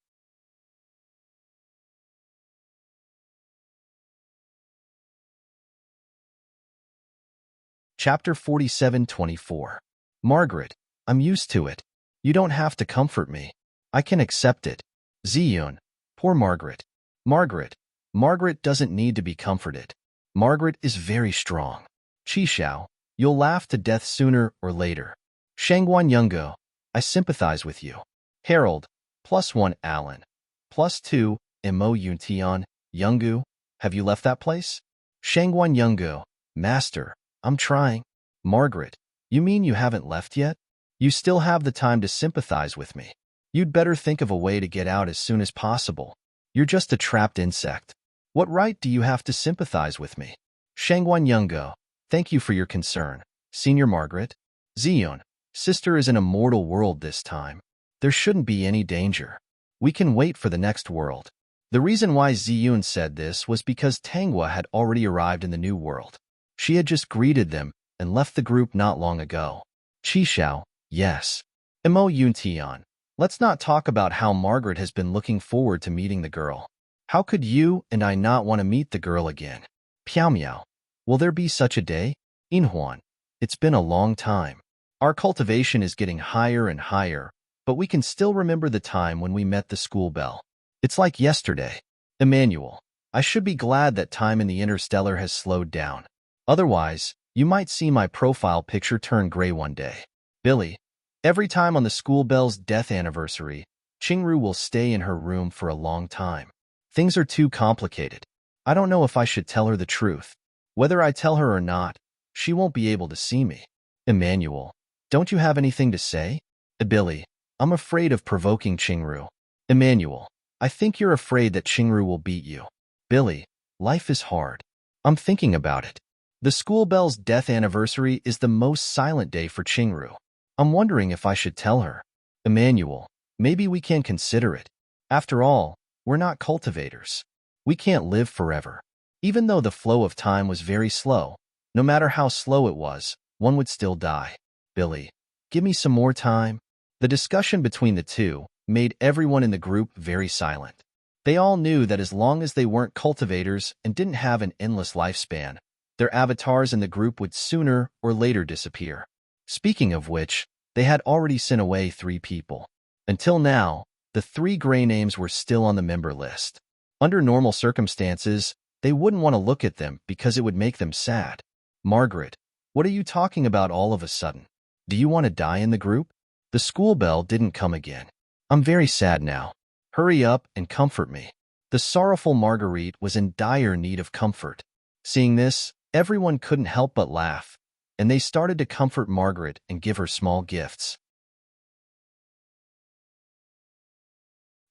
Speaker 1: Chapter 47-24. Margaret, I'm used to it. You don't have to comfort me. I can accept it. Ziyun, poor Margaret. Margaret doesn't need to be comforted. Margaret is very strong. Qishao, you'll laugh to death sooner or later. Shangguan Yungo, I sympathize with you. Harold, +1 Alan, +2 Mo Yuntian, Yungu, have you left that place? Shangguan Yungo, Master, I'm trying. Margaret, you mean you haven't left yet? You still have the time to sympathize with me. You'd better think of a way to get out as soon as possible. You're just a trapped insect. What right do you have to sympathize with me? Shangguan Yungo, thank you for your concern. Senior Margaret, Zion, sister is in a mortal world this time. There shouldn't be any danger. We can wait for the next world. The reason why Ziyun said this was because Tanghua had already arrived in the new world. She had just greeted them and left the group not long ago. Qishao, yes. Mo Yuntian, let's not talk about how Margaret has been looking forward to meeting the girl. How could you and I not want to meet the girl again? Piao Miao, will there be such a day? Inhuan, it's been a long time. Our cultivation is getting higher and higher, but we can still remember the time when we met the school bell. It's like yesterday. Emmanuel, I should be glad that time in the interstellar has slowed down. Otherwise, you might see my profile picture turn gray one day. Billy, every time on the school bell's death anniversary, Qingru will stay in her room for a long time. Things are too complicated. I don't know if I should tell her the truth. Whether I tell her or not, she won't be able to see me. Emmanuel, don't you have anything to say? Billy, I'm afraid of provoking Qingru. Emmanuel, I think you're afraid that Qingru will beat you. Billy, life is hard. I'm thinking about it. The school bell's death anniversary is the most silent day for Qingru. I'm wondering if I should tell her. Emmanuel, maybe we can consider it. After all, we're not cultivators. We can't live forever. Even though the flow of time was very slow, no matter how slow it was, one would still die. Billy, give me some more time. The discussion between the two made everyone in the group very silent. They all knew that as long as they weren't cultivators and didn't have an endless lifespan, their avatars in the group would sooner or later disappear. Speaking of which, they had already sent away 3 people. Until now, the 3 gray names were still on the member list. Under normal circumstances, they wouldn't want to look at them because it would make them sad. Margaret, what are you talking about all of a sudden? Do you want to die in the group? The school bell didn't come again. I'm very sad now. Hurry up and comfort me. The sorrowful Marguerite was in dire need of comfort. Seeing this, everyone couldn't help but laugh, and they started to comfort Margaret and give her small gifts.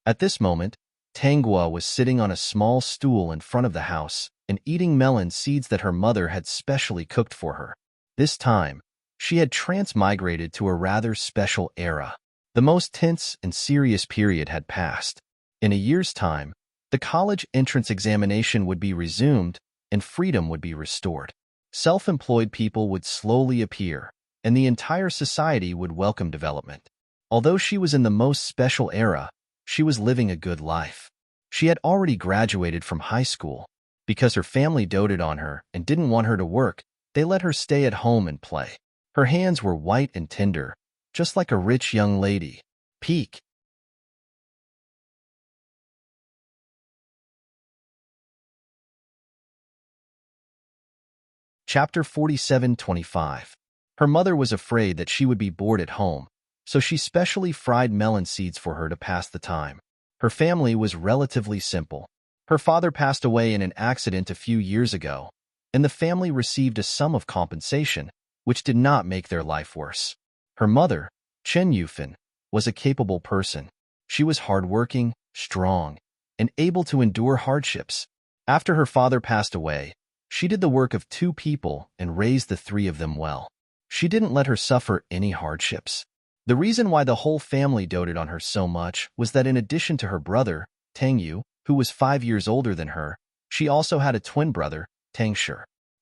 Speaker 1: At this moment, Tanghua was sitting on a small stool in front of the house and eating melon seeds that her mother had specially cooked for her. This time, she had transmigrated to a rather special era. The most tense and serious period had passed. In a year's time, the college entrance examination would be resumed and freedom would be restored. Self-employed people would slowly appear, and the entire society would welcome development. Although she was in the most special era, she was living a good life. She had already graduated from high school. Because her family doted on her and didn't want her to work, they let her stay at home and play. Her hands were white and tender, just like a rich young lady. Peak. Chapter 47:25. Her mother was afraid that she would be bored at home, so she specially fried melon seeds for her to pass the time. Her family was relatively simple. Her father passed away in an accident a few years ago, and the family received a sum of compensation, which did not make their life worse. Her mother, Chen Yufan, was a capable person. She was hardworking, strong, and able to endure hardships. After her father passed away, she did the work of 2 people and raised the 3 of them well. She didn't let her suffer any hardships. The reason why the whole family doted on her so much was that in addition to her brother, Tang Yu, who was 5 years older than her, she also had a twin brother, Tang Shi.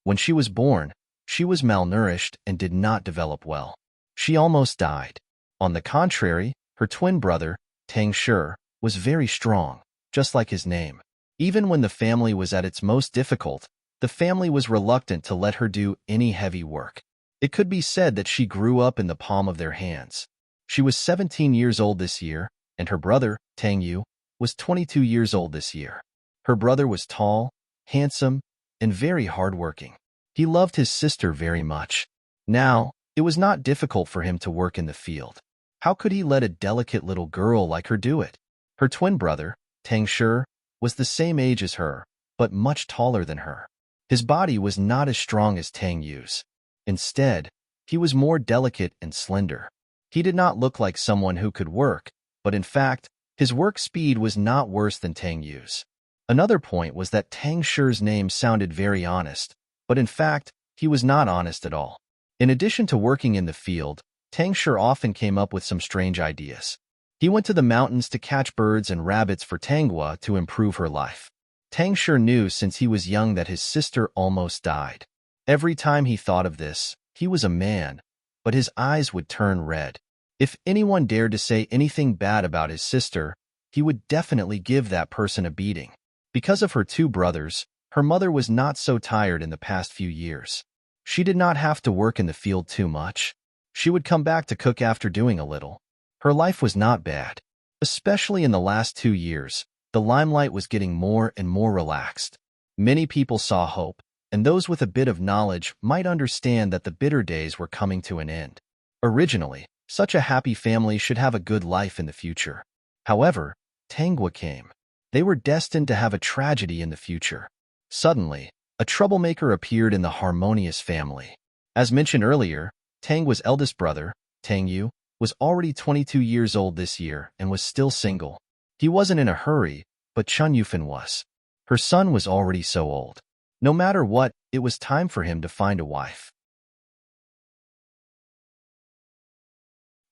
Speaker 1: When she was born, she was malnourished and did not develop well. She almost died. On the contrary, her twin brother, Tang Shi, was very strong, just like his name. Even when the family was at its most difficult, the family was reluctant to let her do any heavy work. It could be said that she grew up in the palm of their hands. She was 17 years old this year, and her brother, Tang Yu, was 22 years old this year. Her brother was tall, handsome, and very hardworking. He loved his sister very much. Now, it was not difficult for him to work in the field. How could he let a delicate little girl like her do it? Her twin brother, Tang Shi, was the same age as her, but much taller than her. His body was not as strong as Tang Yu's. Instead, he was more delicate and slender. He did not look like someone who could work, but in fact, his work speed was not worse than Tang Yu's. Another point was that Tang Shi's name sounded very honest, but in fact, he was not honest at all. In addition to working in the field, Tang Shi often came up with some strange ideas. He went to the mountains to catch birds and rabbits for Tanghua to improve her life. Tang Shi knew since he was young that his sister almost died. Every time he thought of this, he was a man, but his eyes would turn red. If anyone dared to say anything bad about his sister, he would definitely give that person a beating. Because of her two brothers, her mother was not so tired in the past few years. She did not have to work in the field too much. She would come back to cook after doing a little. Her life was not bad. Especially in the last 2 years, the limelight was getting more and more relaxed. Many people saw hope, and those with a bit of knowledge might understand that the bitter days were coming to an end. Originally, such a happy family should have a good life in the future. However, Tanghua came. They were destined to have a tragedy in the future. Suddenly, a troublemaker appeared in the harmonious family. As mentioned earlier, Tanghua's eldest brother, Tang Yu, was already 22 years old this year and was still single. He wasn't in a hurry, but Chun Yufan was. Her son was already so old. No matter what, it was time for him to find a wife.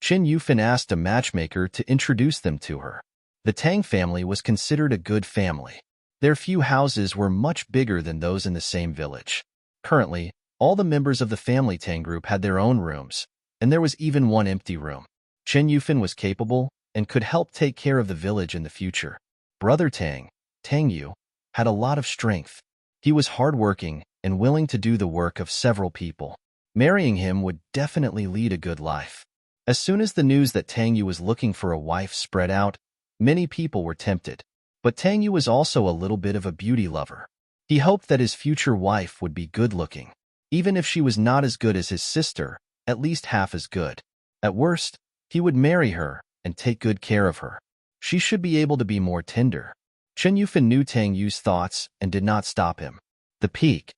Speaker 1: Chen Yufan asked a matchmaker to introduce them to her. The Tang family was considered a good family. Their few houses were much bigger than those in the same village. Currently, all the members of the family Tang group had their own rooms, and there was even one empty room. Chen Yufan was capable and could help take care of the village in the future. Brother Tang, Tang Yu, had a lot of strength. He was hardworking and willing to do the work of several people. Marrying him would definitely lead a good life. As soon as the news that Tang Yu was looking for a wife spread out, many people were tempted. But Tang Yu was also a little bit of a beauty lover. He hoped that his future wife would be good-looking. Even if she was not as good as his sister, at least half as good. At worst, he would marry her and take good care of her. She should be able to be more tender. Chen Yufan knew Tang Yu's thoughts and did not stop him. The peak.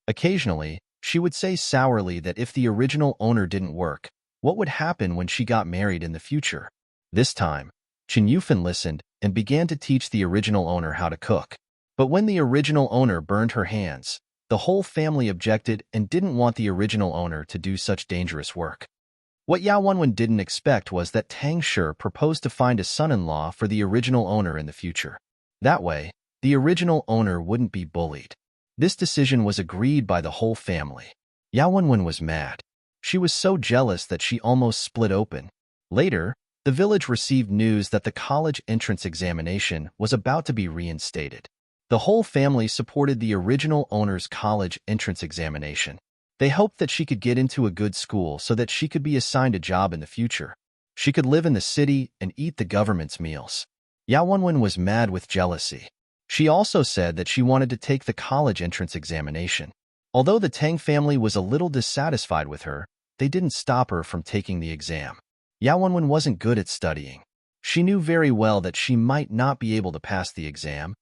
Speaker 1: Occasionally, she would say sourly that if the original owner didn't work, what would happen when she got married in the future? This time, Chen Yufan listened and began to teach the original owner how to cook. But when the original owner burned her hands, the whole family objected and didn't want the original owner to do such dangerous work. What Yao Wenwen didn't expect was that Tang Shi proposed to find a son-in-law for the original owner in the future. That way, the original owner wouldn't be bullied. This decision was agreed by the whole family. Yao Wenwen was mad. She was so jealous that she almost split open. Later, the village received news that the college entrance examination was about to be reinstated. The whole family supported the original owner's college entrance examination. They hoped that she could get into a good school so that she could be assigned a job in the future. She could live in the city and eat the government's meals. Yao Wenwen was mad with jealousy. She also said that she wanted to take the college entrance examination. Although the Tang family was a little dissatisfied with her, they didn't stop her from taking the exam. Yao Wenwen wasn't good at studying. She knew very well that she might not be able to pass the exam.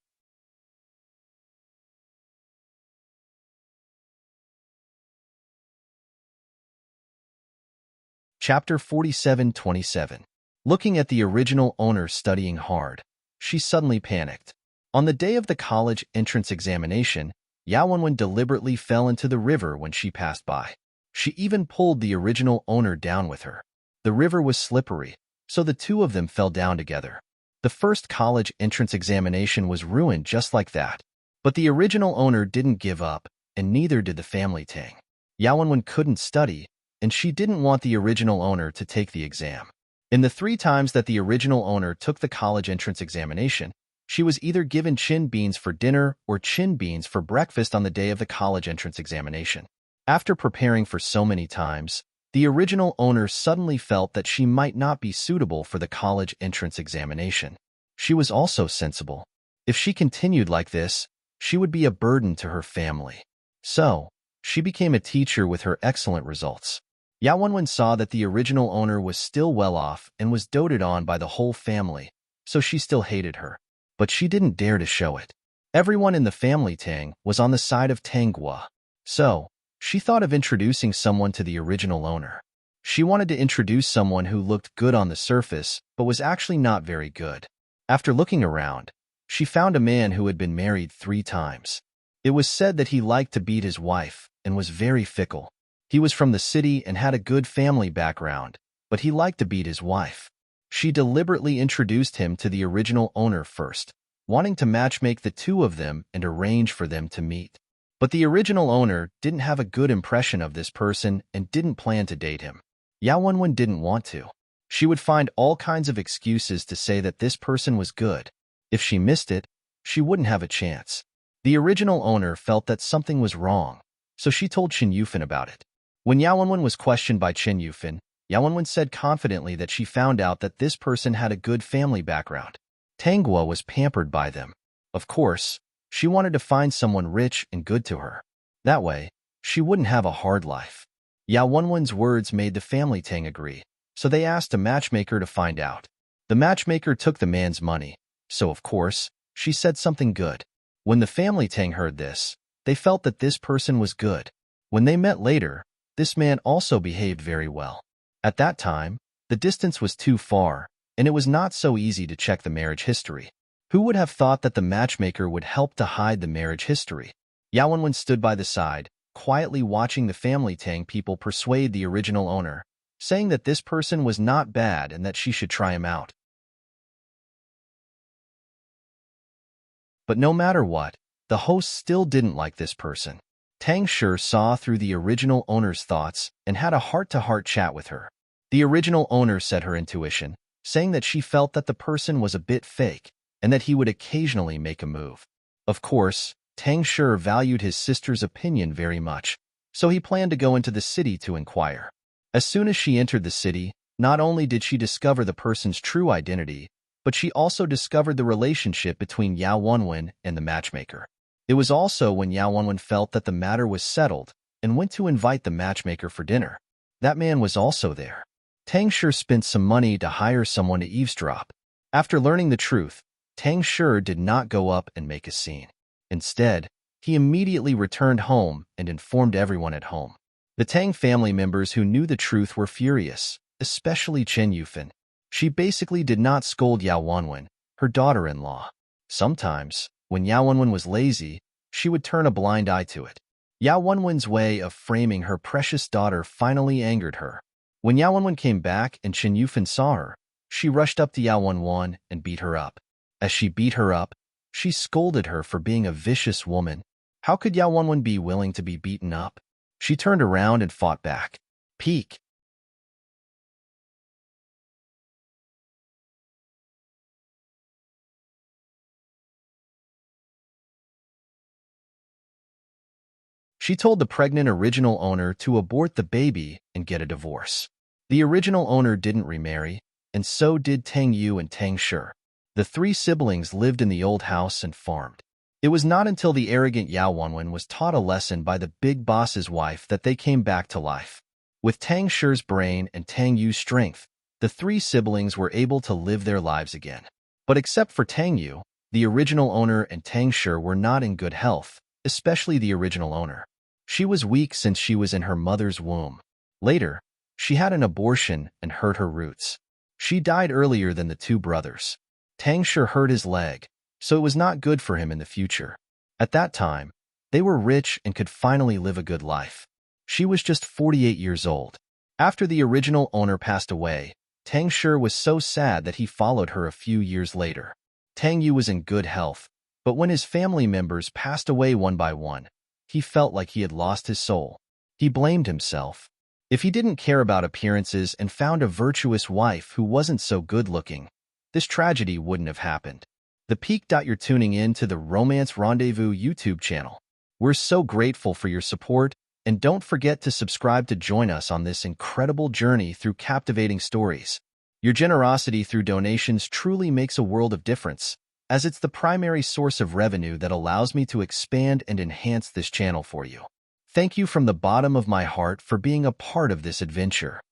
Speaker 1: Chapter 47:27. Looking at the original owner studying hard, she suddenly panicked. On the day of the college entrance examination, Yao Wenwen deliberately fell into the river when she passed by. She even pulled the original owner down with her. The river was slippery, so the two of them fell down together. The first college entrance examination was ruined just like that. But the original owner didn't give up, and neither did the family Tang. Yao Wenwen couldn't study, and she didn't want the original owner to take the exam. In the 3 times that the original owner took the college entrance examination, she was either given chin beans for dinner or chin beans for breakfast on the day of the college entrance examination. After preparing for so many times, the original owner suddenly felt that she might not be suitable for the college entrance examination. She was also sensible. If she continued like this, she would be a burden to her family. So, she became a teacher with her excellent results. Yao Wenwen saw that the original owner was still well off and was doted on by the whole family, so she still hated her. But she didn't dare to show it. Everyone in the family Tang was on the side of Tanghua. So, she thought of introducing someone to the original owner. She wanted to introduce someone who looked good on the surface, but was actually not very good. After looking around, she found a man who had been married 3 times. It was said that he liked to beat his wife and was very fickle. He was from the city and had a good family background, but he liked to beat his wife. She deliberately introduced him to the original owner first, wanting to matchmake the two of them and arrange for them to meet. But the original owner didn't have a good impression of this person and didn't plan to date him. Yao Wenwen didn't want to. She would find all kinds of excuses to say that this person was good. If she missed it, she wouldn't have a chance. The original owner felt that something was wrong, so she told Chen Yufan about it. When Yao Wenwen was questioned by Chen Yufan, Yao Wenwen said confidently that she found out that this person had a good family background. Tanghua was pampered by them. Of course, she wanted to find someone rich and good to her. That way, she wouldn't have a hard life. Yao Wenwen's words made the family Tang agree, so they asked a matchmaker to find out. The matchmaker took the man's money, so of course, she said something good. When the family Tang heard this, they felt that this person was good. When they met later, this man also behaved very well. At that time, the distance was too far, and it was not so easy to check the marriage history. Who would have thought that the matchmaker would help to hide the marriage history? Yao Wenwen stood by the side, quietly watching the family Tang people persuade the original owner, saying that this person was not bad and that she should try him out. But no matter what, the host still didn't like this person. Tang Shi saw through the original owner's thoughts and had a heart-to-heart chat with her. The original owner said her intuition, saying that she felt that the person was a bit fake and that he would occasionally make a move. Of course, Tang Shi valued his sister's opinion very much, so he planned to go into the city to inquire. As soon as she entered the city, not only did she discover the person's true identity, but she also discovered the relationship between Yao Wenwen and the matchmaker. It was also when Yao Wenwen felt that the matter was settled and went to invite the matchmaker for dinner. That man was also there. Tang Shi spent some money to hire someone to eavesdrop. After learning the truth, Tang Shi did not go up and make a scene. Instead, he immediately returned home and informed everyone at home. The Tang family members who knew the truth were furious, especially Chen Yufan. She basically did not scold Yao Wenwen, her daughter-in-law. Sometimes, when Yao Wenwen was lazy, she would turn a blind eye to it. Yao Wenwen's way of framing her precious daughter finally angered her. When Yao Wenwen came back and Chen Yufan saw her, she rushed up to Yao Wenwen and beat her up. As she beat her up, she scolded her for being a vicious woman. How could Yao Wenwen be willing to be beaten up? She turned around and fought back. Peek. She told the pregnant original owner to abort the baby and get a divorce. The original owner didn't remarry, and so did Tang Yu and Tang Shi. The 3 siblings lived in the old house and farmed. It was not until the arrogant Yao Wenwen was taught a lesson by the big boss's wife that they came back to life. With Tang Shi's brain and Tang Yu's strength, the 3 siblings were able to live their lives again. But except for Tang Yu, the original owner and Tang Shi were not in good health, especially the original owner. She was weak since she was in her mother's womb. Later, she had an abortion and hurt her roots. She died earlier than the 2 brothers. Tang Shi hurt his leg, so it was not good for him in the future. At that time, they were rich and could finally live a good life. She was just 48 years old. After the original owner passed away, Tang Shi was so sad that he followed her a few years later. Tang Yu was in good health, but when his family members passed away one by one, he felt like he had lost his soul. He blamed himself. If he didn't care about appearances and found a virtuous wife who wasn't so good-looking, this tragedy wouldn't have happened. The peak. You're tuning in to the Romance Rendezvous YouTube channel. We're so grateful for your support, and don't forget to subscribe to join us on this incredible journey through captivating stories. Your generosity through donations truly makes a world of difference, as it's the primary source of revenue that allows me to expand and enhance this channel for you. Thank you from the bottom of my heart for being a part of this adventure.